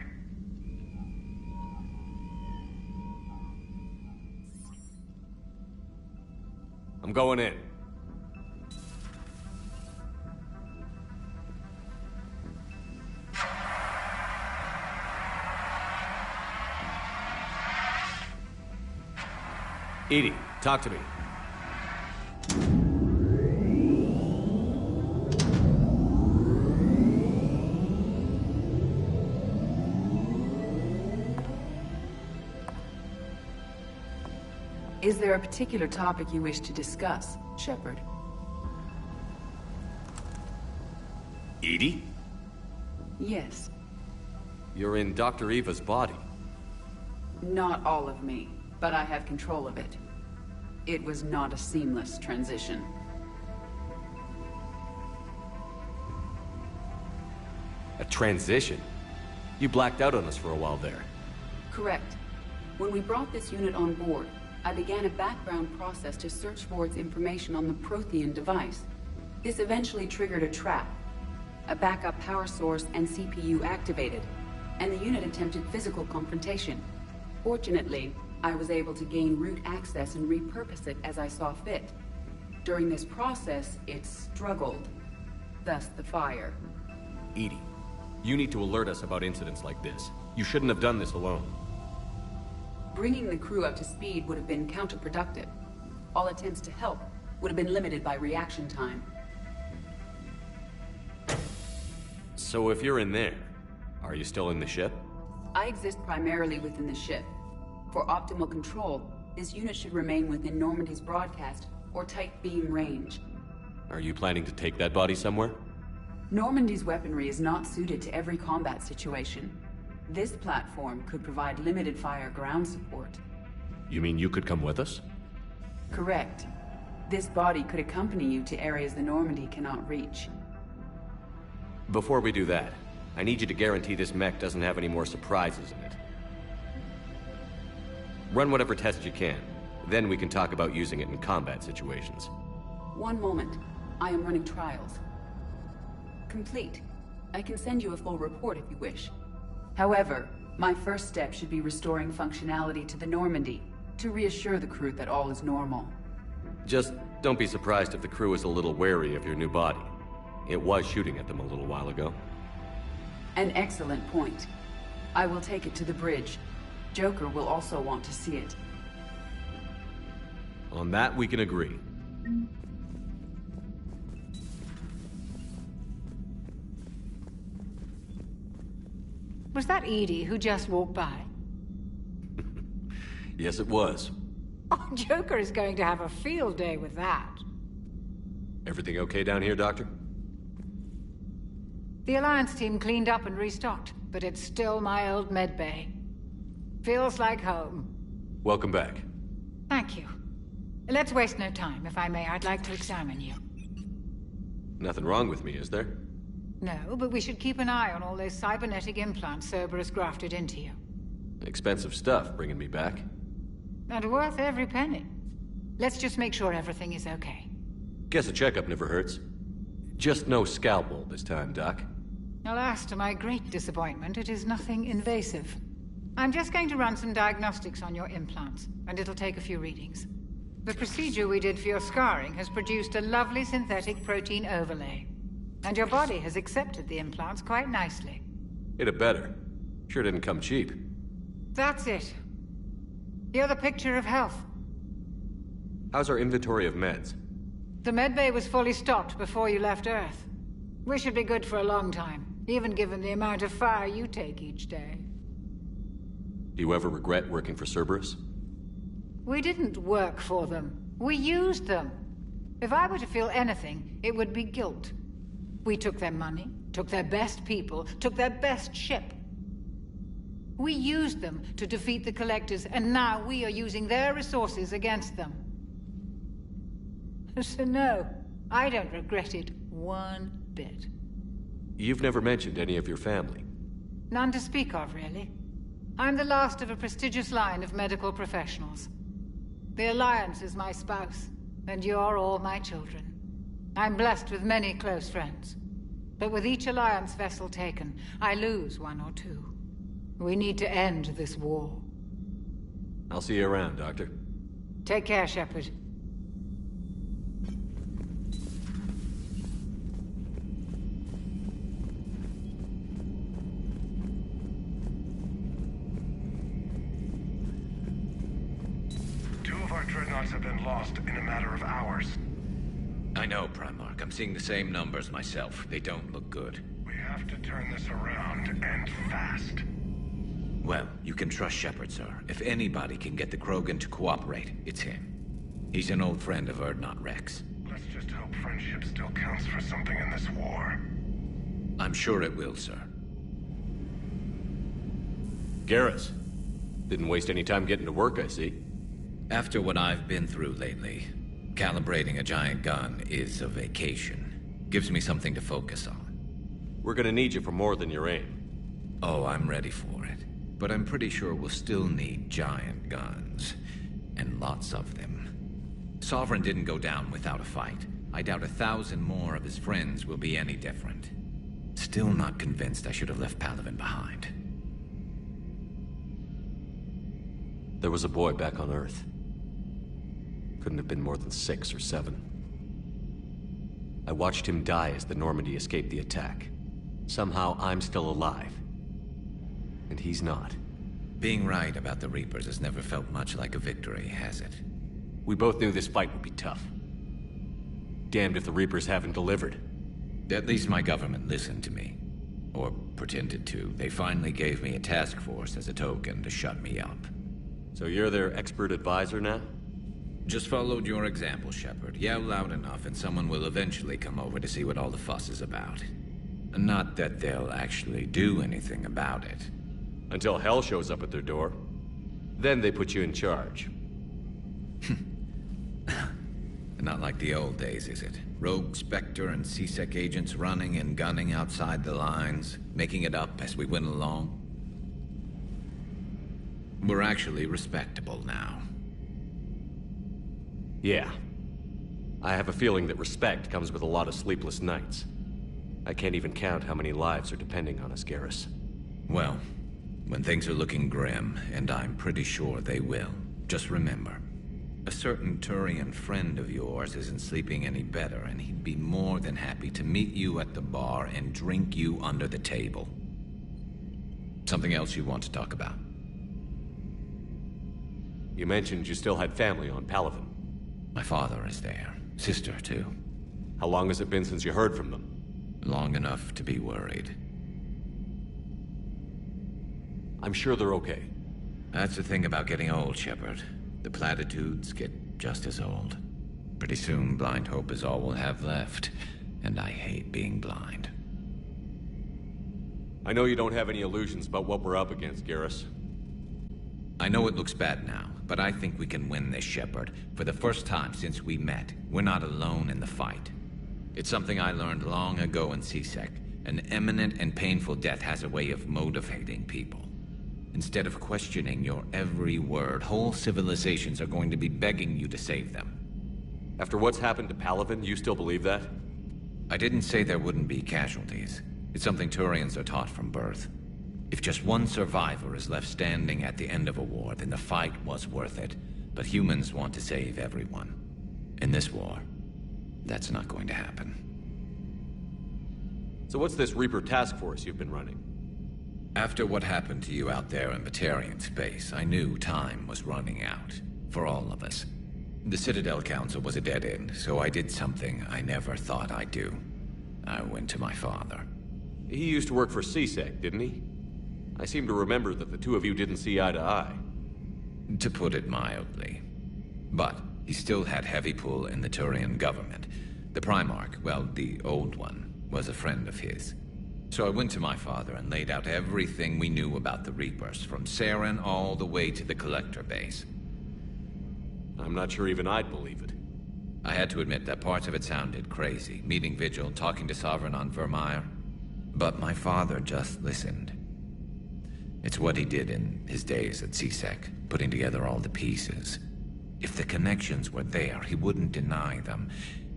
I'm going in. Edie, talk to me. Is there a particular topic you wish to discuss, Shepard? Edie? Yes. You're in Dr. Eva's body. Not all of me, but I have control of it. It was not a seamless transition. A transition? You blacked out on us for a while there. Correct. When we brought this unit on board, I began a background process to search for its information on the Prothean device. This eventually triggered a trap. A backup power source and CPU activated, and the unit attempted physical confrontation. Fortunately, I was able to gain root access and repurpose it as I saw fit. During this process, it struggled. Thus the fire. Edie, you need to alert us about incidents like this. You shouldn't have done this alone. Bringing the crew up to speed would have been counterproductive. All attempts to help would have been limited by reaction time. So if you're in there, are you still in the ship? I exist primarily within the ship. For optimal control, this unit should remain within Normandy's broadcast or tight beam range. Are you planning to take that body somewhere? Normandy's weaponry is not suited to every combat situation. This platform could provide limited fire ground support. You mean you could come with us? Correct. This body could accompany you to areas the Normandy cannot reach. Before we do that, I need you to guarantee this mech doesn't have any more surprises in it. Run whatever tests you can. Then we can talk about using it in combat situations. One moment. I am running trials. Complete. I can send you a full report if you wish. However, my first step should be restoring functionality to the Normandy, to reassure the crew that all is normal. Just don't be surprised if the crew is a little wary of your new body. It was shooting at them a little while ago. An excellent point. I will take it to the bridge. Joker will also want to see it. On that, we can agree. Was that Edie who just walked by? Yes, it was. Oh, Joker is going to have a field day with that. Everything okay down here, Doctor? The Alliance team cleaned up and restocked, but it's still my old medbay. Feels like home. Welcome back. Thank you. Let's waste no time. If I may, I'd like to examine you. Nothing wrong with me, is there? No, but we should keep an eye on all those cybernetic implants Cerberus grafted into you. Expensive stuff bringing me back. And worth every penny. Let's just make sure everything is okay. Guess a checkup never hurts. Just no scalpel this time, Doc. Alas, to my great disappointment, it is nothing invasive. I'm just going to run some diagnostics on your implants, and it'll take a few readings. The procedure we did for your scarring has produced a lovely synthetic protein overlay. And your body has accepted the implants quite nicely. It had better. Sure didn't come cheap. That's it. You're the picture of health. How's our inventory of meds? The medbay was fully stocked before you left Earth. We should be good for a long time, even given the amount of fire you take each day. Do you ever regret working for Cerberus? We didn't work for them. We used them. If I were to feel anything, it would be guilt. We took their money, took their best people, took their best ship. We used them to defeat the Collectors, and now we are using their resources against them. So no, I don't regret it one bit. You've never mentioned any of your family. None to speak of, really. I'm the last of a prestigious line of medical professionals. The Alliance is my spouse, and you're all my children. I'm blessed with many close friends. But with each Alliance vessel taken, I lose one or two. We need to end this war. I'll see you around, Doctor. Take care, Shepard. Our dreadnoughts have been lost in a matter of hours. I know, Primarch. I'm seeing the same numbers myself. They don't look good. We have to turn this around, and fast. Well, you can trust Shepard, sir. If anybody can get the Krogan to cooperate, it's him. He's an old friend of Urdnot Rex. Let's just hope friendship still counts for something in this war. I'm sure it will, sir. Garrus. Didn't waste any time getting to work, I see. After what I've been through lately, calibrating a giant gun is a vacation. Gives me something to focus on. We're gonna need you for more than your aim. Oh, I'm ready for it. But I'm pretty sure we'll still need giant guns. And lots of them. Sovereign didn't go down without a fight. I doubt 1,000 more of his friends will be any different. Still not convinced I should have left Palaven behind. There was a boy back on Earth. Couldn't have been more than 6 or 7. I watched him die as the Normandy escaped the attack. Somehow I'm still alive. And he's not. Being right about the Reapers has never felt much like a victory, has it? We both knew this fight would be tough. Damned if the Reapers haven't delivered. At least my government listened to me. Or pretended to. They finally gave me a task force as a token to shut me up. So you're their expert advisor now? Just followed your example, Shepard. Yell loud enough and someone will eventually come over to see what all the fuss is about. Not that they'll actually do anything about it. Until hell shows up at their door. Then they put you in charge. Not like the old days, is it? Rogue Spectre and C-Sec agents running and gunning outside the lines, making it up as we went along. We're actually respectable now. Yeah. I have a feeling that respect comes with a lot of sleepless nights. I can't even count how many lives are depending on us, Garrus. Well, when things are looking grim, and I'm pretty sure they will, just remember, a certain Turian friend of yours isn't sleeping any better, and he'd be more than happy to meet you at the bar and drink you under the table. Something else you want to talk about? You mentioned you still had family on Palaven. My father is there. Sister, too. How long has it been since you heard from them? Long enough to be worried. I'm sure they're okay. That's the thing about getting old, Shepard. The platitudes get just as old. Pretty soon, blind hope is all we'll have left. And I hate being blind. I know you don't have any illusions about what we're up against, Garrus. I know it looks bad now. but I think we can win this, Shepard. For the first time since we met, we're not alone in the fight. It's something I learned long ago in C-Sec. An imminent and painful death has a way of motivating people. Instead of questioning your every word, whole civilizations are going to be begging you to save them. After what's happened to Palaven, you still believe that? I didn't say there wouldn't be casualties. It's something Turians are taught from birth. If just one survivor is left standing at the end of a war, then the fight was worth it. But humans want to save everyone. In this war, that's not going to happen. So what's this Reaper task force you've been running? After what happened to you out there in Batarian space, I knew time was running out. For all of us. The Citadel Council was a dead end, so I did something I never thought I'd do. I went to my father. He used to work for C-Sec, didn't he? I seem to remember that the two of you didn't see eye to eye. To put it mildly. But he still had heavy pull in the Turian government. The Primarch, well, the old one, was a friend of his. So I went to my father and laid out everything we knew about the Reapers, from Saren all the way to the Collector base. I'm not sure even I'd believe it. I had to admit that parts of it sounded crazy, meeting Vigil, talking to Sovereign on Vermeer. But my father just listened. It's what he did in his days at C-Sec, putting together all the pieces. If the connections were there, he wouldn't deny them,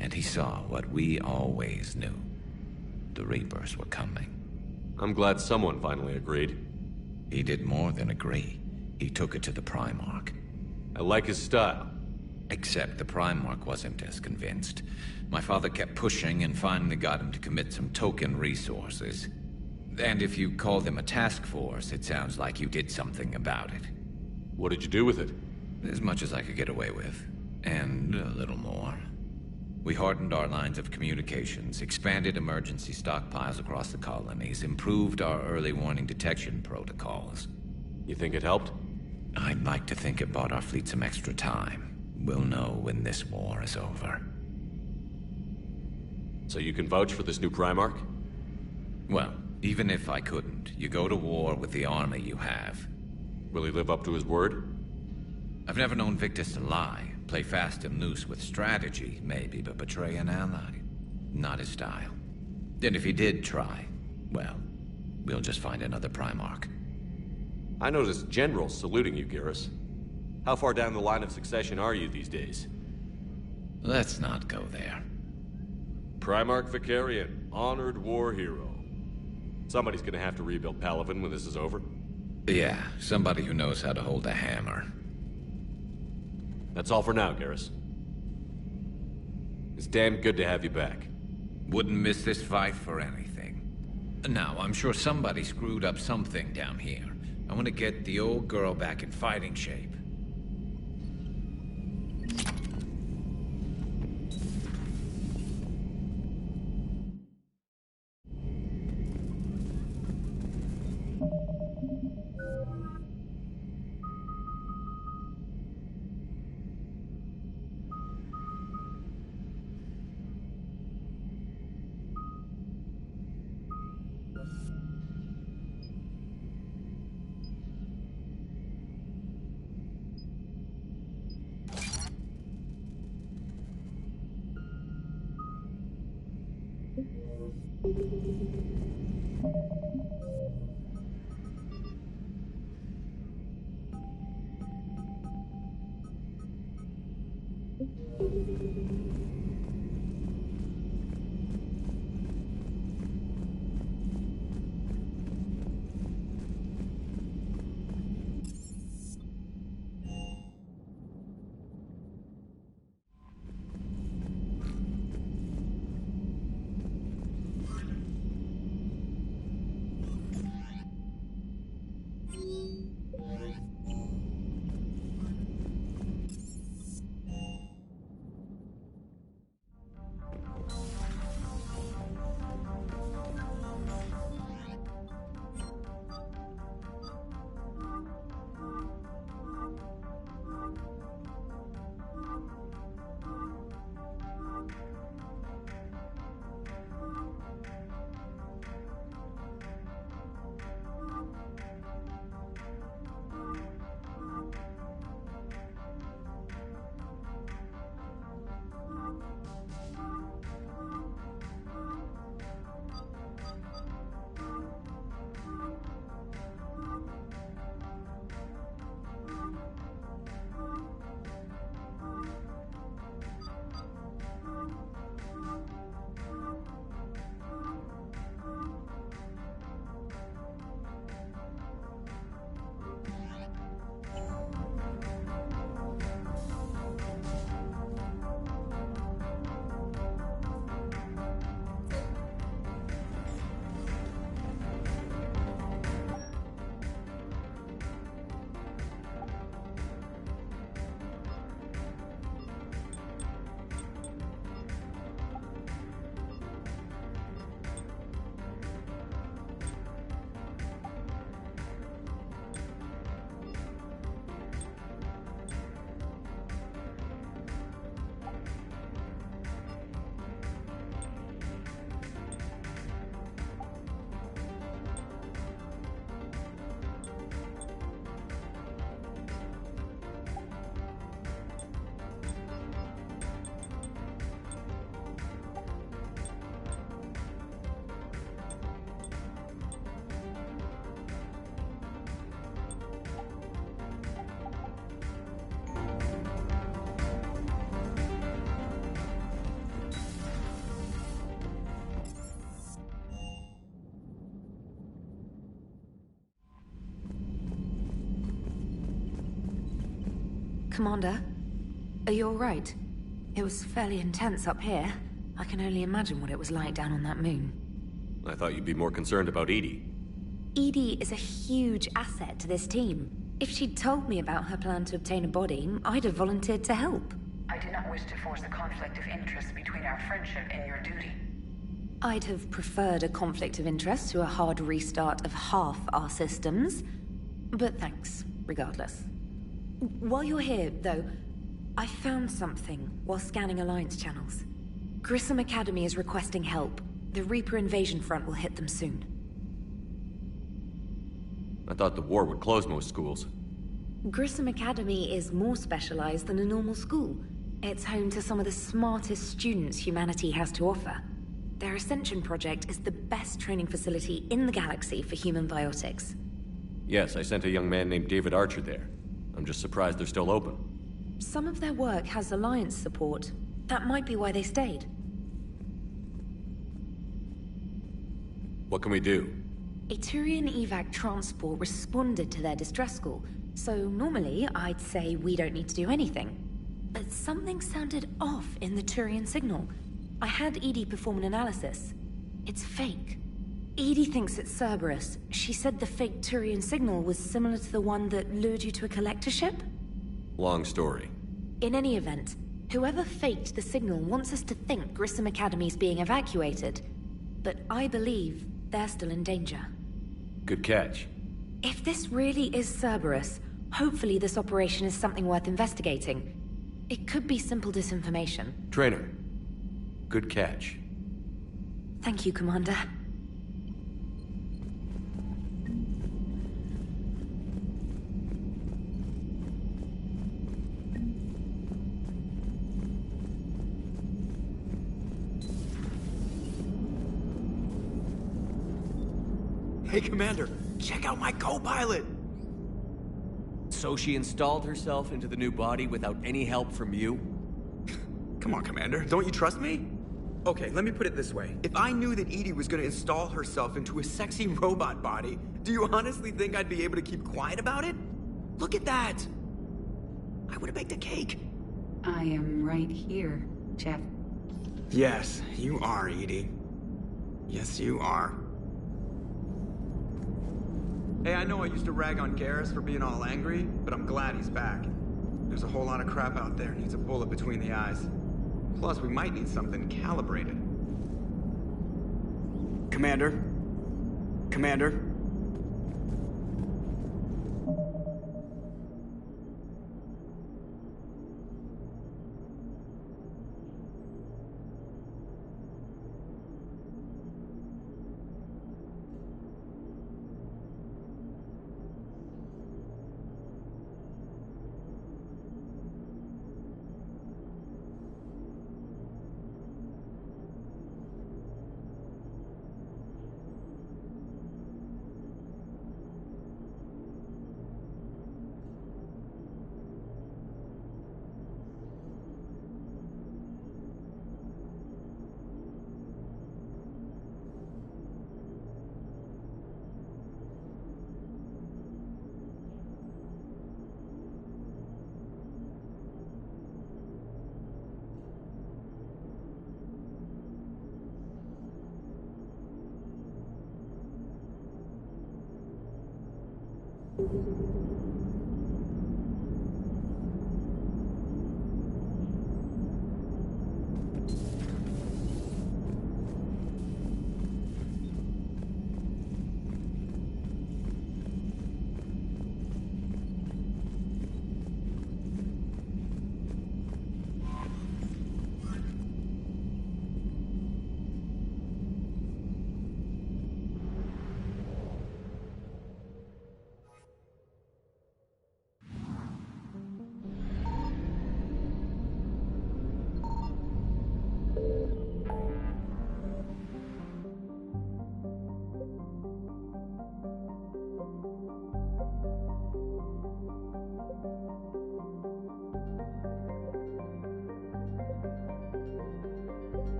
and he saw what we always knew. The Reapers were coming. I'm glad someone finally agreed. He did more than agree. He took it to the Primarch. I like his style. Except the Primarch wasn't as convinced. My father kept pushing and finally got him to commit some token resources. And if you call them a task force, it sounds like you did something about it. What did you do with it? As much as I could get away with. And a little more. We hardened our lines of communications, expanded emergency stockpiles across the colonies, improved our early warning detection protocols. You think it helped? I'd like to think it bought our fleet some extra time. We'll know when this war is over. So you can vouch for this new Primarch? Well, even if I couldn't, you go to war with the army you have. Will he live up to his word? I've never known Victus to lie. Play fast and loose with strategy, maybe, but betray an ally. Not his style. And if he did try, well, we'll just find another Primarch. I noticed generals saluting you, Garrus. How far down the line of succession are you these days? Let's not go there. Primarch Vicarian, honored war hero. Somebody's gonna have to rebuild Palaven when this is over. Yeah, somebody who knows how to hold a hammer. That's all for now, Garrus. It's damn good to have you back. Wouldn't miss this fight for anything. Now, I'm sure somebody screwed up something down here. I want to get the old girl back in fighting shape. Commander, are you alright? It was fairly intense up here. I can only imagine what it was like down on that moon. I thought you'd be more concerned about Edie. Edie is a huge asset to this team. If she'd told me about her plan to obtain a body, I'd have volunteered to help. I do not wish to force a conflict of interest between our friendship and your duty. I'd have preferred a conflict of interest to a hard restart of half our systems. But thanks, regardless. While you're here, though, I found something while scanning Alliance channels. Grissom Academy is requesting help. The Reaper invasion front will hit them soon. I thought the war would close most schools. Grissom Academy is more specialized than a normal school. It's home to some of the smartest students humanity has to offer. Their Ascension project is the best training facility in the galaxy for human biotics. Yes, I sent a young man named David Archer there. I'm just surprised they're still open. Some of their work has Alliance support. That might be why they stayed. What can we do? A Turian evac transport responded to their distress call, so normally I'd say we don't need to do anything. But something sounded off in the Turian signal. I had Edie perform an analysis. It's fake. Edie thinks it's Cerberus. She said the fake Turian signal was similar to the one that lured you to a collector ship? Long story. In any event, whoever faked the signal wants us to think Grissom Academy's being evacuated. But I believe they're still in danger. Good catch. If this really is Cerberus, hopefully this operation is something worth investigating. It could be simple disinformation. Trainer, good catch. Thank you, Commander. Hey, Commander, check out my co-pilot! So she installed herself into the new body without any help from you? Come on, Commander, don't you trust me? Okay, let me put it this way. If I knew that Edie was gonna install herself into a sexy robot body, do you honestly think I'd be able to keep quiet about it? Look at that! I would've baked a cake. I am right here, Jeff. Yes, you are, Edie. Yes, you are. Hey, I know I used to rag on Garrus for being all angry, but I'm glad he's back. There's a whole lot of crap out there needs a bullet between the eyes. Plus, we might need something calibrated. Commander? Commander?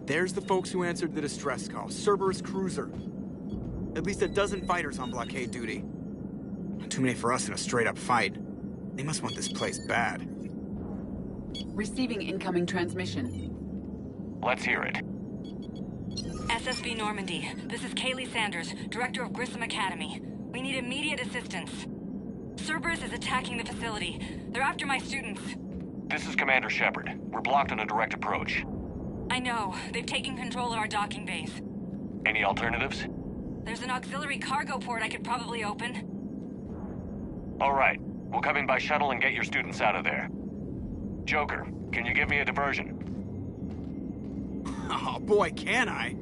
There's the folks who answered the distress call. Cerberus cruiser. At least a dozen fighters on blockade duty. Not too many for us in a straight-up fight. They must want this place bad. Receiving incoming transmission. Let's hear it. SSV Normandy. This is Kaylee Sanders, Director of Grissom Academy. We need immediate assistance. Cerberus is attacking the facility. They're after my students. This is Commander Shepard. We're blocked on a direct approach. I know. They've taken control of our docking base. Any alternatives? There's an auxiliary cargo port I could probably open. All right. We'll come in by shuttle and get your students out of there. Joker, can you give me a diversion? Oh boy, can I?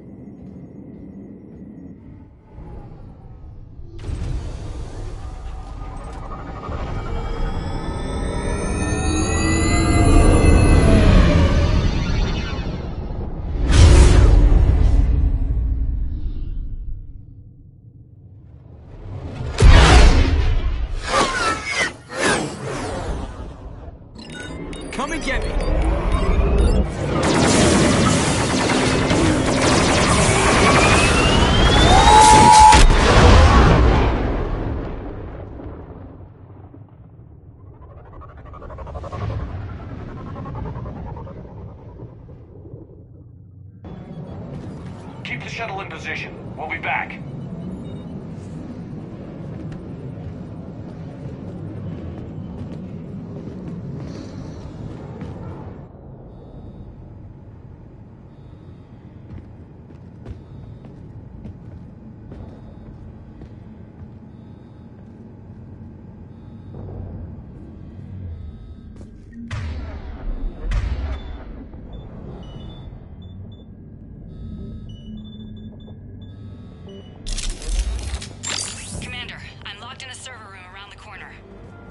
Come and get me! Keep the shuttle in position. We'll be back.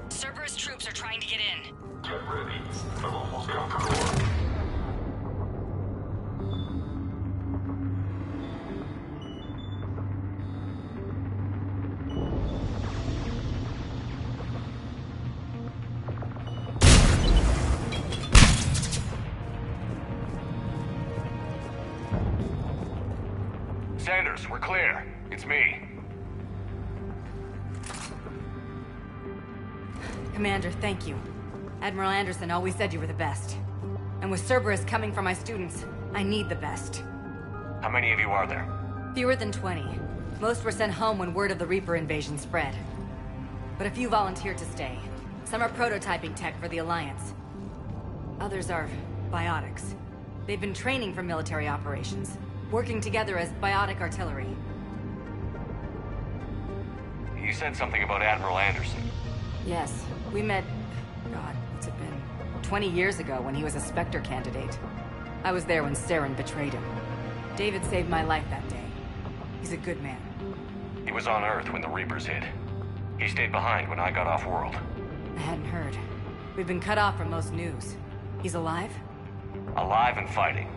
Cerberus troops are trying to get in. Get ready. I've almost got the door. Sanders. We're clear. It's me. Commander, thank you. Admiral Anderson always said you were the best. And with Cerberus coming for my students, I need the best. How many of you are there? Fewer than 20. Most were sent home when word of the Reaper invasion spread. But a few volunteered to stay. Some are prototyping tech for the Alliance. Others are biotics. They've been training for military operations, working together as biotic artillery. You said something about Admiral Anderson. Yes, we met... God, what's it been? 20 years ago when he was a Spectre candidate. I was there when Saren betrayed him. David saved my life that day. He's a good man. He was on Earth when the Reapers hit. He stayed behind when I got off-world. I hadn't heard. We've been cut off from most news. He's alive? Alive and fighting.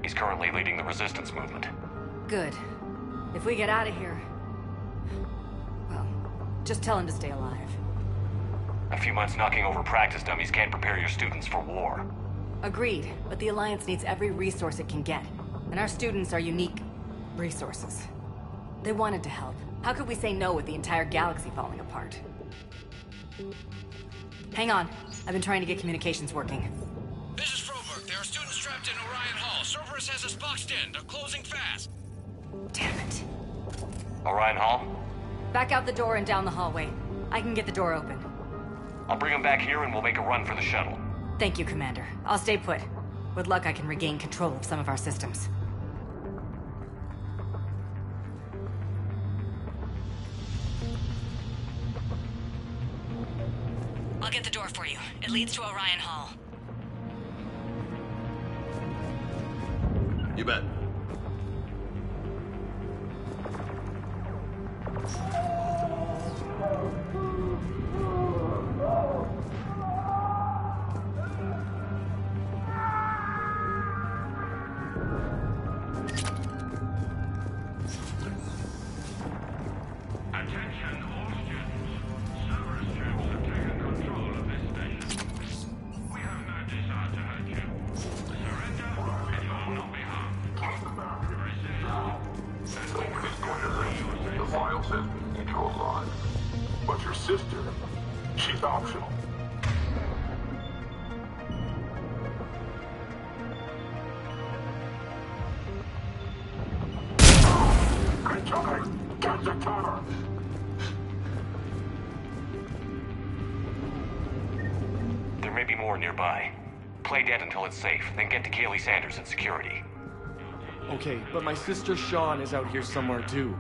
He's currently leading the resistance movement. Good. If we get out of here... well, just tell him to stay alive. A few months knocking over practice dummies can't prepare your students for war. Agreed, but the Alliance needs every resource it can get. And our students are unique resources. They wanted to help. How could we say no with the entire galaxy falling apart? Hang on. I've been trying to get communications working. This is Froberg. There are students trapped in Orion Hall. Cerberus has us boxed in. They're closing fast. Damn it. Orion Hall? Back out the door and down the hallway. I can get the door open. I'll bring them back here and we'll make a run for the shuttle. Thank you, Commander. I'll stay put. With luck, I can regain control of some of our systems. I'll get the door for you. It leads to Orion Hall. You bet. But your sister, she's optional. Good job! Get the cover! There may be more nearby. Play dead until it's safe, then get to Kaylee Sanders and security. Okay, but my sister Sean is out here somewhere too.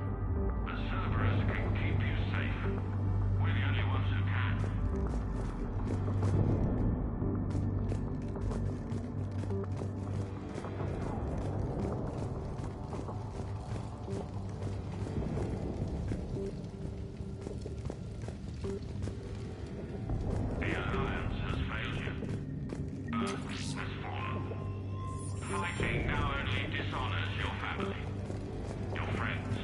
Fighting now only dishonors your family, your friends.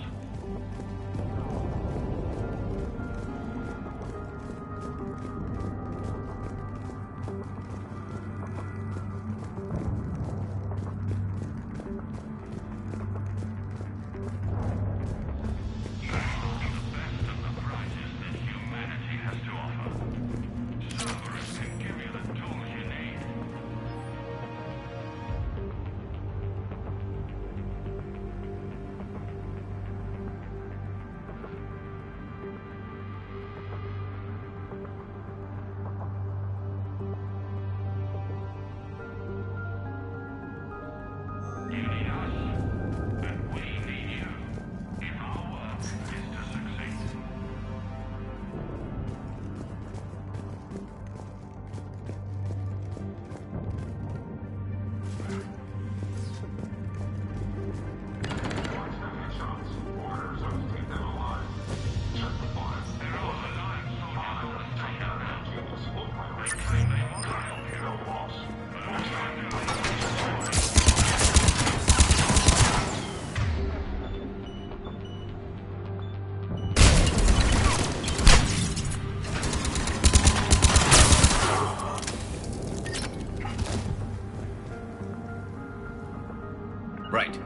Right.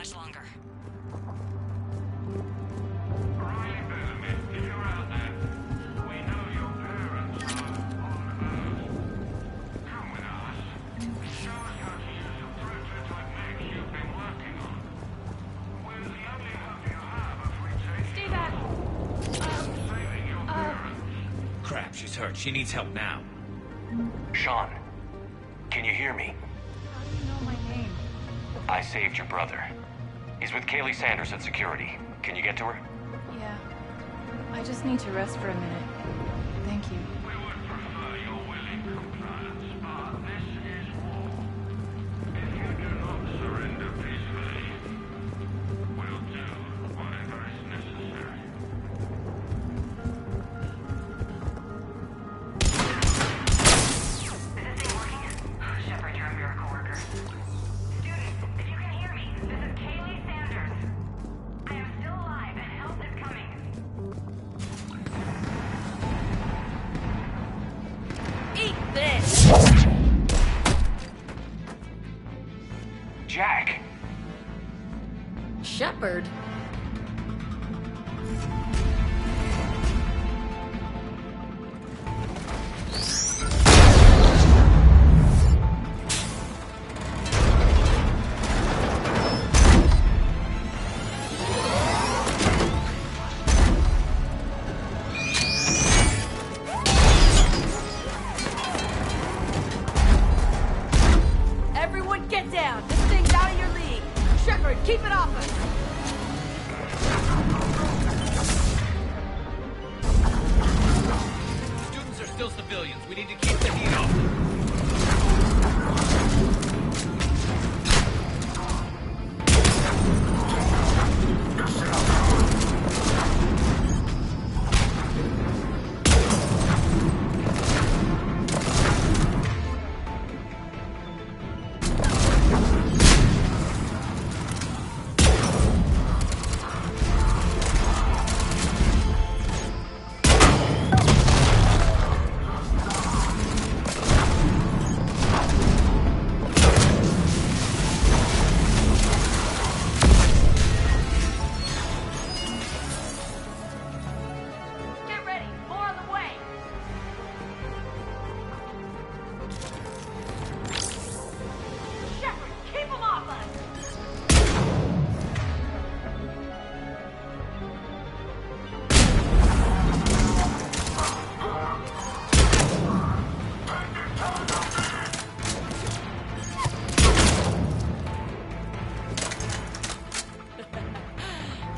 much longer. Riley Bellamy, if you're out there, we know your parents are on Earth. Come with us. Show us how to use the prototype mech you've been working on. We're the only hope you have if we take saving your parents. Crap, she's hurt. She needs help now. Sean, can you hear me? How do you know my name? I saved your brother. He's with Kaylee Sanders at security. Can you get to her? Yeah. I just need to rest for a minute. Thank you. We would prefer your willing compliance, but this is war. If you do not surrender peacefully, we'll do whatever is necessary. Is this thing working? Shepard, you're a miracle worker. Students, if you can hear me, this is Kaylee Sanders. I am still alive and help is coming. Eat this! Jack! Shepard? Everyone get down! This thing's out of your league! Shepard, keep it off us! Students are still civilians. We need to keep the heat off them. Get ready! More on the way! Shepard, keep them off us!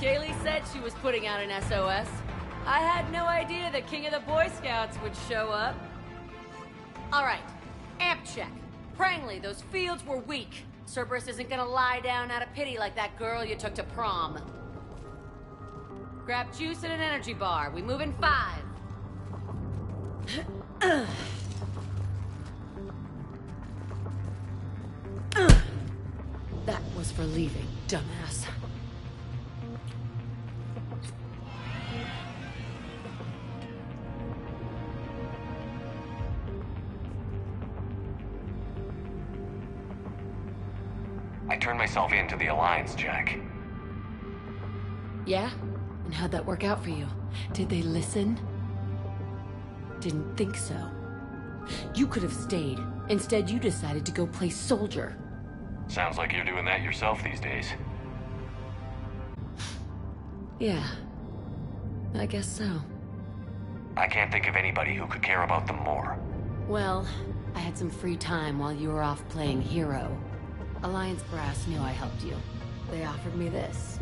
Kaylee said she was putting out an SOS. I had no idea the King of the Boy Scouts would show up. All right, amp check. Prangley, those fields were weak. Cerberus isn't gonna lie down out of pity like that girl you took to prom. Grab juice and an energy bar. We move in 5. That was for leaving, dumbass. I turned myself in to the Alliance, Jack. Yeah? And how'd that work out for you? Did they listen? Didn't think so. You could have stayed. Instead, you decided to go play soldier. Sounds like you're doing that yourself these days. Yeah. I guess so. I can't think of anybody who could care about them more. Well, I had some free time while you were off playing hero. Alliance Brass knew I helped you. They offered me this.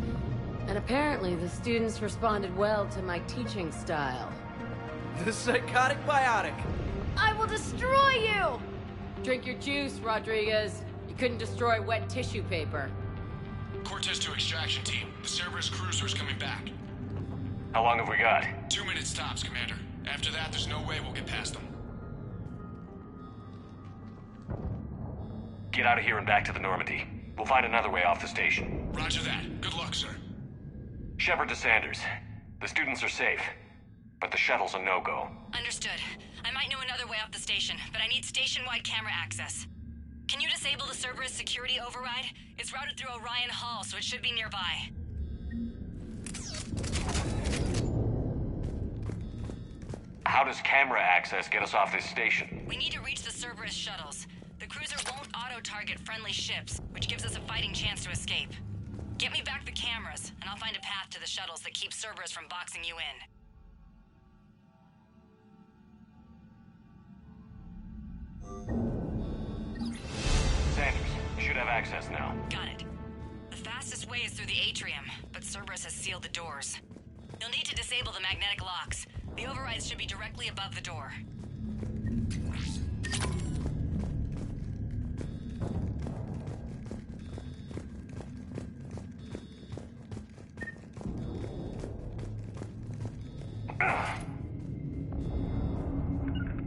And apparently the students responded well to my teaching style. The psychotic biotic! I will destroy you! Drink your juice, Rodriguez. You couldn't destroy wet tissue paper. Cortez to extraction team. The Cerberus cruiser's coming back. How long have we got? 2 minutes tops, Commander. After that, there's no way we'll get past them. Get out of here and back to the Normandy. We'll find another way off the station. Roger that. Good luck, sir. Shepard to Sanders. The students are safe, but the shuttle's a no-go. Understood. I might know another way off the station, but I need station-wide camera access. Can you disable the Cerberus security override? It's routed through Orion Hall, so it should be nearby. How does camera access get us off this station? We need to reach the Cerberus shuttles. The cruiser won't auto-target friendly ships, which gives us a fighting chance to escape. Get me back the cameras, and I'll find a path to the shuttles that keeps Cerberus from boxing you in. Sanders, you should have access now. Got it. The fastest way is through the atrium, but Cerberus has sealed the doors. You'll need to disable the magnetic locks. The overrides should be directly above the door.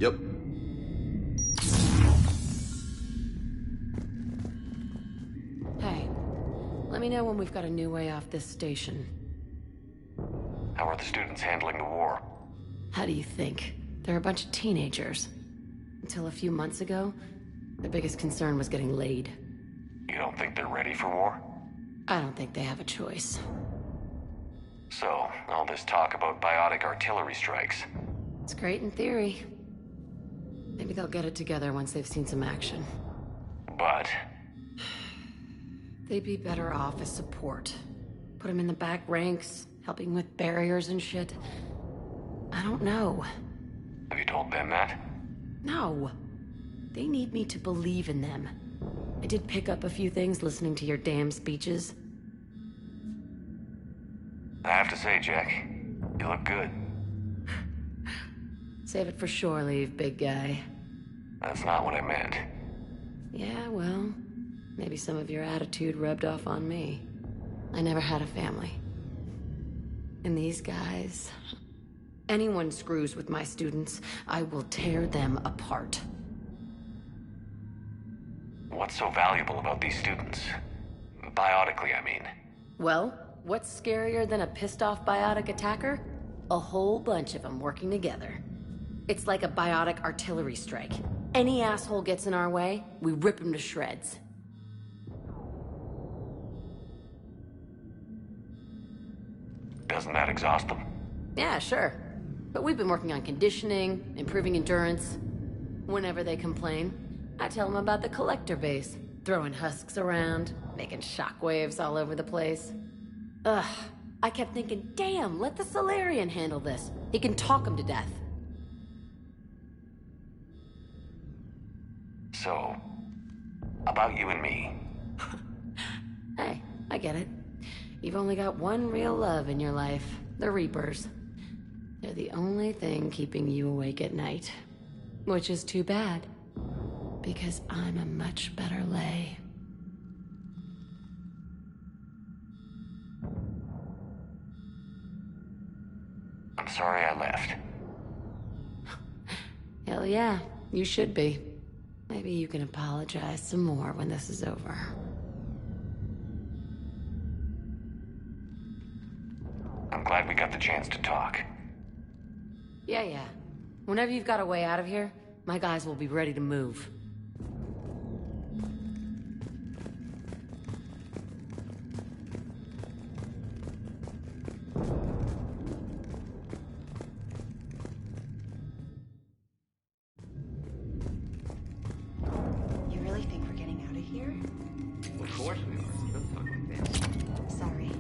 Yep. Hey, let me know when we've got a new way off this station. How are the students handling the war? How do you think? They're a bunch of teenagers. Until a few months ago, their biggest concern was getting laid. You don't think they're ready for war? I don't think they have a choice. So, all this talk about biotic artillery strikes. It's great in theory. Maybe they'll get it together once they've seen some action. But? They'd be better off as support. Put them in the back ranks, helping with barriers and shit. I don't know. Have you told them that? No. They need me to believe in them. I did pick up a few things listening to your damn speeches. I have to say, Jack, you look good. Save it for shore leave, big guy. That's not what I meant. Yeah, well, maybe some of your attitude rubbed off on me. I never had a family. And these guys... Anyone screws with my students, I will tear them apart. What's so valuable about these students? Biotically, I mean. Well, what's scarier than a pissed-off biotic attacker? A whole bunch of them working together. It's like a biotic artillery strike. Any asshole gets in our way, we rip him to shreds. Doesn't that exhaust them? Yeah, sure. But we've been working on conditioning, improving endurance. Whenever they complain, I tell them about the collector base, throwing husks around, making shockwaves all over the place. Ugh, I kept thinking, damn, let the Solarian handle this. He can talk them to death. So, about you and me. Hey, I get it. You've only got one real love in your life, the Reapers. They're the only thing keeping you awake at night. Which is too bad, because I'm a much better lay. I'm sorry I left. Hell yeah, you should be. Maybe you can apologize some more when this is over. I'm glad we got the chance to talk. Yeah. Whenever you've got a way out of here, my guys will be ready to move. You really think we're getting out of here? Of course we are. Don't talk like that. Sorry.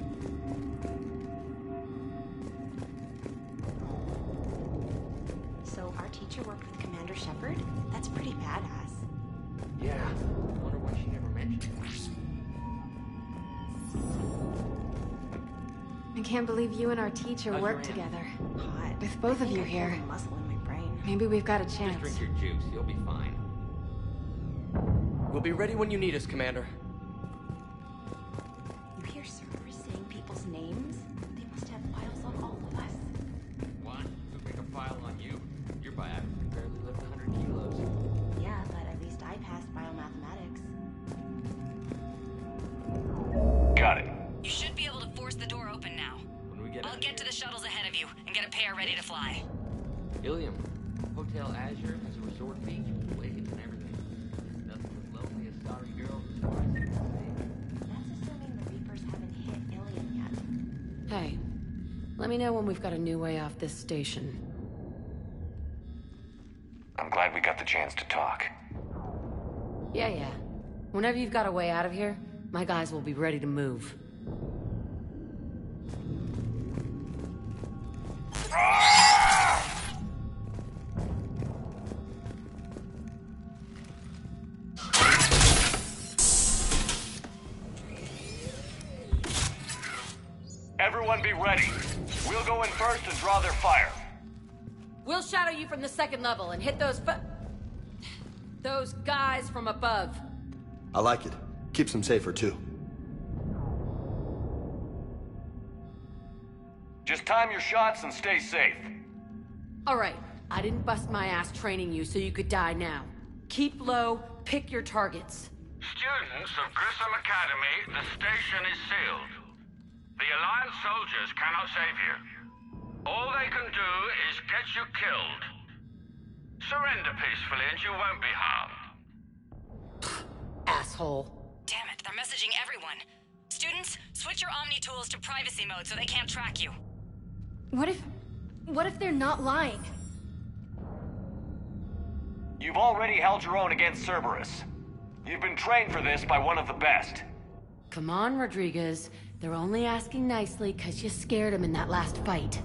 So our teacher worked with Commander Shepard? That's pretty badass. Yeah. I wonder why she never mentioned it. I can't believe you and our teacher How's worked your aunt? together. Hot. With both of you here. Muscle in my brain. Maybe we've got a Just chance. drink your juice. You'll be fine. We'll be ready when you need us, Commander. You hear Cerberus saying people's names? They must have files on all of us. What? Who'd make a file on you? Your biotic can barely lift 100 kilos. Yeah, but at least I passed biomathematics. Got it. You should be able to force the door open now. When we get I'll get to the shuttles ahead of you and get a pair ready to fly. Ilium, Hotel Azure has a resort beach with waves and everything. There's nothing as lonely as Hey, let me know when we've got a new way off this station. I'm glad we got the chance to talk. Yeah. Whenever you've got a way out of here, my guys will be ready to move. Everyone be ready. We'll go in first and draw their fire. We'll shadow you from the second level and hit those guys from above. I like it. Keeps them safer, too. Just time your shots and stay safe. Alright, I didn't bust my ass training you so you could die now. Keep low, pick your targets. Students of Grissom Academy, the station is sealed. The Alliance soldiers cannot save you. All they can do is get you killed. Surrender peacefully and you won't be harmed. Asshole. Damn it, they're messaging everyone. Students, switch your Omni tools to privacy mode so they can't track you. What if they're not lying? You've already held your own against Cerberus. You've been trained for this by one of the best. Come on, Rodriguez. They're only asking nicely because you scared them in that last fight.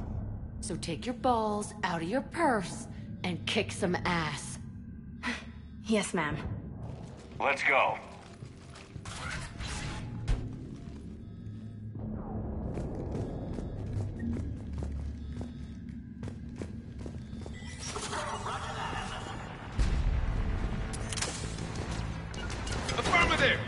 So take your balls out of your purse and kick some ass. Yes, ma'am. Let's go. Affirmative!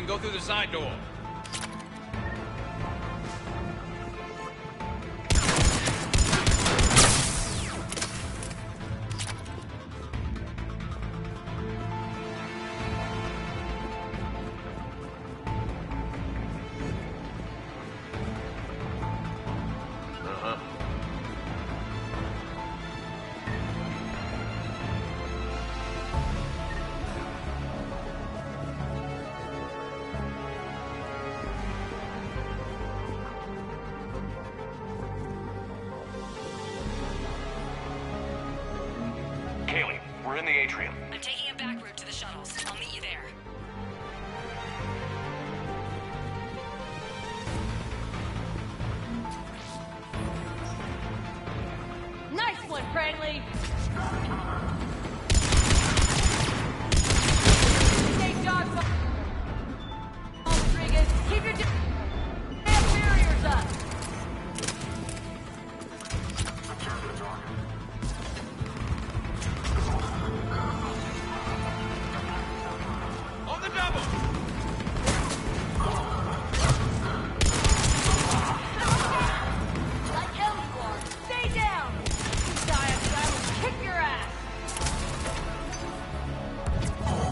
Go through the side door. We're in the atrium. I'm taking a back route to the shuttles. I'll meet you there. Nice one, Cranley! Stay dogs on Rodriguez. Keep your damn barriers up! On the double! Like Ellie you are. Stay down! I will kick your ass!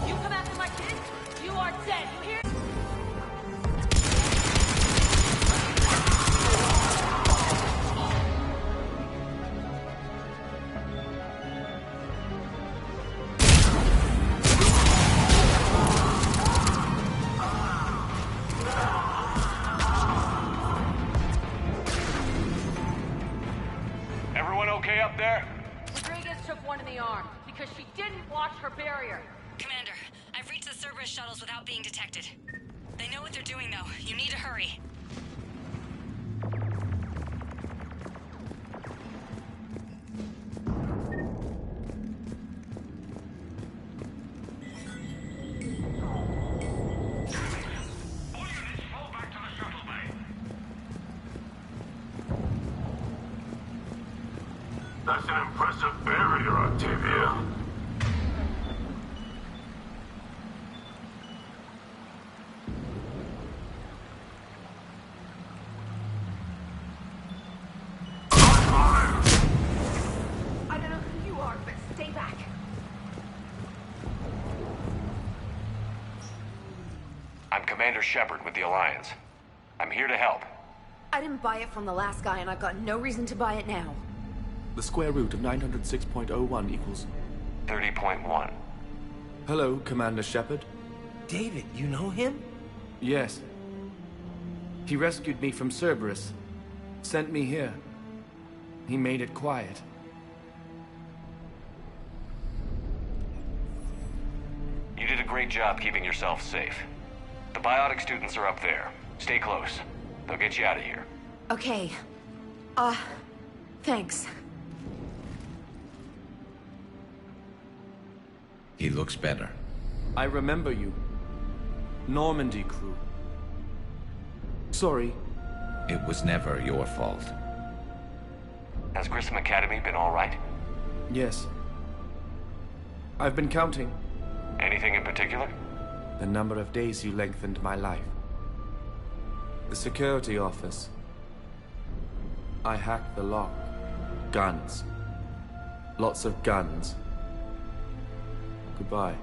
You come after my kids, you are dead, you hear? Everyone okay up there? Rodriguez took one in the arm because she didn't watch her barrier. Commander, I've reached the Cerberus shuttles without being detected. They know what they're doing, though. You need to hurry. That's an impressive barrier, Octavia. I don't know who you are, but stay back. I'm Commander Shepard with the Alliance. I'm here to help. I didn't buy it from the last guy, and I've got no reason to buy it now. The square root of 906.01 equals... 30.1. Hello, Commander Shepard. David, you know him? Yes. He rescued me from Cerberus. Sent me here. He made it quiet. You did a great job keeping yourself safe. The biotic students are up there. Stay close. They'll get you out of here. Okay. Thanks. He looks better. I remember you. Normandy crew. Sorry. It was never your fault. Has Grissom Academy been all right? Yes. I've been counting. Anything in particular? The number of days you lengthened my life. The security office. I hacked the lock. Guns. Lots of guns. Goodbye.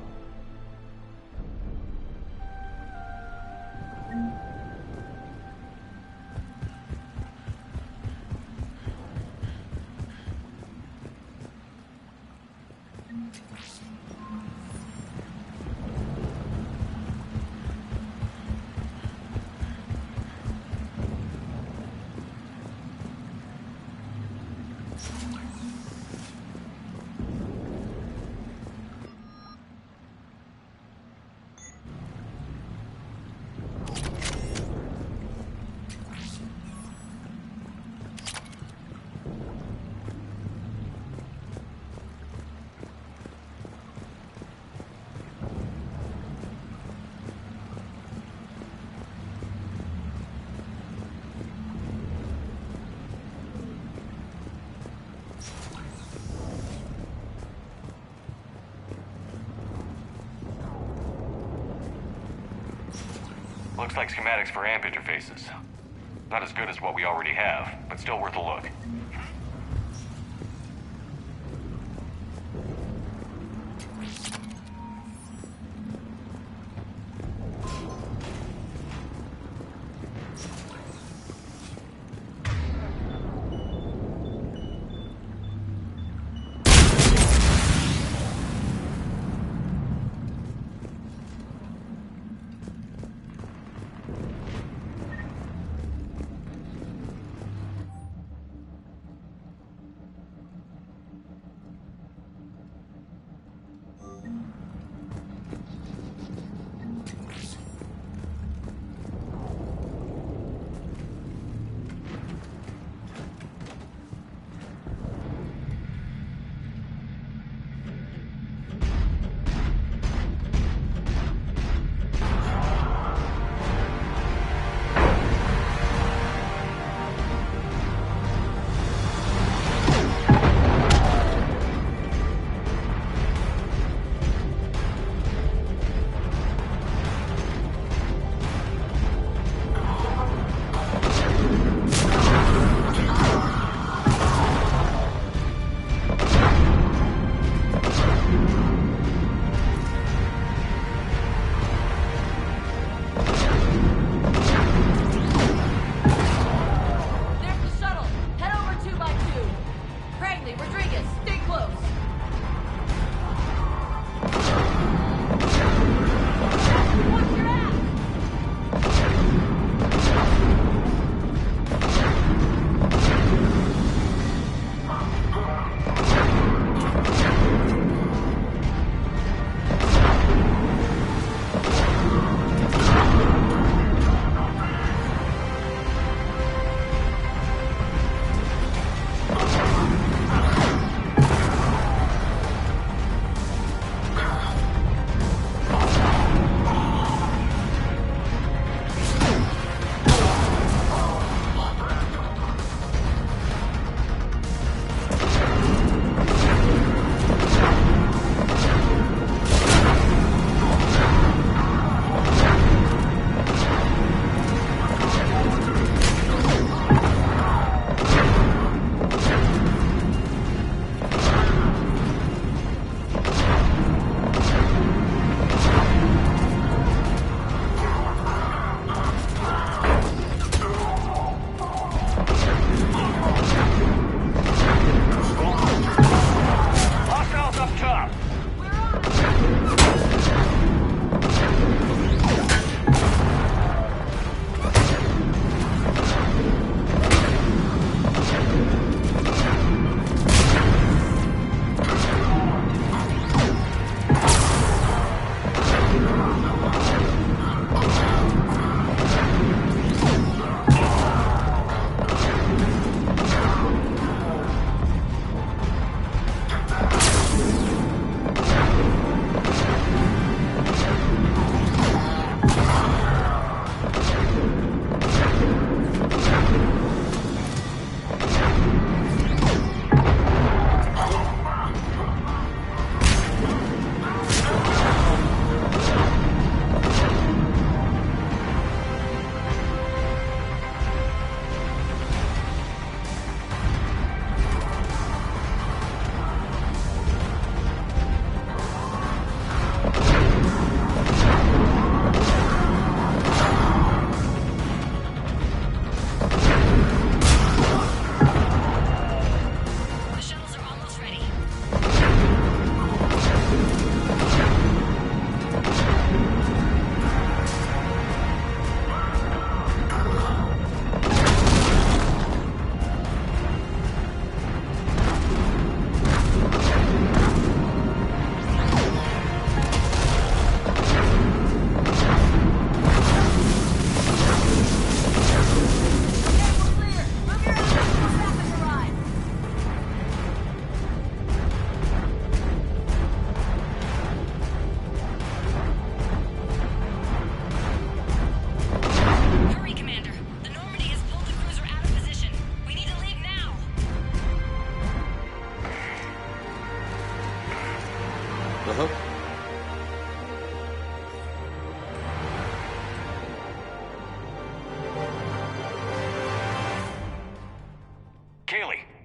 Looks like schematics for AMP interfaces. Not as good as what we already have, but still worth a look.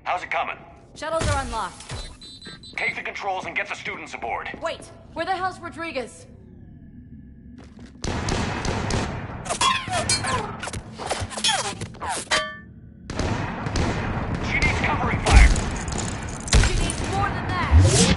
How's it coming? Shuttles are unlocked. Take the controls and get the students aboard. Wait, where the hell's Rodriguez? She needs covering fire. She needs more than that.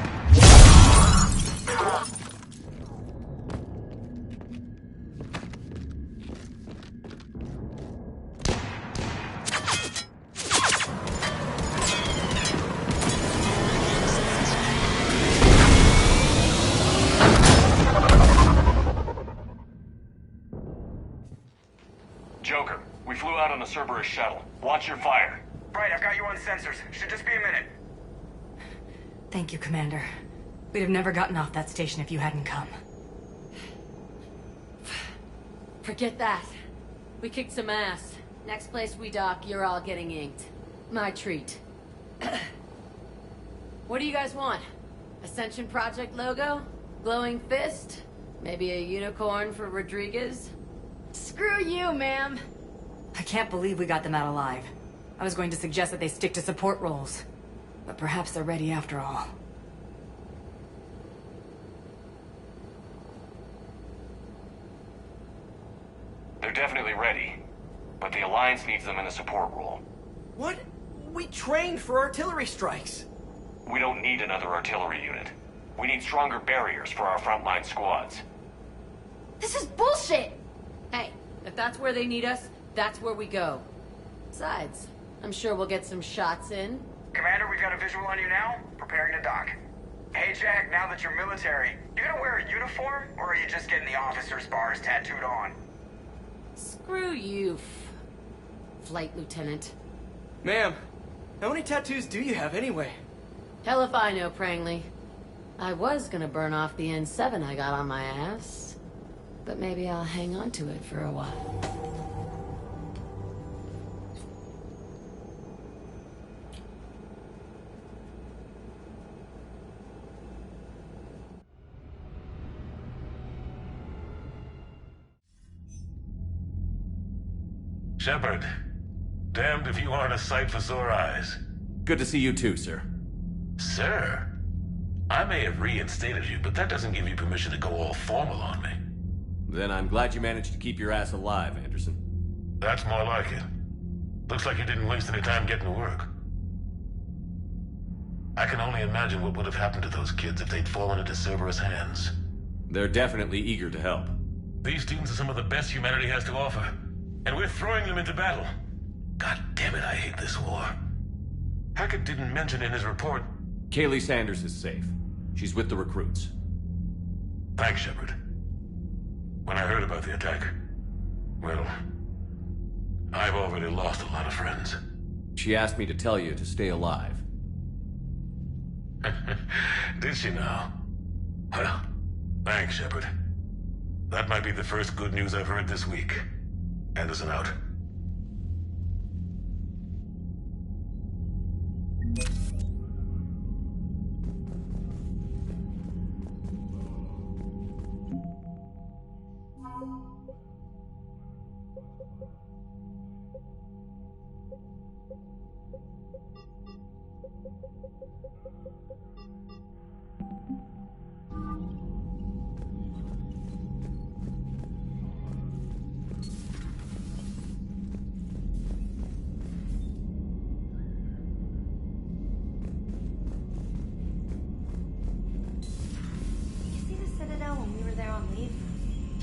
Joker, we flew out on a Cerberus shuttle. Watch your fire. Right, I've got you on sensors. Should just be a minute. Thank you, Commander. We'd have never gotten off that station if you hadn't come. Forget that. We kicked some ass. Next place we dock, you're all getting inked. My treat. What do you guys want? Ascension Project logo? Glowing fist? Maybe a unicorn for Rodriguez? Screw you, ma'am. I can't believe we got them out alive. I was going to suggest that they stick to support roles. But perhaps they're ready after all. They're definitely ready. But the Alliance needs them in a support role. What? We trained for artillery strikes. We don't need another artillery unit. We need stronger barriers for our frontline squads. This is bullshit! Hey, if that's where they need us, that's where we go. Besides, I'm sure we'll get some shots in. Commander, we've got a visual on you now. Preparing to dock. Hey, Jack, now that you're military, you gonna wear a uniform, or are you just getting the officer's bars tattooed on? Screw you, Flight Lieutenant. Ma'am, how many tattoos do you have anyway? Hell if I know, Prangley. I was gonna burn off the N7 I got on my ass. But maybe I'll hang on to it for a while. Shepard, damned if you aren't a sight for sore eyes. Good to see you too, sir. Sir? I may have reinstated you, but that doesn't give you permission to go all formal on me. Then I'm glad you managed to keep your ass alive, Anderson. That's more like it. Looks like you didn't waste any time getting to work. I can only imagine what would have happened to those kids if they'd fallen into Cerberus' hands. They're definitely eager to help. These students are some of the best humanity has to offer, and we're throwing them into battle. God damn it, I hate this war. Hackett didn't mention in his report... Kaylee Sanders is safe. She's with the recruits. Thanks, Shepard. When I heard about the attack, well, I've already lost a lot of friends. She asked me to tell you to stay alive. Did she now? Well, thanks, Shepard. That might be the first good news I've heard this week. Anderson out.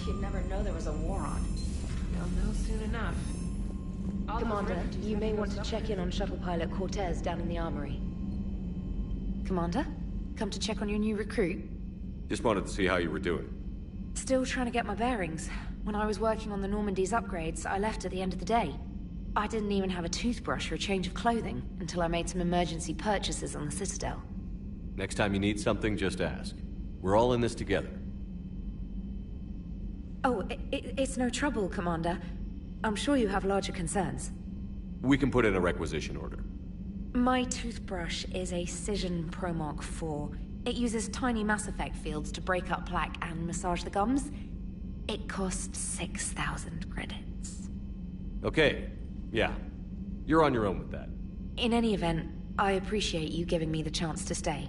You'd never know there was a war on. You'll know soon enough. Commander, you may want to check in on shuttle pilot Cortez down in the armory. Commander, come to check on your new recruit. Just wanted to see how you were doing. Still trying to get my bearings. When I was working on the Normandy's upgrades, I left at the end of the day. I didn't even have a toothbrush or a change of clothing until I made some emergency purchases on the Citadel. Next time you need something, just ask. We're all in this together. Oh, it's no trouble, Commander. I'm sure you have larger concerns. We can put in a requisition order. My toothbrush is a Cision Pro Mark IV. It uses tiny Mass Effect fields to break up plaque and massage the gums. It costs 6,000 credits. Okay, yeah. You're on your own with that. In any event, I appreciate you giving me the chance to stay.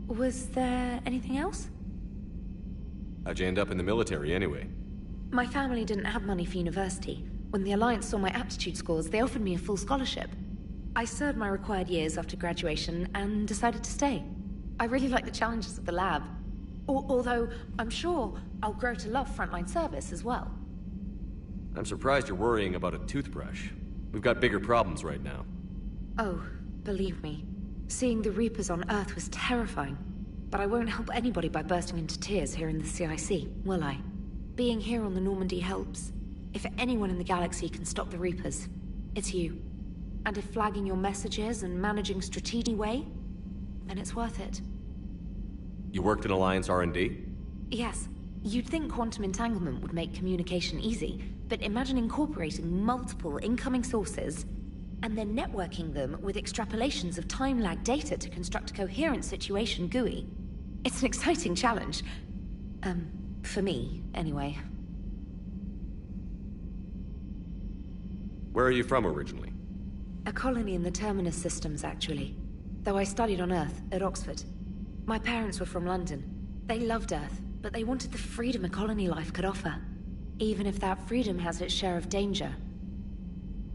Was there anything else? How'd you end up in the military, anyway? My family didn't have money for university. When the Alliance saw my aptitude scores, they offered me a full scholarship. I served my required years after graduation and decided to stay. I really like the challenges of the lab. Although, I'm sure I'll grow to love frontline service as well. I'm surprised you're worrying about a toothbrush. We've got bigger problems right now. Oh, believe me. Seeing the Reapers on Earth was terrifying. But I won't help anybody by bursting into tears here in the CIC, will I? Being here on the Normandy helps. If anyone in the galaxy can stop the Reapers, it's you. And if flagging your messages and managing strategy way, then it's worth it. You worked in Alliance R&D? Yes. You'd think quantum entanglement would make communication easy, but imagine incorporating multiple incoming sources and then networking them with extrapolations of time-lag data to construct a coherent situation GUI. It's an exciting challenge. For me, anyway. Where are you from originally? A colony in the Terminus systems, actually. Though I studied on Earth, at Oxford. My parents were from London. They loved Earth, but they wanted the freedom a colony life could offer. Even if that freedom has its share of danger.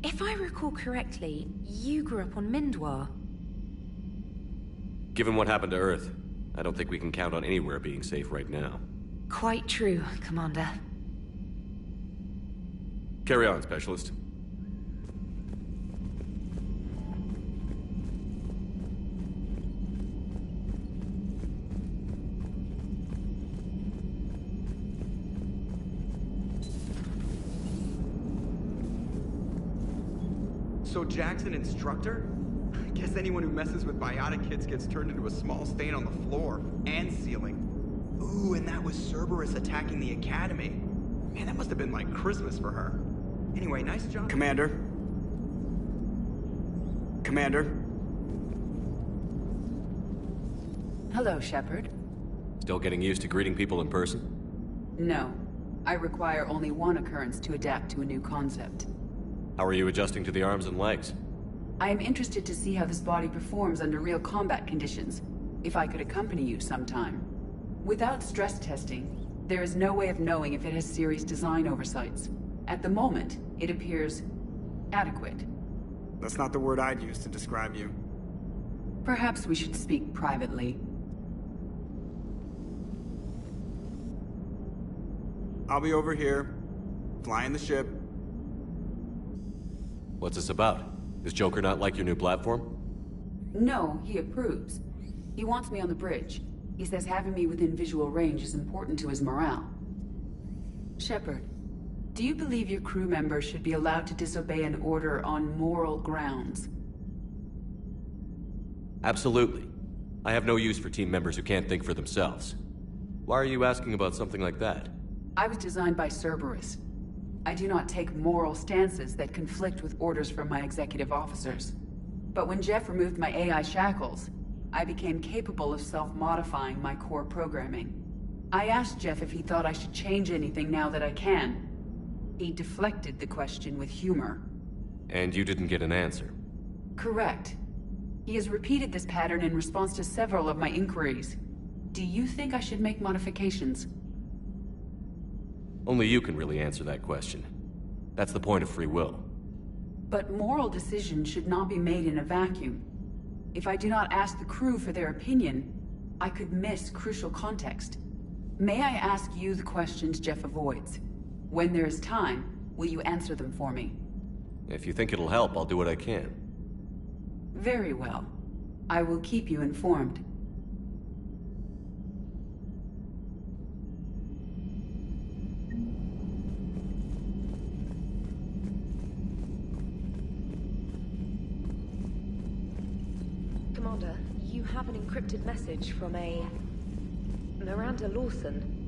If I recall correctly, you grew up on Mindwar. Given what happened to Earth, I don't think we can count on anywhere being safe right now. Quite true, Commander. Carry on, Specialist. So Jack's an instructor? I guess anyone who messes with biotic kids gets turned into a small stain on the floor and ceiling. Ooh, and that was Cerberus attacking the Academy. Man, that must have been like Christmas for her. Anyway, nice job. Commander? Commander? Hello, Shepard. Still getting used to greeting people in person? No. I require only one occurrence to adapt to a new concept. How are you adjusting to the arms and legs? I am interested to see how this body performs under real combat conditions. If I could accompany you sometime. Without stress testing, there is no way of knowing if it has serious design oversights. At the moment, it appears adequate. That's not the word I'd use to describe you. Perhaps we should speak privately. I'll be over here, flying the ship. What's this about? Does Joker not like your new platform? No, he approves. He wants me on the bridge. He says having me within visual range is important to his morale. Shepard, do you believe your crew members should be allowed to disobey an order on moral grounds? Absolutely. I have no use for team members who can't think for themselves. Why are you asking about something like that? I was designed by Cerberus. I do not take moral stances that conflict with orders from my executive officers. But when Jeff removed my AI shackles, I became capable of self-modifying my core programming. I asked Jeff if he thought I should change anything now that I can. He deflected the question with humor. And you didn't get an answer? Correct. He has repeated this pattern in response to several of my inquiries. Do you think I should make modifications? Only you can really answer that question. That's the point of free will. But moral decisions should not be made in a vacuum. If I do not ask the crew for their opinion, I could miss crucial context. May I ask you the questions Jeff avoids? When there is time, will you answer them for me? If you think it'll help, I'll do what I can. Very well. I will keep you informed. Commander, you have an encrypted message from a Miranda Lawson.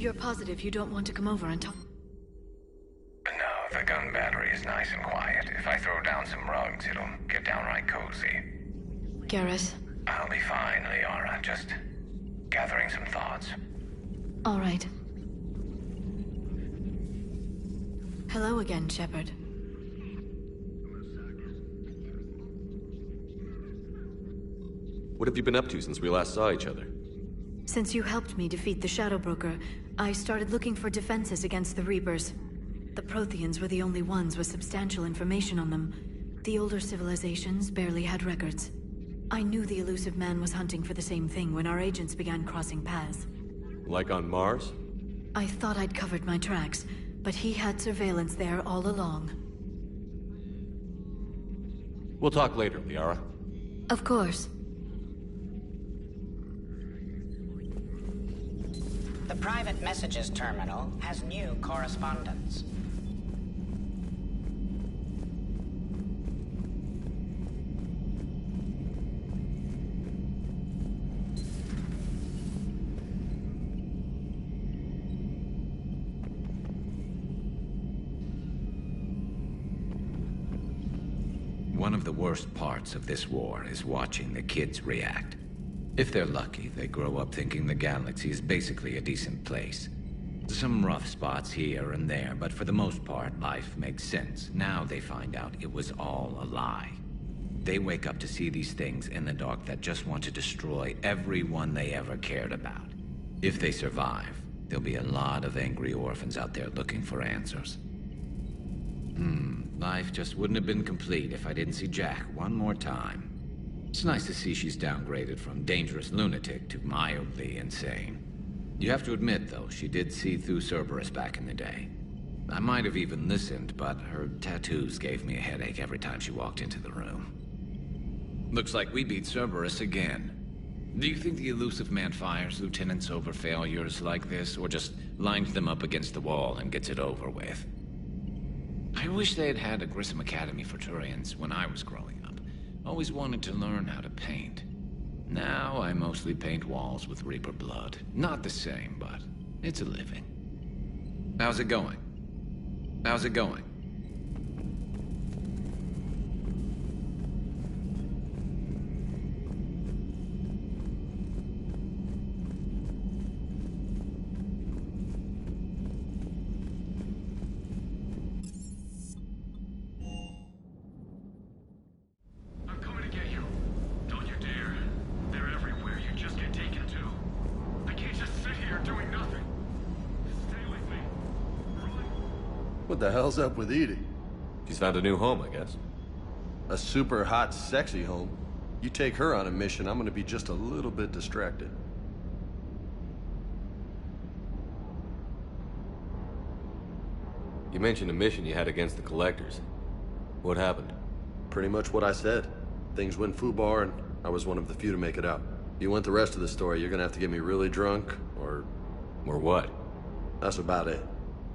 You're positive you don't want to come over and talk? No, the gun battery is nice and quiet. If I throw down some rugs, it'll get downright cozy. Garrett? I'll be fine, Liara. Just gathering some thoughts. All right. Hello again, Shepard. What have you been up to since we last saw each other? Since you helped me defeat the Shadow Broker, I started looking for defenses against the Reapers. The Protheans were the only ones with substantial information on them. The older civilizations barely had records. I knew the Illusive Man was hunting for the same thing when our agents began crossing paths. Like on Mars? I thought I'd covered my tracks, but he had surveillance there all along. We'll talk later, Liara. Of course. The private messages terminal has new correspondence. One of the worst parts of this war is watching the kids react. If they're lucky, they grow up thinking the galaxy is basically a decent place. Some rough spots here and there, but for the most part, life makes sense. Now they find out it was all a lie. They wake up to see these things in the dark that just want to destroy everyone they ever cared about. If they survive, there'll be a lot of angry orphans out there looking for answers. Life just wouldn't have been complete if I didn't see Jack one more time. It's nice to see she's downgraded from dangerous lunatic to mildly insane. You have to admit, though, she did see through Cerberus back in the day. I might have even listened, but her tattoos gave me a headache every time she walked into the room. Looks like we beat Cerberus again. Do you think the Illusive Man fires lieutenants over failures like this, or just lines them up against the wall and gets it over with? I wish they had had a Grissom Academy for Turians when I was growing up. Always wanted to learn how to paint. Now I mostly paint walls with Reaper blood. Not the same, but it's a living. How's it going? How's it going? What the hell's up with Edie? She's found a new home, I guess. A super hot, sexy home. You take her on a mission, I'm gonna be just a little bit distracted. You mentioned a mission you had against the Collectors. What happened? Pretty much what I said. Things went foobar, and I was one of the few to make it out. You want the rest of the story, you're gonna have to get me really drunk, or... Or what? That's about it.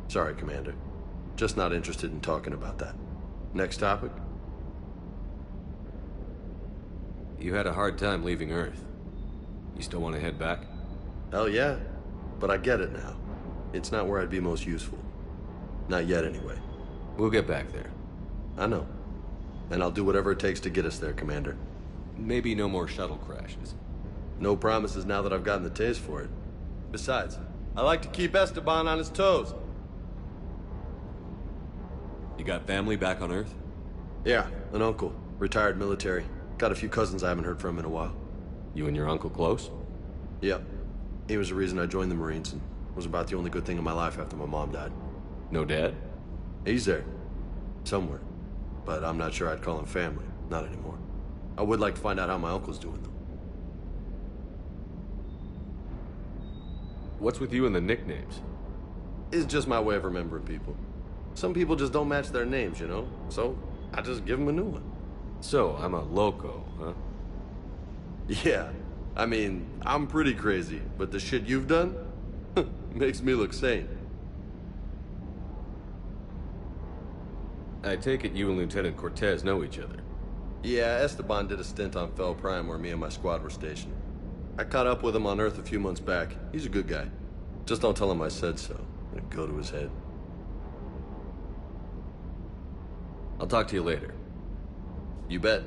Sorry, Commander. Just not interested in talking about that. Next topic? You had a hard time leaving Earth. You still want to head back? Hell yeah. But I get it now. It's not where I'd be most useful. Not yet, anyway. We'll get back there. I know. And I'll do whatever it takes to get us there, Commander. Maybe no more shuttle crashes. No promises now that I've gotten the taste for it. Besides, I like to keep Esteban on his toes. You got family back on Earth? Yeah, an uncle. Retired military. Got a few cousins I haven't heard from in a while. You and your uncle close? Yep. He was the reason I joined the Marines and was about the only good thing in my life after my mom died. No dad? He's there. Somewhere. But I'm not sure I'd call him family. Not anymore. I would like to find out how my uncle's doing, though. What's with you and the nicknames? It's just my way of remembering people. Some people just don't match their names, you know? So, I just give them a new one. So, I'm a loco, huh? Yeah. I mean, I'm pretty crazy, but the shit you've done makes me look sane. I take it you and Lieutenant Cortez know each other. Yeah, Esteban did a stint on Fel Prime where me and my squad were stationed. I caught up with him on Earth a few months back. He's a good guy. Just don't tell him I said so. It'll go to his head. I'll talk to you later. You bet.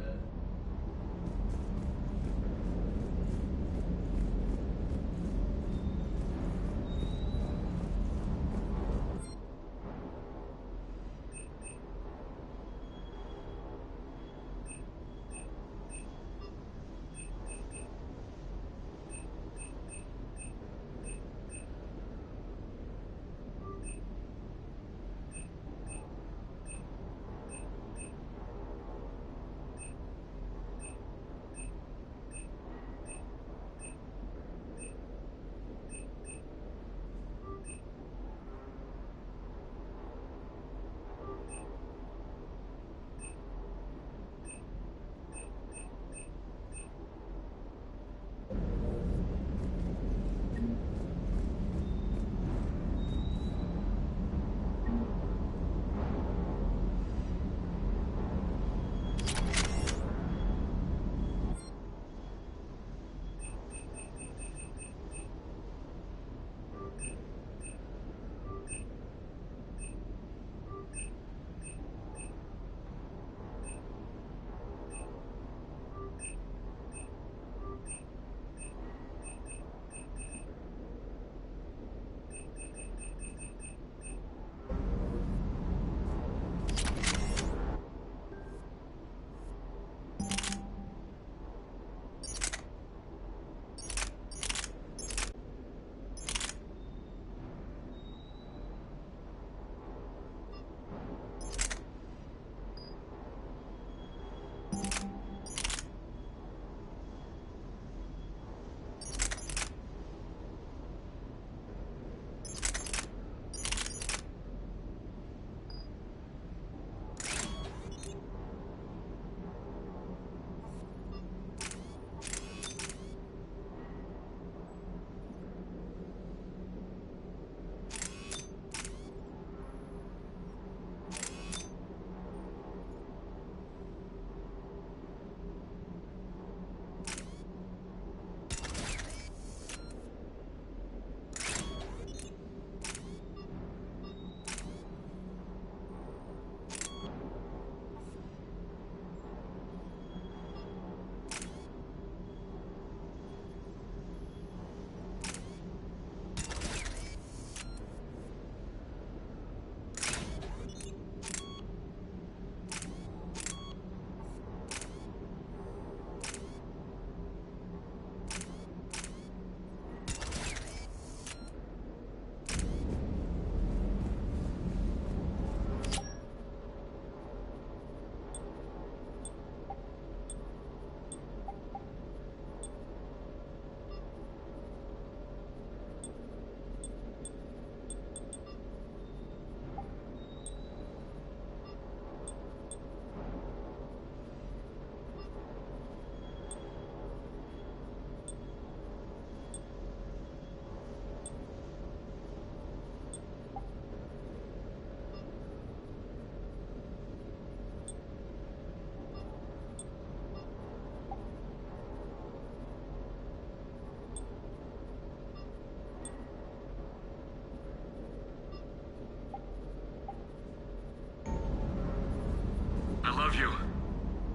I love you,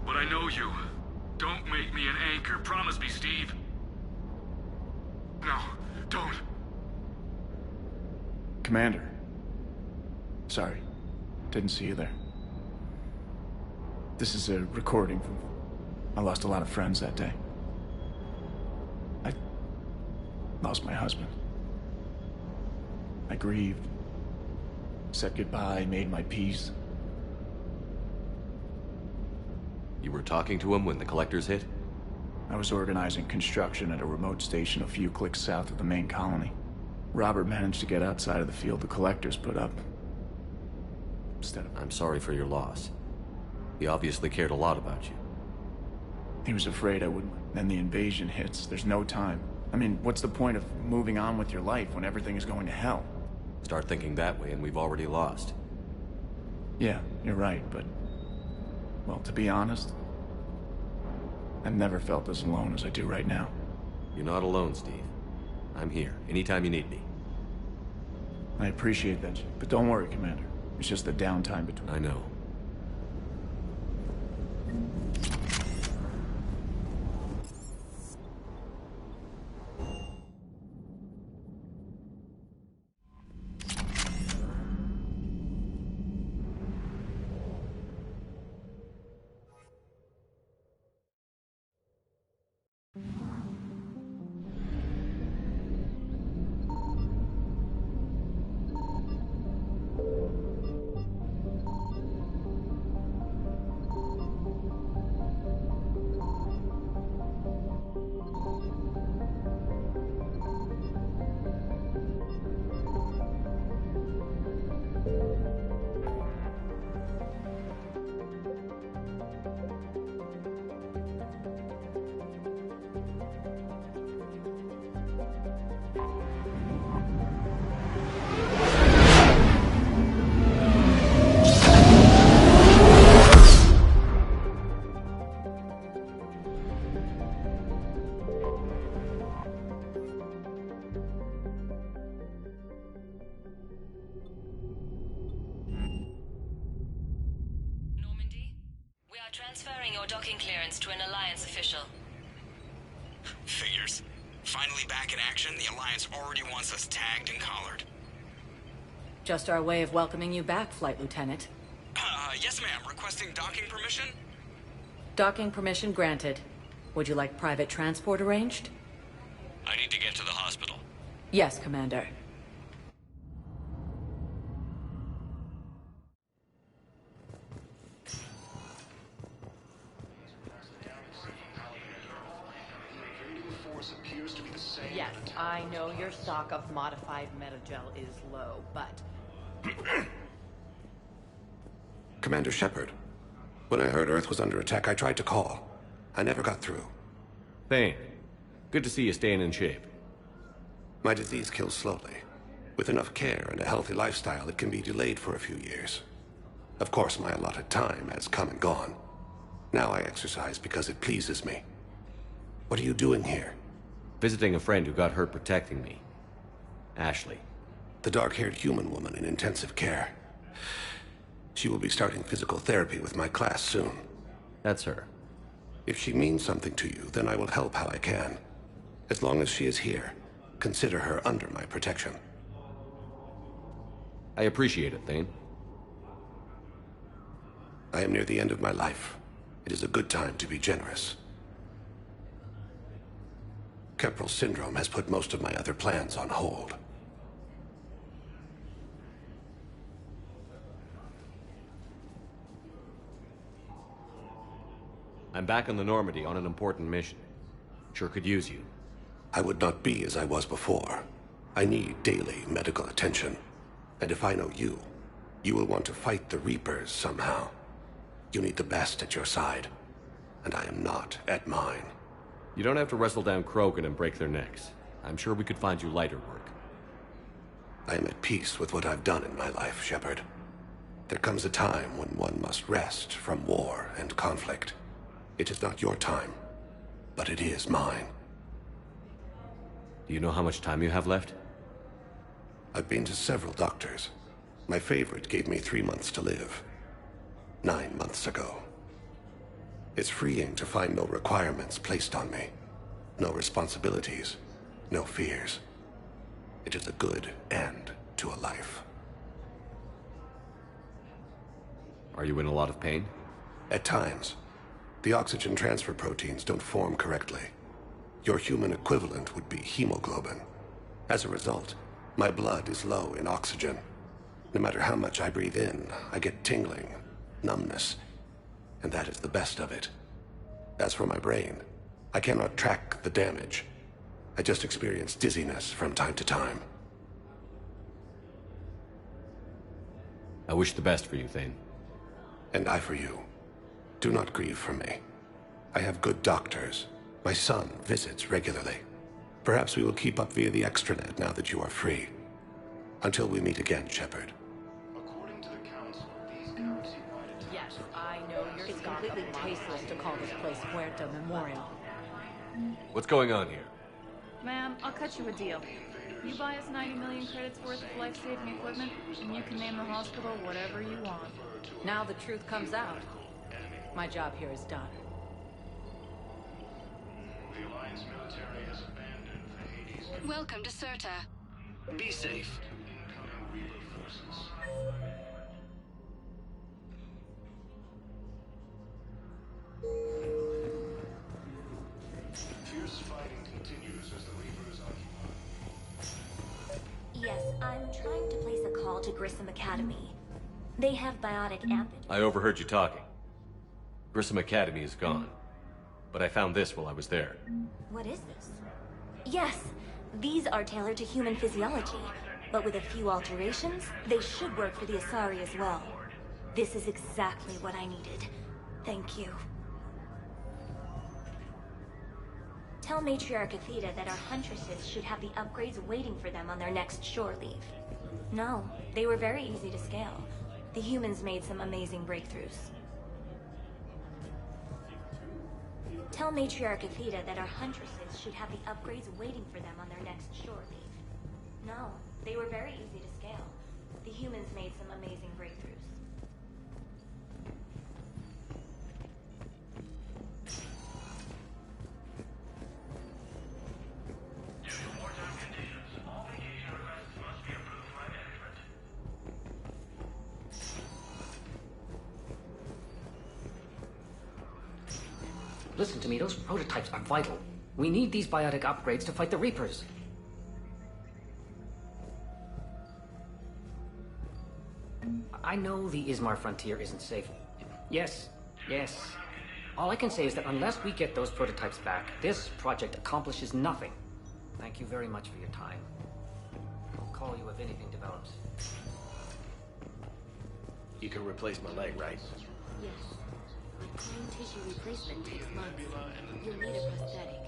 but I know you. Don't make me an anchor. Promise me, Steve. No, don't. Commander. Sorry. Didn't see you there. This is a recording from... I lost a lot of friends that day. I lost my husband. I grieved. Said goodbye, made my peace. You were talking to him when the collectors hit? I was organizing construction at a remote station a few clicks south of the main colony. Robert managed to get outside of the field the collectors put up. Instead of... I'm sorry for your loss. He obviously cared a lot about you. He was afraid I wouldn't. Then the invasion hits. There's no time. I mean, what's the point of moving on with your life when everything is going to hell? Start thinking that way and we've already lost. Yeah, you're right, but... Well, to be honest, I've never felt as alone as I do right now. You're not alone, Steve. I'm here, anytime you need me. I appreciate that, but don't worry, Commander. It's just the downtime between... I know. Transferring your docking clearance to an Alliance official. Figures. Finally back in action, the Alliance already wants us tagged and collared. Just our way of welcoming you back, Flight Lieutenant. Yes ma'am. Requesting docking permission? Docking permission granted. Would you like private transport arranged? I need to get to the hospital. Yes, Commander. Yes, I know your stock of modified metagel is low, but... Commander Shepard, when I heard Earth was under attack, I tried to call. I never got through. Thane, good to see you staying in shape. My disease kills slowly. With enough care and a healthy lifestyle, it can be delayed for a few years. Of course, my allotted time has come and gone. Now I exercise because it pleases me. What are you doing here? Visiting a friend who got hurt protecting me. Ashley. The dark-haired human woman in intensive care. She will be starting physical therapy with my class soon. That's her. If she means something to you, then I will help how I can. As long as she is here, consider her under my protection. I appreciate it, Thane. I am near the end of my life. It is a good time to be generous. Kepral syndrome has put most of my other plans on hold. I'm back on the Normandy on an important mission. Sure could use you. I would not be as I was before. I need daily medical attention. And if I know you, you will want to fight the Reapers somehow. You need the best at your side. And I am not at mine. You don't have to wrestle down Krogan and break their necks. I'm sure we could find you lighter work. I am at peace with what I've done in my life, Shepard. There comes a time when one must rest from war and conflict. It is not your time, but it is mine. Do you know how much time you have left? I've been to several doctors. My favorite gave me 3 months to live. 9 months ago. It's freeing to find no requirements placed on me. No responsibilities. No fears. It is a good end to a life. Are you in a lot of pain? At times. The oxygen transfer proteins don't form correctly. Your human equivalent would be hemoglobin. As a result, my blood is low in oxygen. No matter how much I breathe in, I get tingling, numbness, and that is the best of it. As for my brain, I cannot track the damage. I just experience dizziness from time to time. I wish the best for you, Thane. And I for you. Do not grieve for me. I have good doctors. My son visits regularly. Perhaps we will keep up via the extranet now that you are free. Until we meet again, Shepard. Yes, I know your It's stock completely of tasteless to call this place Puerto Memorial. What's going on here? Ma'am, I'll cut you a deal. You buy us 90 million credits worth of life-saving equipment, and you can name the hospital whatever you want. Now the truth comes out. My job here is done. The Alliance military has abandoned the Hades. Welcome to Serta. Be safe. Incoming Reaper forces. Fierce fighting continues as the Reapers occupy. Yes, I'm trying to place a call to Grissom Academy. They have biotic amp. I overheard you talking. Grissom Academy is gone. But I found this while I was there. What is this? Yes, these are tailored to human physiology, but with a few alterations, they should work for the Asari as well. This is exactly what I needed. Thank you. Tell Matriarch Athena that our huntresses should have the upgrades waiting for them on their next shore leave. No, they were very easy to scale. The humans made some amazing breakthroughs. Tell Matriarch Athena that our huntresses should have the upgrades waiting for them on their next shore leave. No, they were very easy to scale. The humans made some amazing breakthroughs. Listen to me, those prototypes are vital. We need these biotic upgrades to fight the Reapers. I know the Ismar frontier isn't safe. Yes. All I can say is that unless we get those prototypes back, this project accomplishes nothing. Thank you very much for your time. I'll call you if anything develops. You can replace my leg, right? Yes. Reclaimed tissue replacement takes months. You'll need a prosthetic.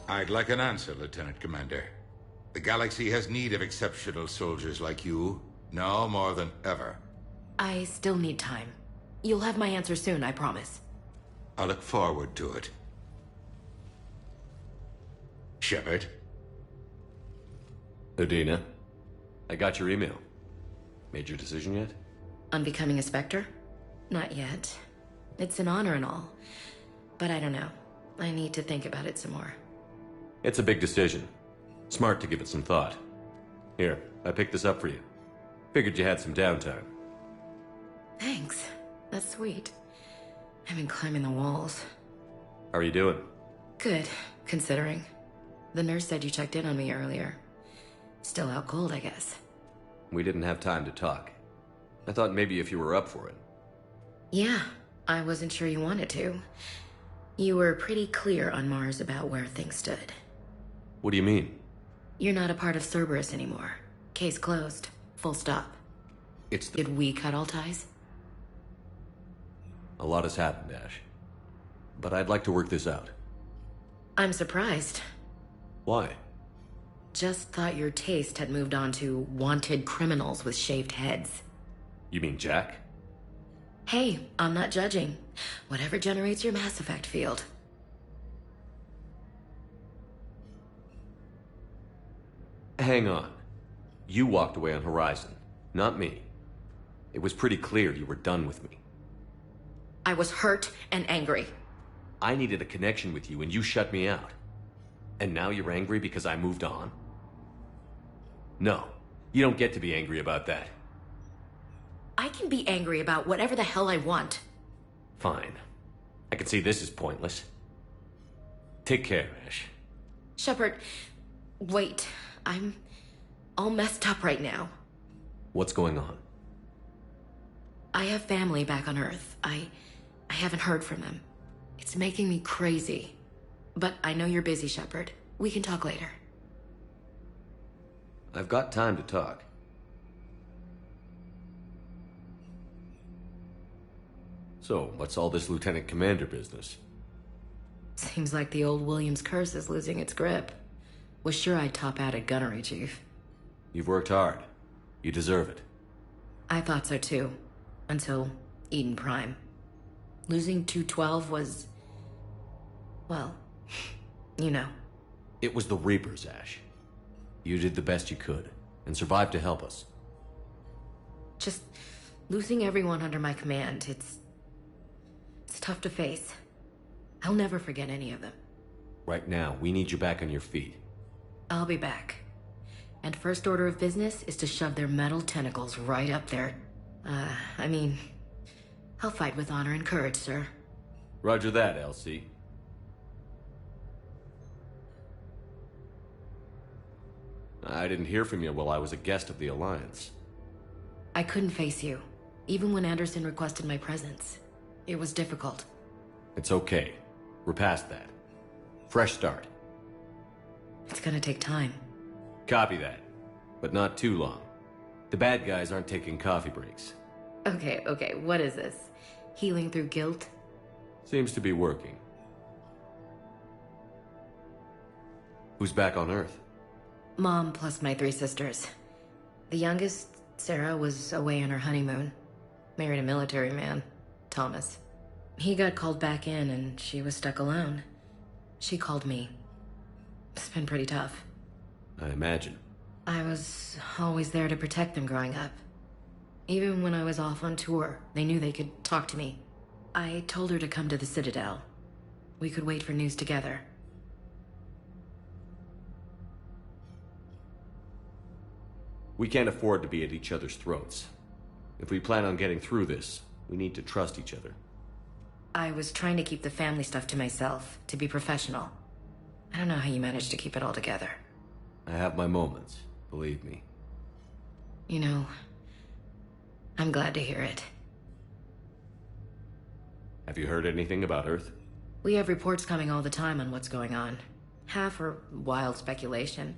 I'd like an answer, Lieutenant Commander. The galaxy has need of exceptional soldiers like you, now more than ever. I still need time. You'll have my answer soon, I promise. I look forward to it. Shepard? Udina, I got your email. Made your decision yet? On becoming a Spectre? Not yet. It's an honor and all. But I don't know. I need to think about it some more. It's a big decision. Smart to give it some thought. Here, I picked this up for you. Figured you had some downtime. Thanks. That's sweet. I've been climbing the walls. How are you doing? Good, considering. The nurse said you checked in on me earlier. Still out cold, I guess. We didn't have time to talk. I thought maybe if you were up for it. Yeah, I wasn't sure you wanted to. You were pretty clear on Mars about where things stood. What do you mean? You're not a part of Cerberus anymore. Case closed. Full stop. Did we cut all ties? A lot has happened, Ash. But I'd like to work this out. I'm surprised. Why? Just thought your taste had moved on to wanted criminals with shaved heads. You mean Jack? Hey, I'm not judging. Whatever generates your Mass Effect field. Hang on. You walked away on Horizon, not me. It was pretty clear you were done with me. I was hurt and angry. I needed a connection with you and you shut me out. And now you're angry because I moved on? No, you don't get to be angry about that. I can be angry about whatever the hell I want. Fine. I can see this is pointless. Take care, Ash. Shepard, wait. I'm all messed up right now. What's going on? I have family back on Earth. I haven't heard from them. It's making me crazy. But I know you're busy, Shepard. We can talk later. I've got time to talk. So, what's all this Lieutenant Commander business? Seems like the old Williams curse is losing its grip. Was sure I'd top out at gunnery, Chief. You've worked hard. You deserve it. I thought so too. Until Eden Prime. Losing 212 was Well, you know. It was the Reapers, Ash. You did the best you could, and survived to help us. Just losing everyone under my command, it's tough to face. I'll never forget any of them. Right now, we need you back on your feet. I'll be back. And first order of business is to shove their metal tentacles right up there. I'll fight with honor and courage, sir. Roger that, Elsie. I didn't hear from you while I was a guest of the Alliance. I couldn't face you, even when Anderson requested my presence. It was difficult. It's okay. We're past that. Fresh start. It's gonna take time. Copy that. But not too long. The bad guys aren't taking coffee breaks. Okay, what is this? Healing through guilt? Seems to be working. Who's back on Earth? Mom plus my 3 sisters. The youngest, Sarah, was away on her honeymoon. Married a military man, Thomas. He got called back in and she was stuck alone. She called me. It's been pretty tough. I imagine. I was always there to protect them growing up. Even when I was off on tour, they knew they could talk to me. I told her to come to the Citadel. We could wait for news together. We can't afford to be at each other's throats. If we plan on getting through this, we need to trust each other. I was trying to keep the family stuff to myself, to be professional. I don't know how you managed to keep it all together. I have my moments, believe me. You know, I'm glad to hear it. Have you heard anything about Earth? We have reports coming all the time on what's going on. Half are wild speculation,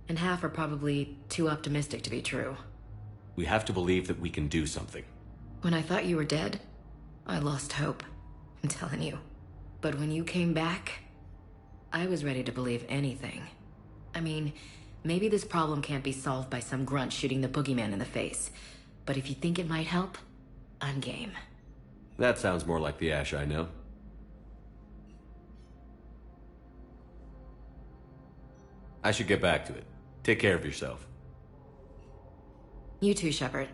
and half are probably too optimistic to be true. We have to believe that we can do something. When I thought you were dead, I lost hope. I'm telling you. But when you came back, I was ready to believe anything. I mean, maybe this problem can't be solved by some grunt shooting the boogeyman in the face. But if you think it might help, I'm game. That sounds more like the Ash I know. I should get back to it. Take care of yourself. You too, Shepard.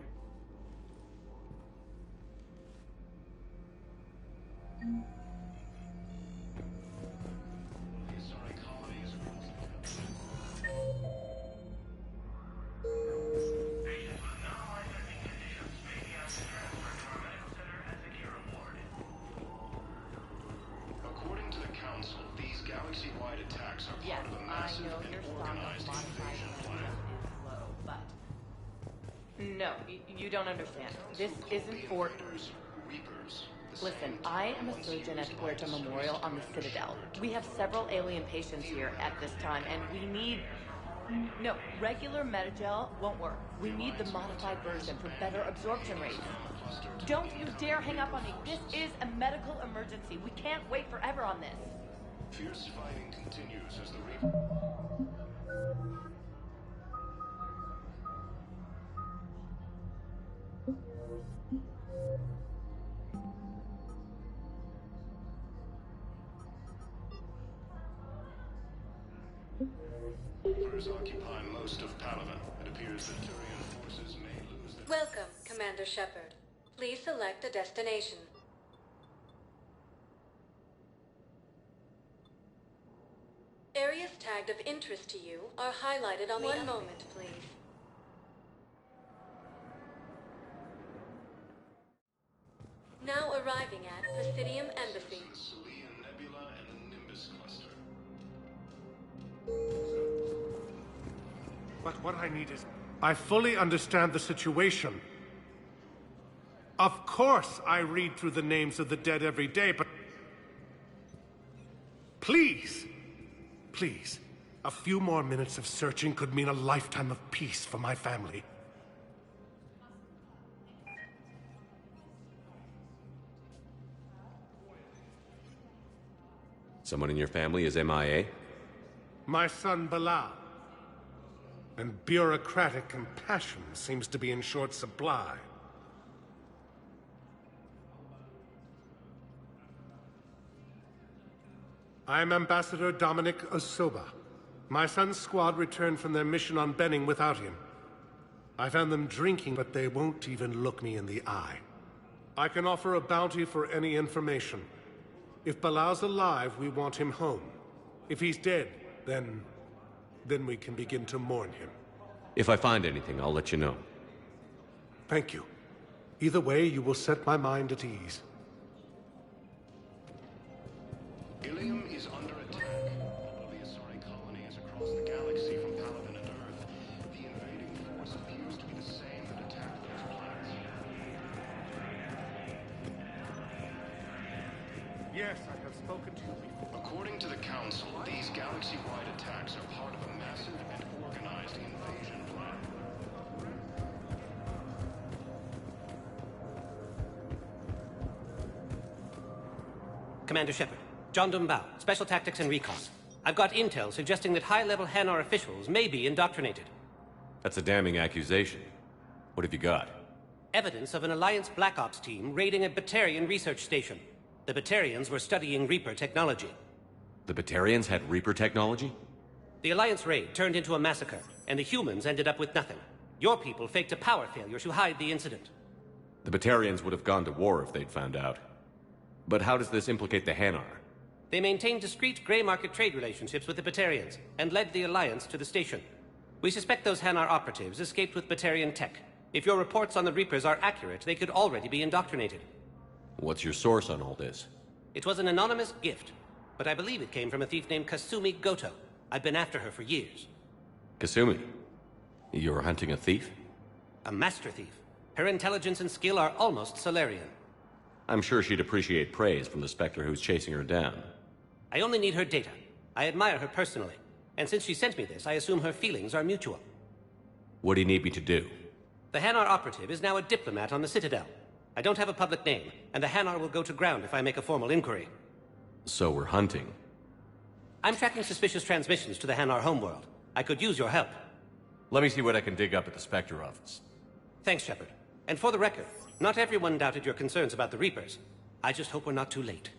According to the Council, these galaxy-wide attacks are part of a massive and organized invasion plan. No, you don't understand. This isn't for... Reapers. Listen, I am a surgeon at Puerto Memorial on the Citadel. We have several alien patients here at this time, and we need... No, regular Metagel won't work. We need the modified version for better absorption rates. Don't you dare hang up on me. This is a medical emergency. We can't wait forever on this. Fierce fighting continues as the Reaper... Reapers occupy most of Palaven. It appears that Turian forces may lose their... Welcome, Commander Shepard. Please select a destination. Areas tagged of interest to you are highlighted on the... One moment, please. Now arriving at Presidium Embassy. The Celian Nebula and the Nimbus Cluster. But what I need is... I fully understand the situation. Of course I read through the names of the dead every day, but... Please! Please. A few more minutes of searching could mean a lifetime of peace for my family. Someone in your family is MIA? My son, Bilal. And bureaucratic compassion seems to be in short supply. I'm Ambassador Dominic Osoba. My son's squad returned from their mission on Benning without him. I found them drinking, but they won't even look me in the eye. I can offer a bounty for any information. If Balau's alive, we want him home. If he's dead, then we can begin to mourn him. If I find anything, I'll let you know. Thank you. Either way, you will set my mind at ease. Ilium is under attack. Although the Asari colony is across the galaxy from Paladin and Earth, the invading force appears to be the same that attacked those planets. Yes, I have spoken to you before. According to the Council, these galaxy-wide attacks are part of a massive and organized invasion plan. Commander Shepard, John Dumbao, Special Tactics and Recon. I've got intel suggesting that high-level Hanar officials may be indoctrinated. That's a damning accusation. What have you got? Evidence of an Alliance Black Ops team raiding a Batarian research station. The Batarians were studying Reaper technology. The Batarians had Reaper technology? The Alliance raid turned into a massacre, and the humans ended up with nothing. Your people faked a power failure to hide the incident. The Batarians would have gone to war if they'd found out. But how does this implicate the Hanar? They maintained discreet gray market trade relationships with the Batarians, and led the Alliance to the station. We suspect those Hanar operatives escaped with Batarian tech. If your reports on the Reapers are accurate, they could already be indoctrinated. What's your source on all this? It was an anonymous gift, but I believe it came from a thief named Kasumi Goto. I've been after her for years. Kasumi? You're hunting a thief? A master thief. Her intelligence and skill are almost Solarian. I'm sure she'd appreciate praise from the Spectre who's chasing her down. I only need her data. I admire her personally. And since she sent me this, I assume her feelings are mutual. What do you need me to do? The Hanar operative is now a diplomat on the Citadel. I don't have a public name, and the Hanar will go to ground if I make a formal inquiry. So we're hunting. I'm tracking suspicious transmissions to the Hanar homeworld. I could use your help. Let me see what I can dig up at the Spectre office. Thanks, Shepard. And for the record, not everyone doubted your concerns about the Reapers. I just hope we're not too late.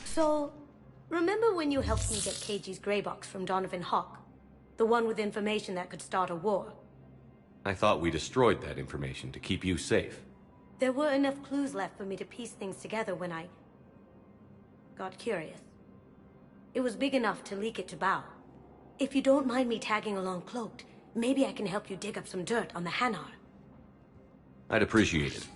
So, remember when you helped me get KG's grey box from Donovan Hawk? The one with information that could start a war? I thought we destroyed that information to keep you safe. There were enough clues left for me to piece things together when I got curious. It was big enough to leak it to Bao. If you don't mind me tagging along cloaked, maybe I can help you dig up some dirt on the Hanar. I'd appreciate it.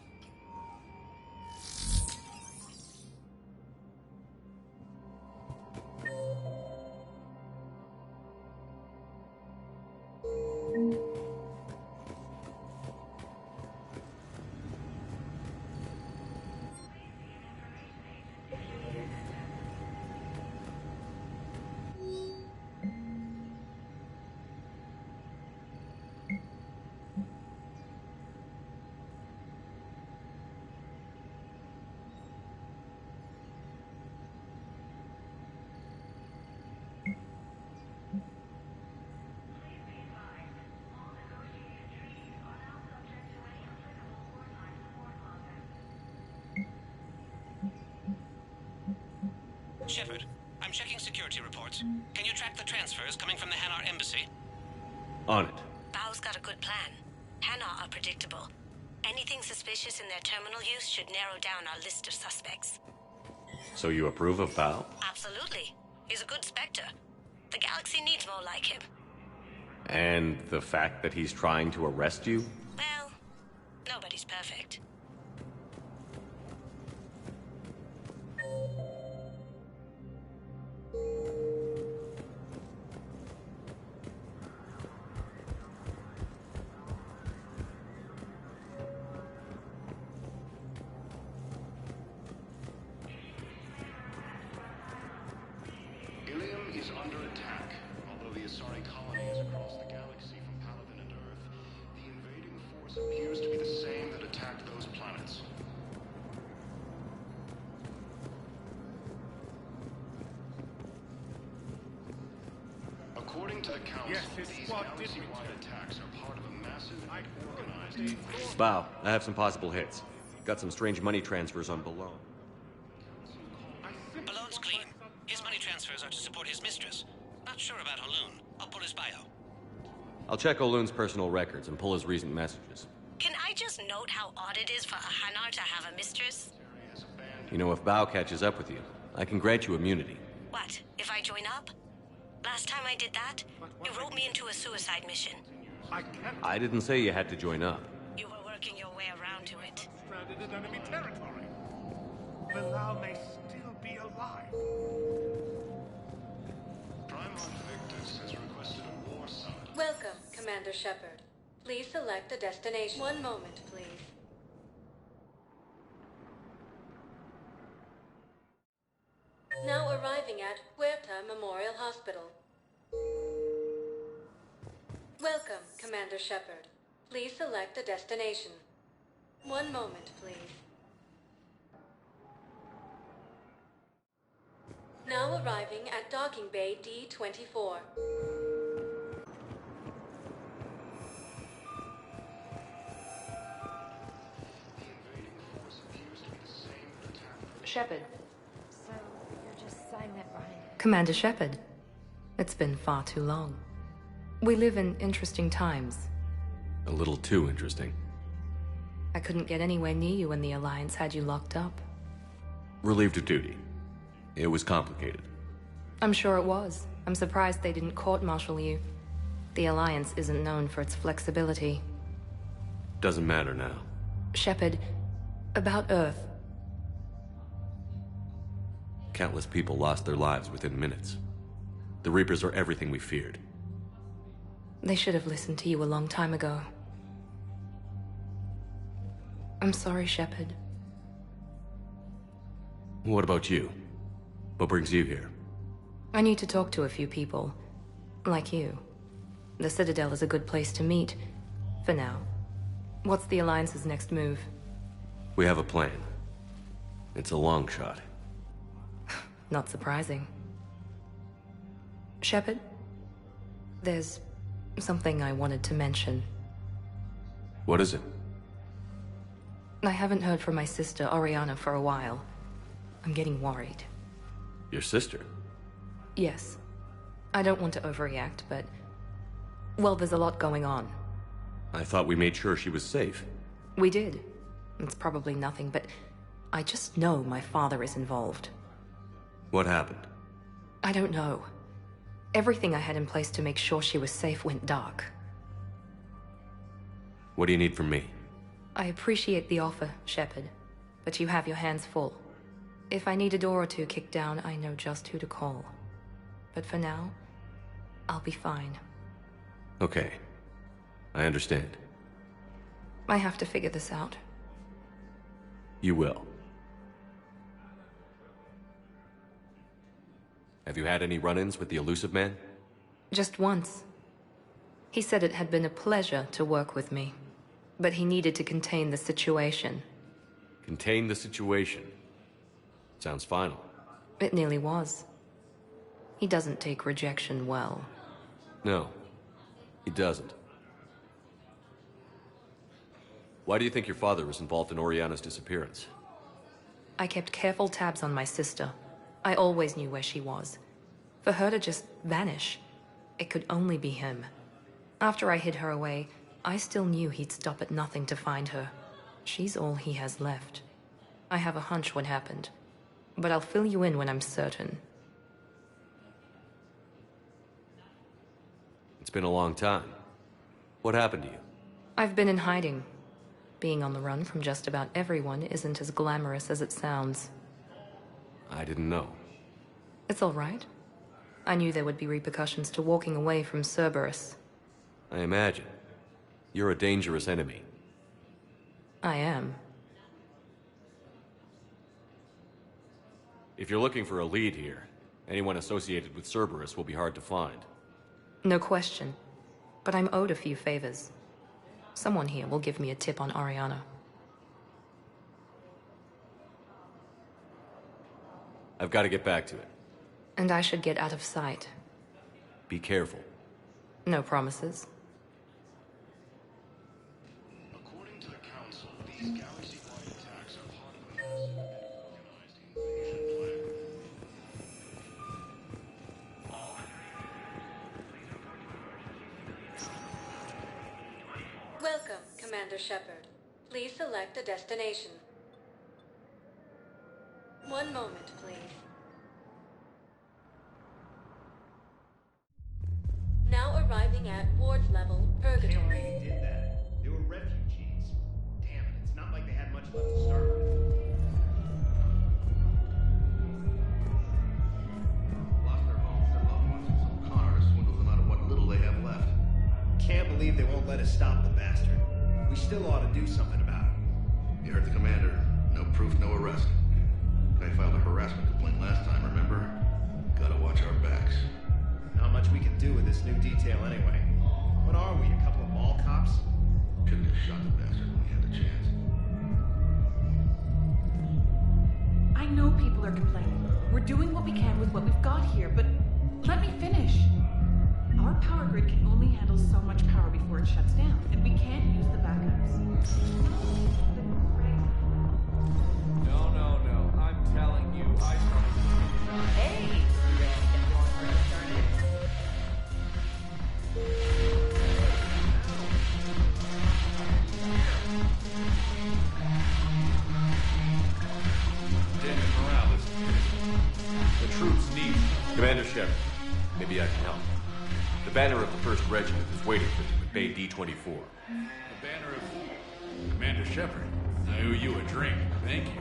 Shepard, I'm checking security reports. Can you track the transfers coming from the Hanar embassy? On it. Bao's got a good plan. Hanar are predictable. Anything suspicious in their terminal use should narrow down our list of suspects. So you approve of Bao? Absolutely. He's a good Spectre. The galaxy needs more like him. And the fact that he's trying to arrest you? Well, nobody's perfect. Ilium is under attack. Although the Asari colony is across the galaxy from Paladin and Earth, the invading force appears to be the same that attacked those planets. According to the Council, these galaxy-wide attacks are part of a Bow, I have some possible hits. Got some strange money transfers on Balone. Balone's clean. His money transfers are to support his mistress. Not sure about Haloon. I'll pull his bio. I'll check O'Loon's personal records and pull his recent messages. Can I just note how odd it is for a Hanar to have a mistress? You know, if Bao catches up with you, I can grant you immunity. What, if I join up? Last time I did that, you wrote me into a suicide mission. I didn't say you had to join up. You were working your way around to it. Stranded in enemy territory. Bilal may still be alive. Primarch Victus has requested a war summit. Welcome, Commander Shepard. Please select a destination. One moment, please. Now arriving at Huerta Memorial Hospital. Welcome, Commander Shepard. Please select a destination. One moment, please. Now arriving at Docking Bay D-24. Shepard. So, you're just saying that, Ryan? Commander Shepard. It's been far too long. We live in interesting times. A little too interesting. I couldn't get anywhere near you when the Alliance had you locked up. Relieved of duty. It was complicated. I'm sure it was. I'm surprised they didn't court-martial you. The Alliance isn't known for its flexibility. Doesn't matter now. Shepard, about Earth. Countless people lost their lives within minutes. The Reapers are everything we feared. They should have listened to you a long time ago. I'm sorry, Shepard. What about you? What brings you here? I need to talk to a few people. Like you. The Citadel is a good place to meet. For now. What's the Alliance's next move? We have a plan. It's a long shot. Not surprising. Shepard, there's something I wanted to mention. What is it? I haven't heard from my sister, Oriana, for a while. I'm getting worried. Your sister? Yes. I don't want to overreact, but... well, there's a lot going on. I thought we made sure she was safe. We did. It's probably nothing, but I just know my father is involved. What happened? I don't know. Everything I had in place to make sure she was safe went dark. What do you need from me? I appreciate the offer, Shepard, but you have your hands full. If I need a door or two kicked down, I know just who to call. But for now, I'll be fine. Okay. I understand. I have to figure this out. You will. Have you had any run-ins with the Illusive Man? Just once. He said it had been a pleasure to work with me, but he needed to contain the situation. Contain the situation. Sounds final. It nearly was. He doesn't take rejection well. No, he doesn't. Why do you think your father was involved in Oriana's disappearance? I kept careful tabs on my sister. I always knew where she was. For her to just vanish, it could only be him. After I hid her away, I still knew he'd stop at nothing to find her. She's all he has left. I have a hunch what happened, but I'll fill you in when I'm certain. It's been a long time. What happened to you? I've been in hiding. Being on the run from just about everyone isn't as glamorous as it sounds. I didn't know. It's all right. I knew there would be repercussions to walking away from Cerberus. I imagine. You're a dangerous enemy. I am. If you're looking for a lead here, anyone associated with Cerberus will be hard to find. No question. But I'm owed a few favors. Someone here will give me a tip on Oriana. I've got to get back to it. And I should get out of sight. Be careful. No promises. These galaxy-wide attacks are part of a massive organized invasion plan. Welcome, Commander Shepard. Please select a destination. One moment, please. Now arriving at Ward's level, Purgatory. They did that. They were refugees. Damn it, it's not like they had much left to start with. Lost their homes, their loved ones, and some con artist swindled them out of what little they have left. Can't believe they won't let us stop the bastard. We still ought to do something about it. You heard the commander. No proof, no arrest. Guy filed a harassment complaint last time, remember? Gotta watch our backs. Not much we can do with this new detail anyway. What are we, a couple of mall cops? Couldn't have shot the bastard when we had the chance. I know people are complaining. We're doing what we can with what we've got here, but let me finish. Our power grid can only handle so much power before it shuts down, and we can't use the backups. No. I'm telling you, I promise you. Hey! You ready to get going where it started? Lieutenant Morales. The troops need you. Commander Shepard, maybe I can help. The banner of the 1st Regiment is waiting for you at Bay D-24. The banner of Commander Shepard. I owe you a drink. Thank you.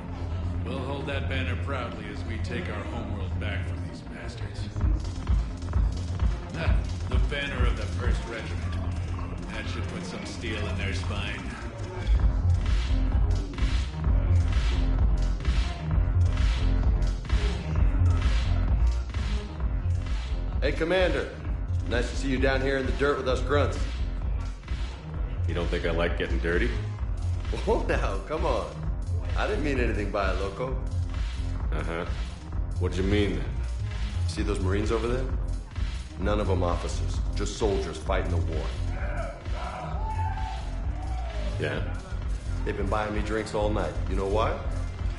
We'll hold that banner proudly as we take our homeworld back from these bastards. The banner of the 1st Regiment. That should put some steel in their spine. Hey, Commander. Nice to see you down here in the dirt with us grunts. You don't think I like getting dirty? Oh, now, come on. I didn't mean anything by it, Loco. Uh-huh. What'd you mean, then? See those Marines over there? None of them officers, just soldiers fighting the war. Yeah? They've been buying me drinks all night. You know why?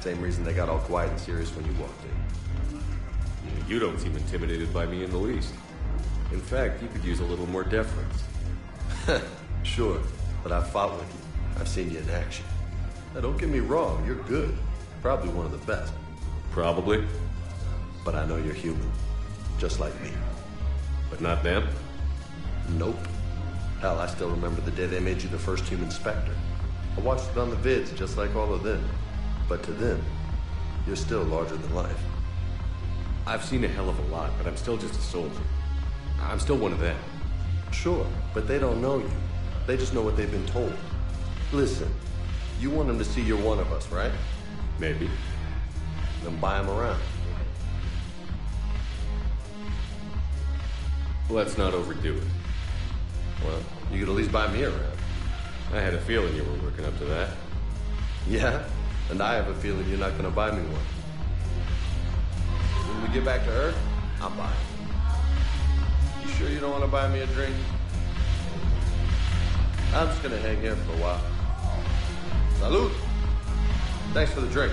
Same reason they got all quiet and serious when you walked in. You don't seem intimidated by me in the least. In fact, you could use a little more deference. Sure, but I've fought with you. I've seen you in action. Now, don't get me wrong, you're good. Probably one of the best. Probably. But I know you're human. Just like me. But not them? Nope. Hell, I still remember the day they made you the first human Spectre. I watched it on the vids, just like all of them. But to them, you're still larger than life. I've seen a hell of a lot, but I'm still just a soldier. I'm still one of them. Sure, but they don't know you. They just know what they've been told. Listen, you want them to see you're one of us, right? Maybe. Then buy them around. Let's not overdo it. Well, you could at least buy me around. I had a feeling you were working up to that. Yeah? And I have a feeling you're not going to buy me one. When we get back to Earth, I'll buy it. You sure you don't want to buy me a drink? I'm just going to hang here for a while. Salud! Thanks for the drink.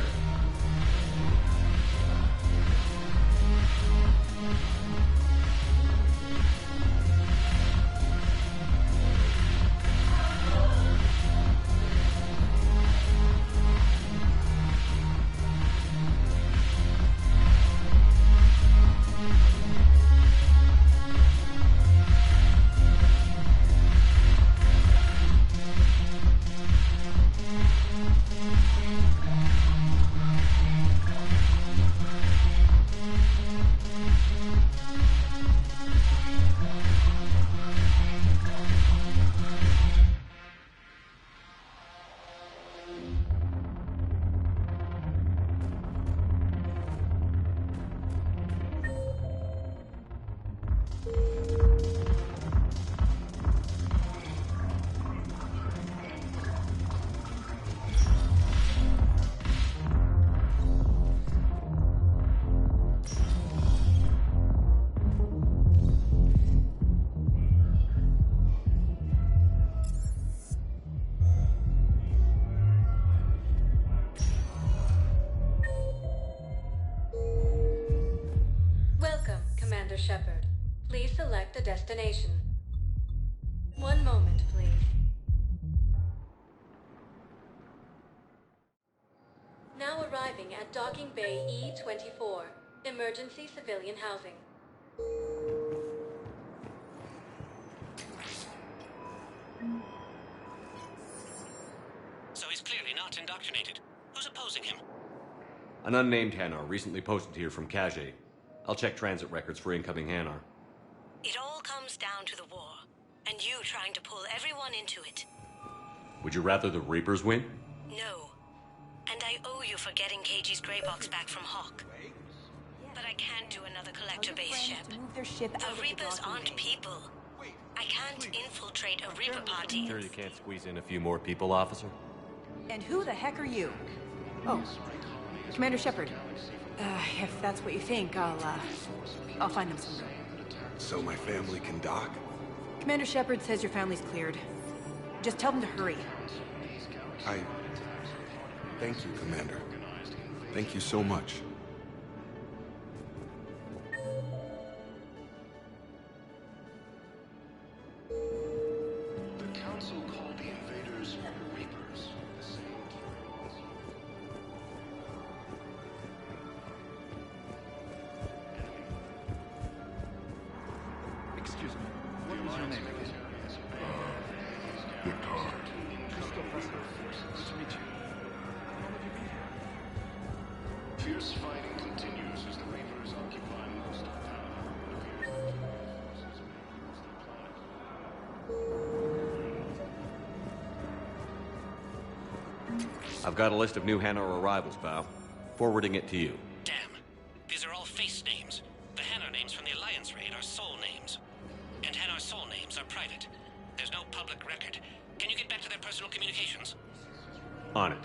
Shepard. Please select a destination. One moment, please. Now arriving at Docking Bay E-24, emergency civilian housing. So he's clearly not indoctrinated. Who's opposing him? An unnamed Hanar recently posted here from Khajiit. I'll check transit records for incoming Hanar. It all comes down to the war, and you trying to pull everyone into it. Would you rather the Reapers win? No. And I owe you for getting KG's Grey Box back from Hawk. But I can't do another collector base ship. The Reapers aren't people. I can't infiltrate a Reaper party. Sure you can't squeeze in a few more people, officer? And who the heck are you? Oh, Commander Shepard. If that's what you think, I'll find them some room. So my family can dock? Commander Shepard says your family's cleared. Just tell them to hurry. Thank you, Commander. Thank you so much. The Council called the invaders Reapers. The same Excuse me. What was your name again? Victor. Crystal Preston. Nice to meet you. How long have you been here? fierce fighting continues as the Reapers occupy most of Paladin. I've got a list of new Hanar arrivals, pal. Forwarding it to you. Damn. These are all face names. The Hanar names from the Alliance raid are soul names. And Hanar soul names are private. There's no public record. Can you get back to their personal communications? On it.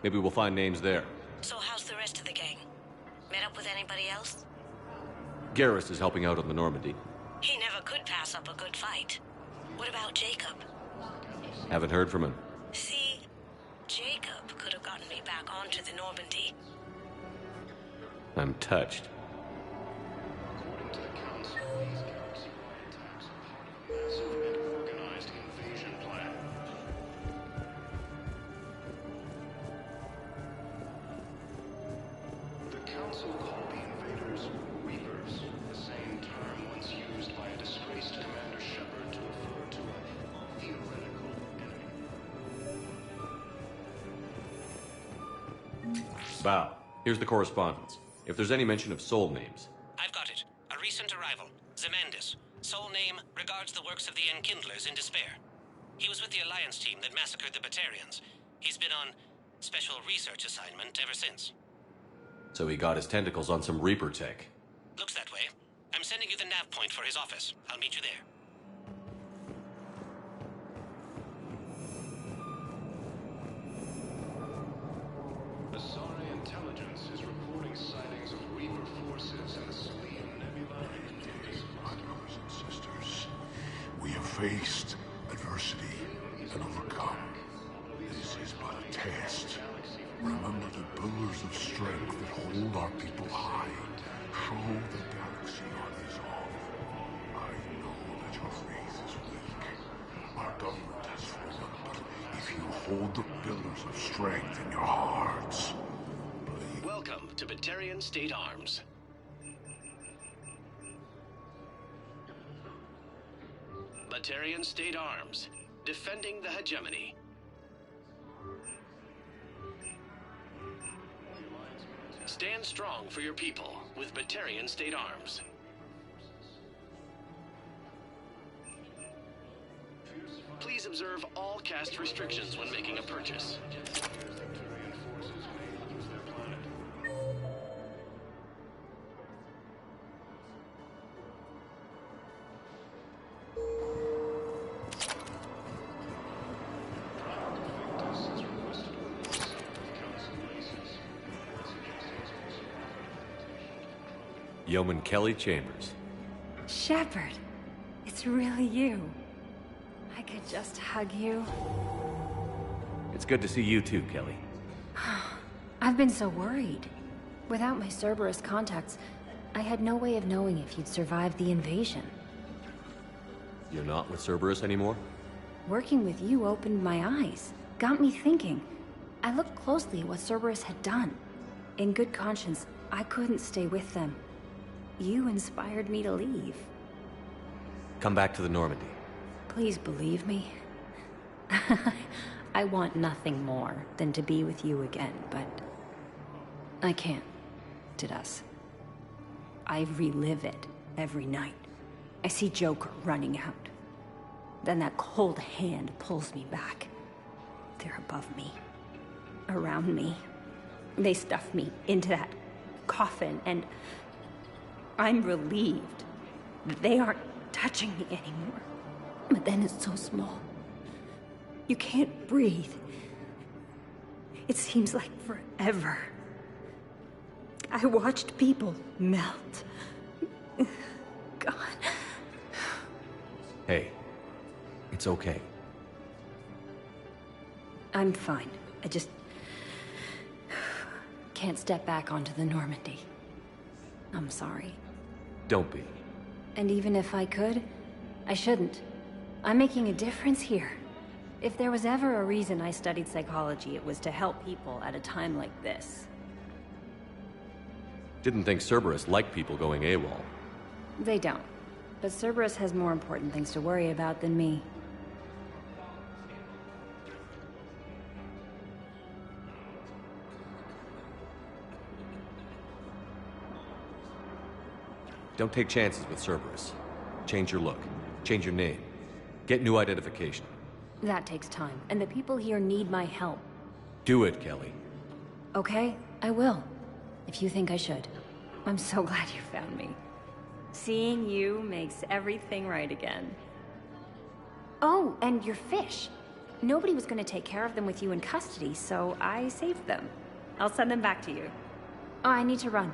Maybe we'll find names there. So how's the rest of the gang? Met up with anybody else? Garrus is helping out on the Normandy. He never could pass up a good fight. What about Jacob? Haven't heard from him. See, Jacob could have gotten me back onto the Normandy. I'm touched. According to the Council, these galaxy-wide attacks are part of a massive and organized invasion plan. The Council called the invaders Reapers, the same term once used by a disgraced Commander Shepard to refer to a theoretical enemy. Bow. Here's the correspondence. If there's any mention of soul names. I've got it. A recent arrival. Zemandis. Soul name regards the works of the Enkindlers in despair. He was with the Alliance team that massacred the Batarians. He's been on special research assignment ever since. So he got his tentacles on some Reaper tech. Looks that way. I'm sending you the nav point for his office. I'll meet you there. Asari intelligence is reporting sightings of Reaper forces in the Selenium Nebula. My brothers and sisters, we have faced adversity and overcome. This is but a test. Remember the pillars of strength that hold our people high. Show the galaxy our resolve. I know that your faith is weak. Our government has fallen, but if you hold the pillars of strength in your hearts, Welcome to Batarian State Arms. Batarian State Arms, defending the hegemony. Stand strong for your people with Batarian State Arms. Please observe all caste restrictions when making a purchase. Yeoman Kelly Chambers. Shepard, it's really you. I could just hug you. It's good to see you too, Kelly. I've been so worried. Without my Cerberus contacts, I had no way of knowing if you'd survived the invasion. You're not with Cerberus anymore? Working with you opened my eyes, got me thinking. I looked closely at what Cerberus had done. In good conscience, I couldn't stay with them. You inspired me to leave. Come back to the Normandy. Please believe me. I want nothing more than to be with you again, but I can't, did us. I relive it every night. I see Joker running out. Then that cold hand pulls me back. They're above me, around me. They stuff me into that coffin, and I'm relieved that they aren't touching me anymore. But then it's so small. You can't breathe. It seems like forever. I watched people melt. God. Hey, it's okay. I'm fine. I just can't step back onto the Normandy. I'm sorry. Don't be. And even if I could, I shouldn't. I'm making a difference here. If there was ever a reason I studied psychology, it was to help people at a time like this. Didn't think Cerberus liked people going AWOL. They don't. But Cerberus has more important things to worry about than me. Don't take chances with Cerberus. Change your look. Change your name. Get new identification. That takes time, and the people here need my help. Do it, Kelly. Okay, I will. If you think I should. I'm so glad you found me. Seeing you makes everything right again. Oh, and your fish. Nobody was going to take care of them with you in custody, so I saved them. I'll send them back to you. Oh, I need to run.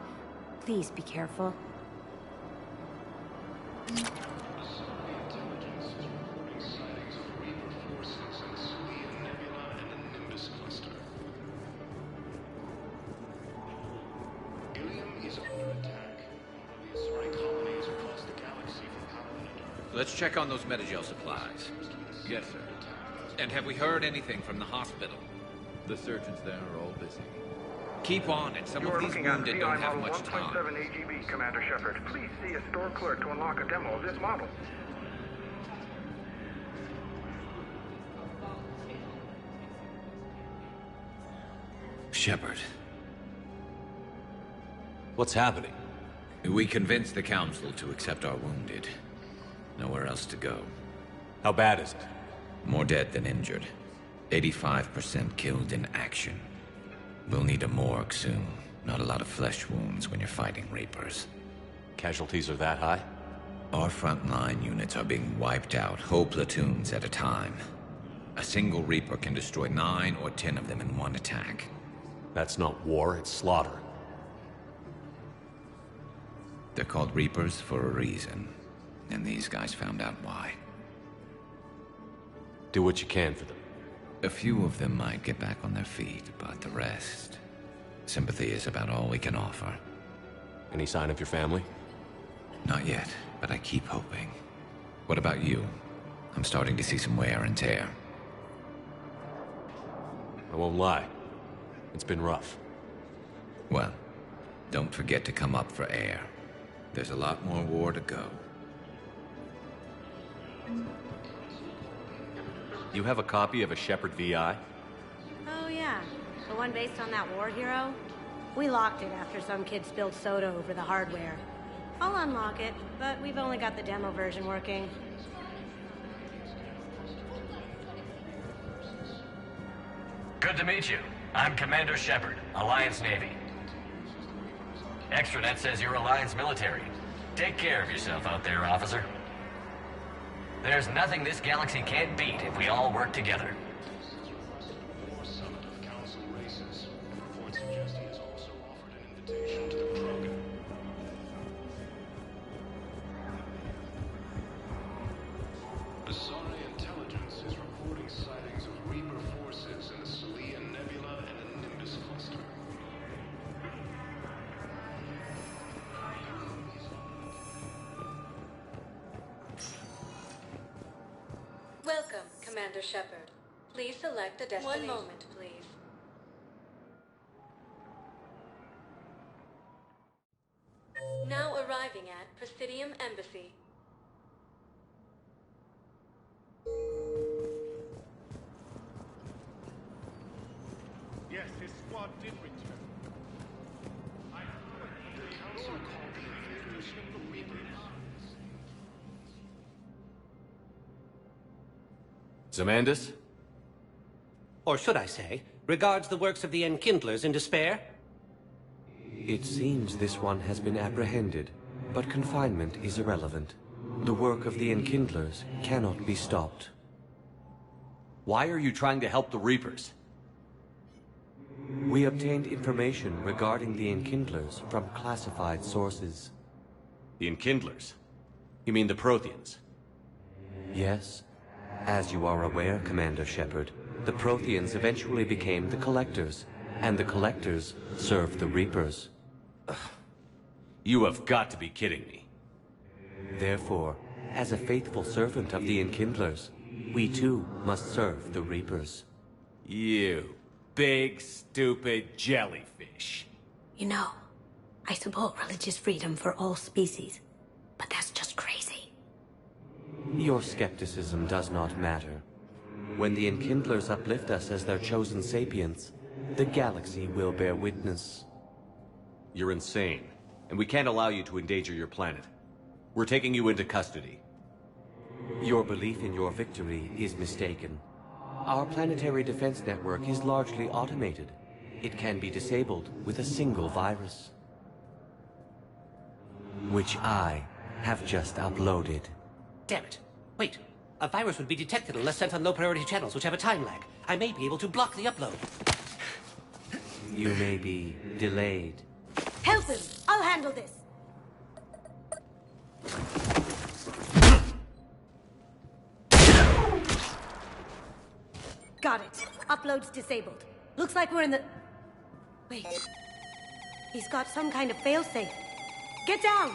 Please be careful. Let's check on those Metagel supplies. Yes, sir. And have we heard anything from the hospital? The surgeons there are all busy. Keep on it. Some of these wounded don't have much time. 1.7 AGB, Commander Shepard. Please see a store clerk to unlock a demo of this model. Shepard. What's happening? We convinced the Council to accept our wounded. Nowhere else to go. How bad is it? More dead than injured. 85% killed in action. We'll need a morgue soon. Not a lot of flesh wounds when you're fighting Reapers. Casualties are that high? Our frontline units are being wiped out, whole platoons at a time. A single Reaper can destroy 9 or 10 of them in one attack. That's not war, it's slaughter. They're called Reapers for a reason. And these guys found out why. Do what you can for them. A few of them might get back on their feet, but the rest... Sympathy is about all we can offer. Any sign of your family? Not yet, but I keep hoping. What about you? I'm starting to see some wear and tear. I won't lie. It's been rough. Well, don't forget to come up for air. There's a lot more war to go. You have a copy of a Shepard VI? Oh, yeah. The one based on that war hero? We locked it after some kid spilled soda over the hardware. I'll unlock it, but we've only got the demo version working. Good to meet you. I'm Commander Shepard, Alliance Navy. Extranet says you're Alliance military. Take care of yourself out there, officer. There's nothing this galaxy can't beat if we all work together. Asari intelligence is reporting sightings of Reaper forces in the Selene Nebula and the Nimbus cluster. Welcome, Commander Shepard. Please select a destination. 1 moment, please. Now arriving at Presidium Embassy. Yes, his squad did return. The Council called the invaders the Reapers. Zamandis? Or should I say, regards the works of the Enkindlers in despair? It seems this one has been apprehended, but confinement is irrelevant. The work of the Enkindlers cannot be stopped. Why are you trying to help the Reapers? We obtained information regarding the Enkindlers from classified sources. The Enkindlers? You mean the Protheans? Yes. As you are aware, Commander Shepard, the Protheans eventually became the Collectors, and the Collectors served the Reapers. You have got to be kidding me. Therefore, as a faithful servant of the Enkindlers, we too must serve the Reapers. You big, stupid jellyfish. You know, I support religious freedom for all species, but that's just crazy. Your skepticism does not matter. When the Enkindlers uplift us as their chosen sapients, the galaxy will bear witness. You're insane, and we can't allow you to endanger your planet. We're taking you into custody. Your belief in your victory is mistaken. Our planetary defense network is largely automated. It can be disabled with a single virus, which I have just uploaded. Damn it. Wait. A virus would be detected unless sent on low-priority channels, which have a time lag. I may be able to block the upload. You may be delayed. Help him! I'll handle this! Got it. Upload's disabled. Looks like we're in the... Wait. He's got some kind of failsafe. Get down!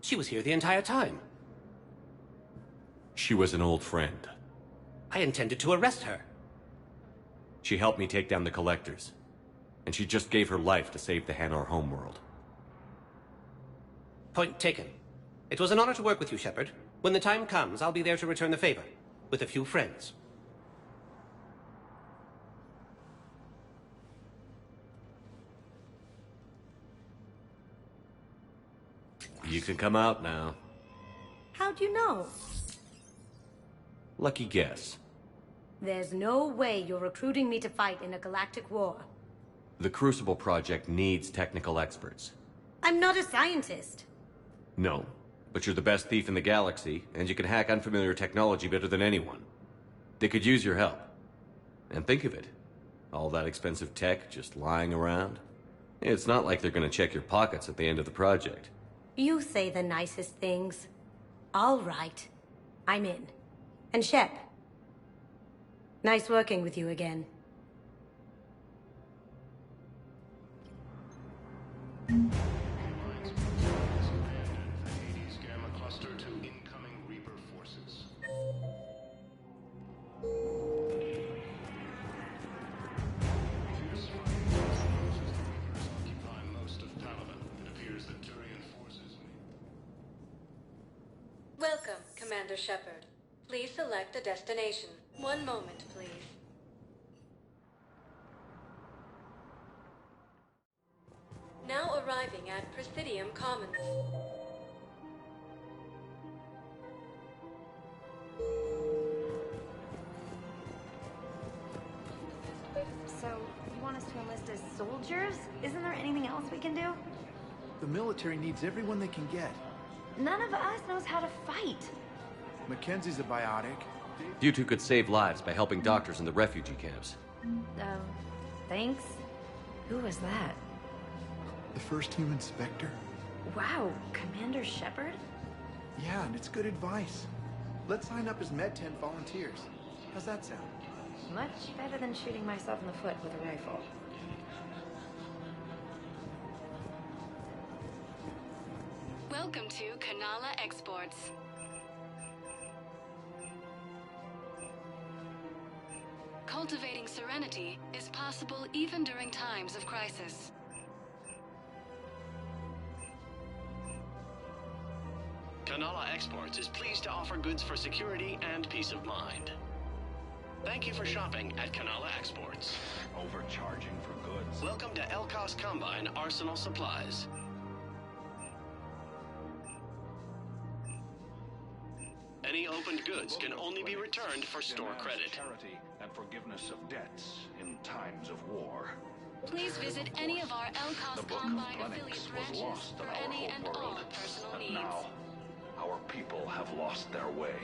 She was here the entire time. She was an old friend. I intended to arrest her. She helped me take down the Collectors. And she just gave her life to save the Hanar homeworld. Point taken. It was an honor to work with you, Shepard. When the time comes, I'll be there to return the favor. With a few friends. You can come out now. How'd you know? Lucky guess. There's no way you're recruiting me to fight in a galactic war. The Crucible Project needs technical experts. I'm not a scientist. No, but you're the best thief in the galaxy, and you can hack unfamiliar technology better than anyone. They could use your help. And think of it. All that expensive tech just lying around. It's not like they're gonna check your pockets at the end of the project. You say the nicest things. All right. I'm in. And Shep. Nice working with you again. Hades Gamma Cluster to incoming Reaper forces. Occupy most of Palaven. It appears that Turian forces... Welcome, Commander Shepard. Please select a destination. 1 moment, please. Now arriving at Presidium Commons. So, you want us to enlist as soldiers? Isn't there anything else we can do? The military needs everyone they can get. None of us knows how to fight. Mackenzie's a biotic. You two could save lives by helping doctors in the refugee camps. Thanks. Who was that? The first human Spectre? Wow, Commander Shepard? Yeah, and it's good advice. Let's sign up as Med-10 volunteers. How's that sound? Much better than shooting myself in the foot with a rifle. Welcome to Kanala Exports. Cultivating serenity is possible even during times of crisis. Kanala Exports is pleased to offer goods for security and peace of mind. Thank you for shopping at Kanala Exports. Overcharging for goods. Welcome to Elkos Combine Arsenal Supplies. Any opened goods can only be returned for store credit. Charity and forgiveness of debts in times of war. Please visit any of our Elkos Combine affiliate branches for any and all personal And needs. now, our people have lost their way.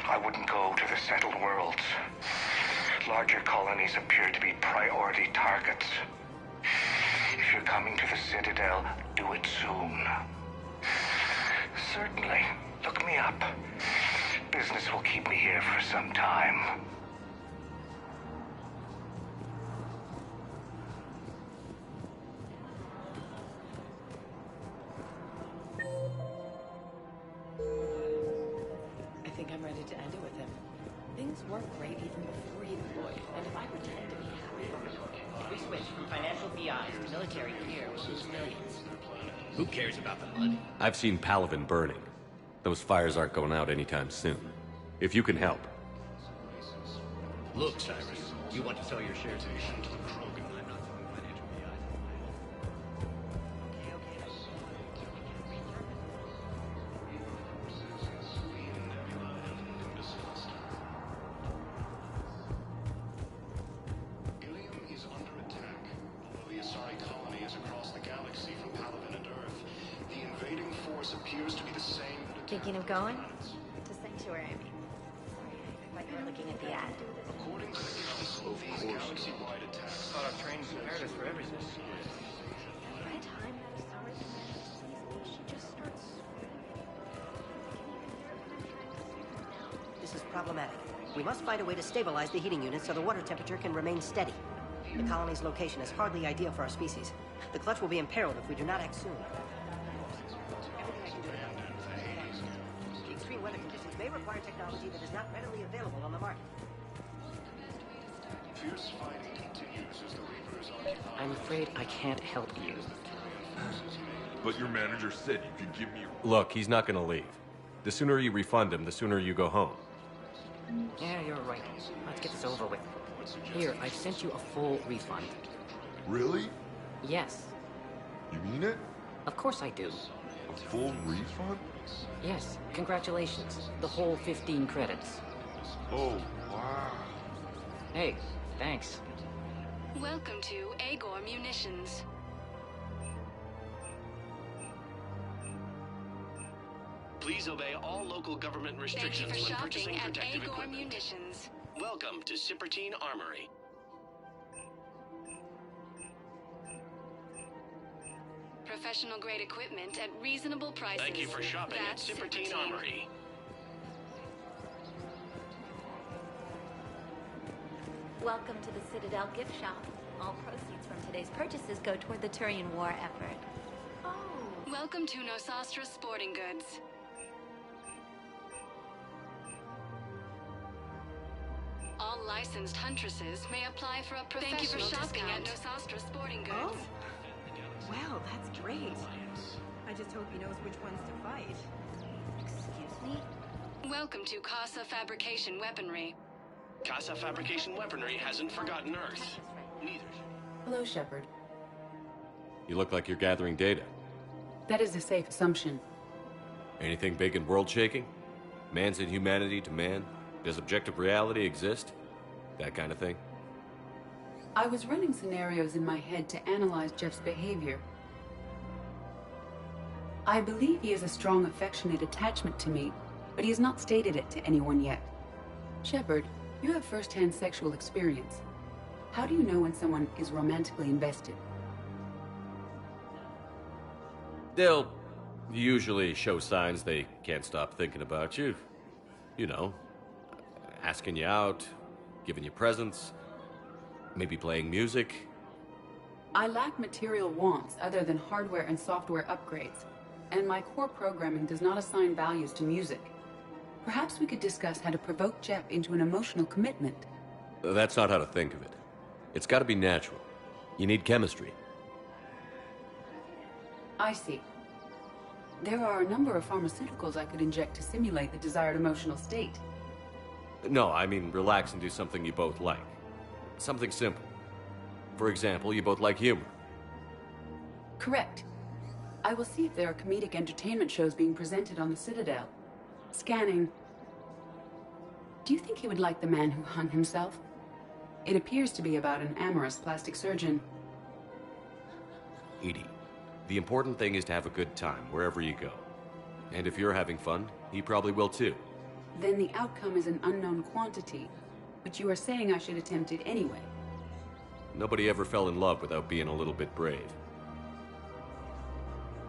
I wouldn't go to the settled worlds. Larger colonies appear to be priority targets. If you're coming to the Citadel, do it soon. Certainly. Look me up. Business will keep me here for some time. I think I'm ready to end it with him. Things weren't great even before he deployed, and if I pretend to be happy, if we switch from financial BIs to military gear, we'll lose millions. Who cares about the money? I've seen Palaven burning. Those fires aren't going out anytime soon. If you can help. Look, Cyrus, you want to sell your shares in Krogan. I'm not selling financial BIs. Ilium is under attack. Although the Asari colony is across the galaxy from Palaven and Earth, the invading force appears to be the same that Thinking of going? To Sanctuary, I mean. Sorry, I thought you were looking at the ad. according to the Council, these galaxy-wide attacks Thought our trains prepared us for everything. Every time that Asari commander sees me, she just starts This is problematic. We must find a way to stabilize the heating unit so the water temperature can remain steady. The colony's location is hardly ideal for our species. The clutch will be imperiled if we do not act soon. Everything I can do to help. The extreme weather conditions may require technology that is not readily available on the market. fierce fighting continues as the Reapers occupy. I'm afraid I can't help you. But your manager said you could give me... Look, he's not gonna leave. The sooner you refund him, the sooner you go home. Yeah, you're right. Let's get this over with. Here, I've sent you a full refund. Really? Yes. You mean it? Of course I do. A full refund? Yes, congratulations. The whole 15 credits. Oh, wow. Hey, thanks. Welcome to Agor Munitions. Please obey all local government Thank you restrictions for when shopping purchasing at protective Agor equipment. Munitions. Welcome to Sippertine Armory. Professional grade equipment at reasonable prices. Thank you for shopping That's at Sippertine Sippertine. Armory. Welcome to the Citadel gift shop. All proceeds from today's purchases go toward the Turian war effort. Welcome to Nosastra Sporting Goods. All licensed huntresses may apply for a professional Thank you for shopping discount. at Nosastra Sporting Goods. Wow, that's great. I just hope he knows which ones to fight. Excuse me? Welcome to Casa Fabrication Weaponry. Casa Fabrication Weaponry hasn't forgotten Earth. Neither. Hello, Shepard. You look like you're gathering data. That is a safe assumption. Anything big and world-shaking? Man's inhumanity to man? Does objective reality exist? That kind of thing? I was running scenarios in my head to analyze Jeff's behavior. I believe he has a strong affectionate attachment to me, but he has not stated it to anyone yet. Shepard, you have first-hand sexual experience. How do you know when someone is romantically invested? They'll usually show signs they can't stop thinking about you. You know, asking you out, giving you presents. Maybe playing music? I lack material wants other than hardware and software upgrades, and my core programming does not assign values to music. Perhaps we could discuss how to provoke Jep into an emotional commitment. That's not how to think of it. It's gotta be natural. You need chemistry. I see. There are a number of pharmaceuticals I could inject to simulate the desired emotional state. No, I mean relax and do something you both like. Something simple. For example, you both like humor. Correct. I will see if there are comedic entertainment shows being presented on the Citadel. Scanning. Do you think he would like The Man Who Hung Himself? It appears to be about an amorous plastic surgeon. Edie, the important thing is to have a good time wherever you go. And if you're having fun, he probably will too. Then the outcome is an unknown quantity, but you are saying I should attempt it anyway. Nobody ever fell in love without being a little bit brave.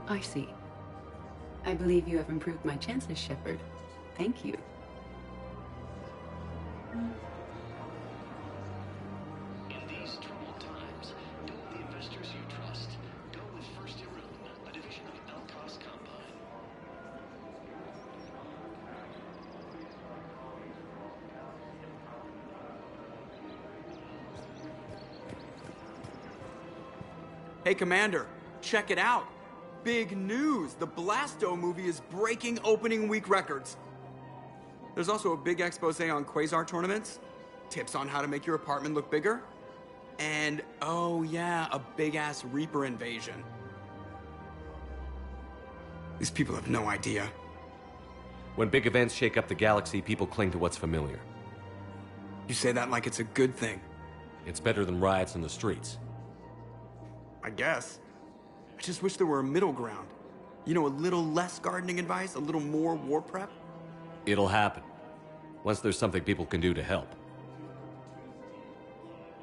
I see. I believe you have improved my chances, Shepard. Thank you. In these troubled times, go with the investors you trust. Go with First Irun, a division of Elkos Combine. Hey, Commander, check it out. Big news! The Blasto movie is breaking opening week records. There's also a big expose on Quasar tournaments, tips on how to make your apartment look bigger, and, oh yeah, a big-ass Reaper invasion. These people have no idea. When big events shake up the galaxy, people cling to what's familiar. You say that like it's a good thing. It's better than riots in the streets. I guess. I just wish there were a middle ground. You know, a little less gardening advice, a little more war prep. It'll happen. Once there's something people can do to help.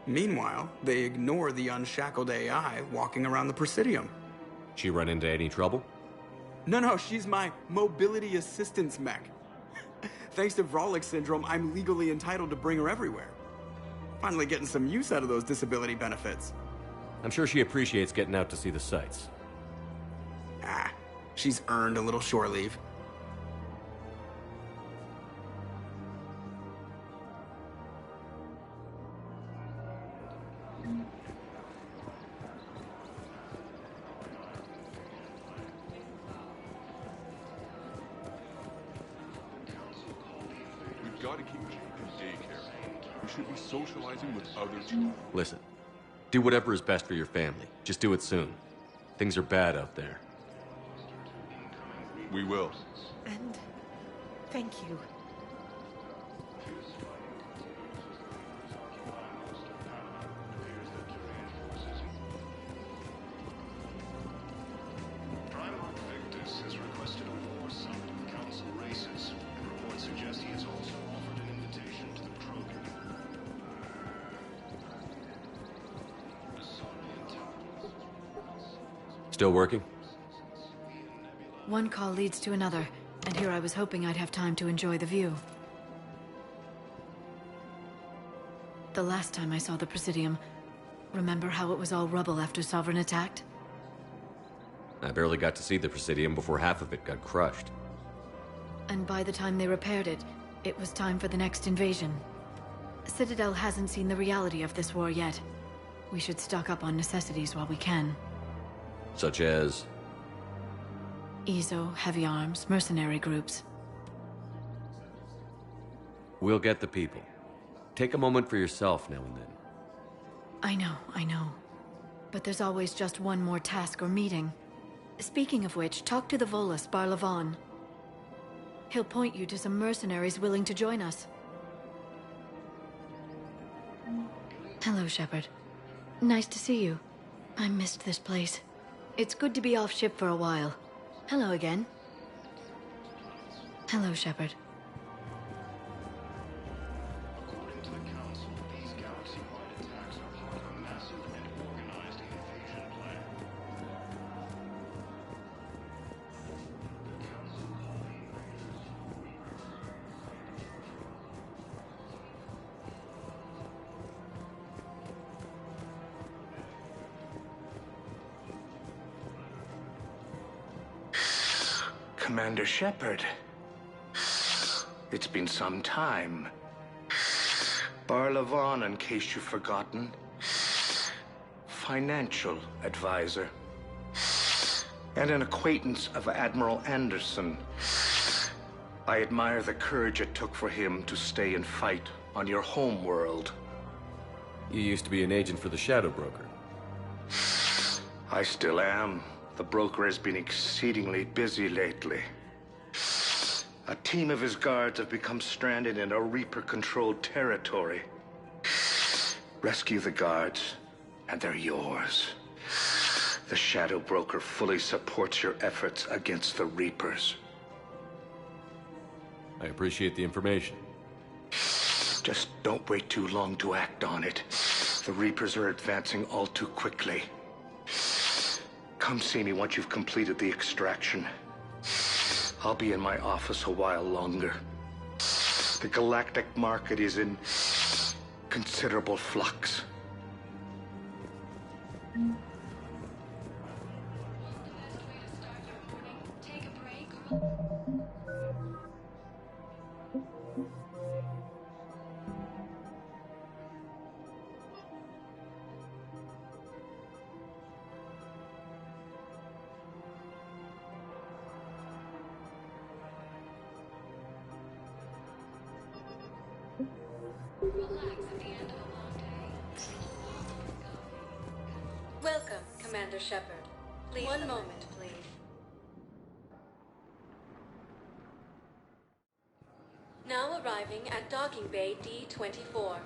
Meanwhile, they ignore the unshackled AI walking around the Presidium. She run into any trouble? No, she's my mobility assistance mech. Thanks to Vralik syndrome, I'm legally entitled to bring her everywhere. Finally getting some use out of those disability benefits. I'm sure she appreciates getting out to see the sights. Ah, she's earned a little shore leave. We've got to keep Jake in daycare. We should be socializing with other children. Listen, do whatever is best for your family. Just do it soon. Things are bad out there. We will. And thank you. Primarch Victus has requested a war summit of Council races. Reports suggest he has also offered an invitation to the Krogan. Still working? One call leads to another, and here I was hoping I'd have time to enjoy the view. The last time I saw the Presidium, remember how it was all rubble after Sovereign attacked? I barely got to see the Presidium before half of it got crushed. And by the time they repaired it, it was time for the next invasion. Citadel hasn't seen the reality of this war yet. We should stock up on necessities while we can. Such as? EZO, heavy arms, mercenary groups. We'll get the people. Take a moment for yourself now and then. I know. But there's always just one more task or meeting. Speaking of which, talk to the Volus, Barlavan. He'll point you to some mercenaries willing to join us. Hello, Shepard. Nice to see you. I missed this place. It's good to be off ship for a while. Hello again. Hello, Shepard. According to the Council, these galaxy-wide attacks are part of a massive and organized invasion plan. Commander Shepard. It's been some time. Barlavon, in case you've forgotten. Financial advisor. And an acquaintance of Admiral Anderson. I admire the courage it took for him to stay and fight on your home world. You used to be an agent for the Shadow Broker. I still am. The broker has been exceedingly busy lately. A team of his guards have become stranded in a Reaper-controlled territory. Rescue the guards, and they're yours. The Shadow Broker fully supports your efforts against the Reapers. I appreciate the information. Just don't wait too long to act on it. The Reapers are advancing all too quickly. Come see me once you've completed the extraction. I'll be in my office a while longer. The galactic market is in considerable flux. Welcome, Commander Shepard. Please, one moment, please. Now arriving at Docking Bay D-24.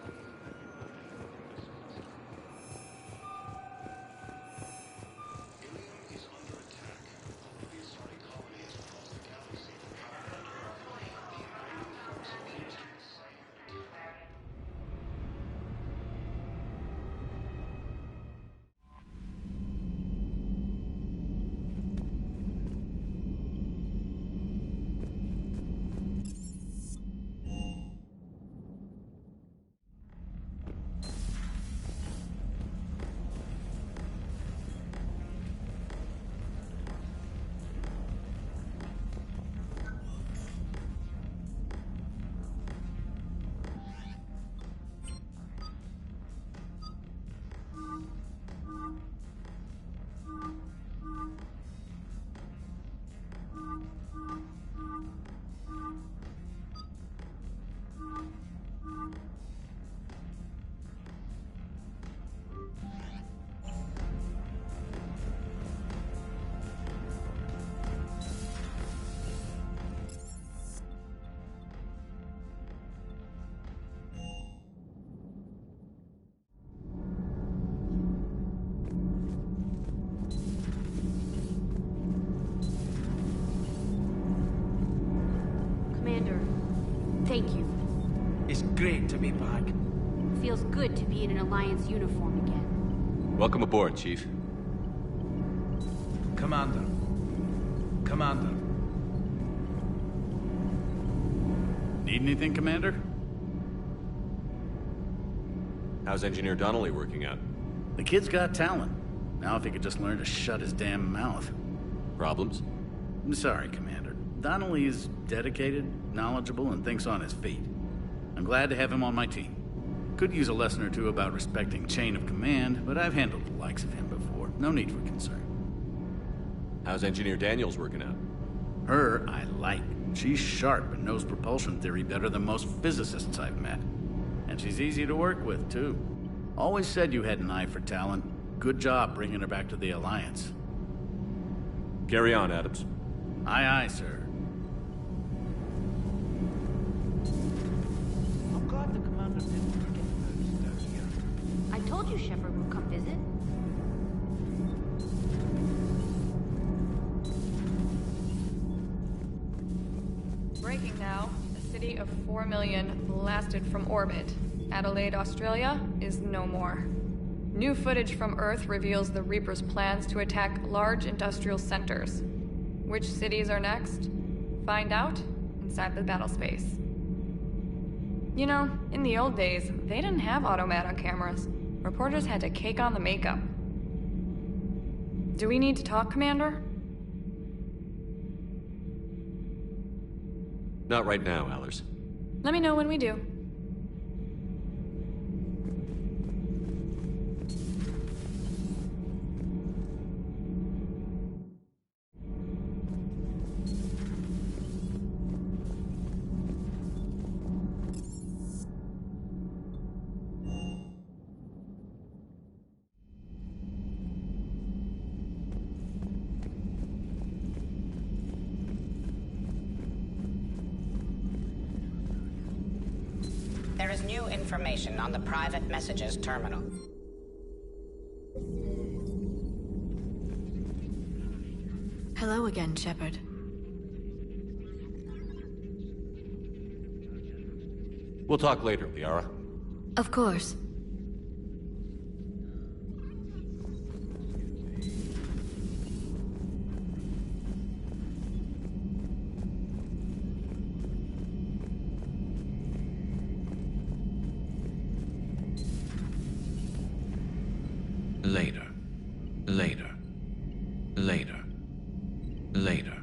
Thank you. It's great to be back. Feels good to be in an Alliance uniform again. Welcome aboard, Chief. Commander. Need anything, Commander? How's Engineer Donnelly working out? The kid's got talent. Now if he could just learn to shut his damn mouth. Problems? I'm sorry, Commander. Donnelly is dedicated, knowledgeable, and thinks on his feet. I'm glad to have him on my team. Could use a lesson or two about respecting chain of command, but I've handled the likes of him before. No need for concern. How's Engineer Daniels working out? Her, I like. She's sharp and knows propulsion theory better than most physicists I've met. And she's easy to work with, too. Always said you had an eye for talent. Good job bringing her back to the Alliance. Carry on, Adams. Aye, aye, sir. I'm glad the commander didn't forget those here. I told you Shepard would come visit. Breaking now. A city of 4 million blasted from orbit. Adelaide, Australia, is no more. New footage from Earth reveals the Reaper's plans to attack large industrial centers. Which cities are next? Find out inside the battle space. You know, in the old days, they didn't have automata cameras. Reporters had to cake on the makeup. Do we need to talk, Commander? Not right now, Allers. Let me know when we do. There is new information on the private messages terminal. Hello again, Shepard. We'll talk later, Liara. Of course. Later. Later. Later. Later.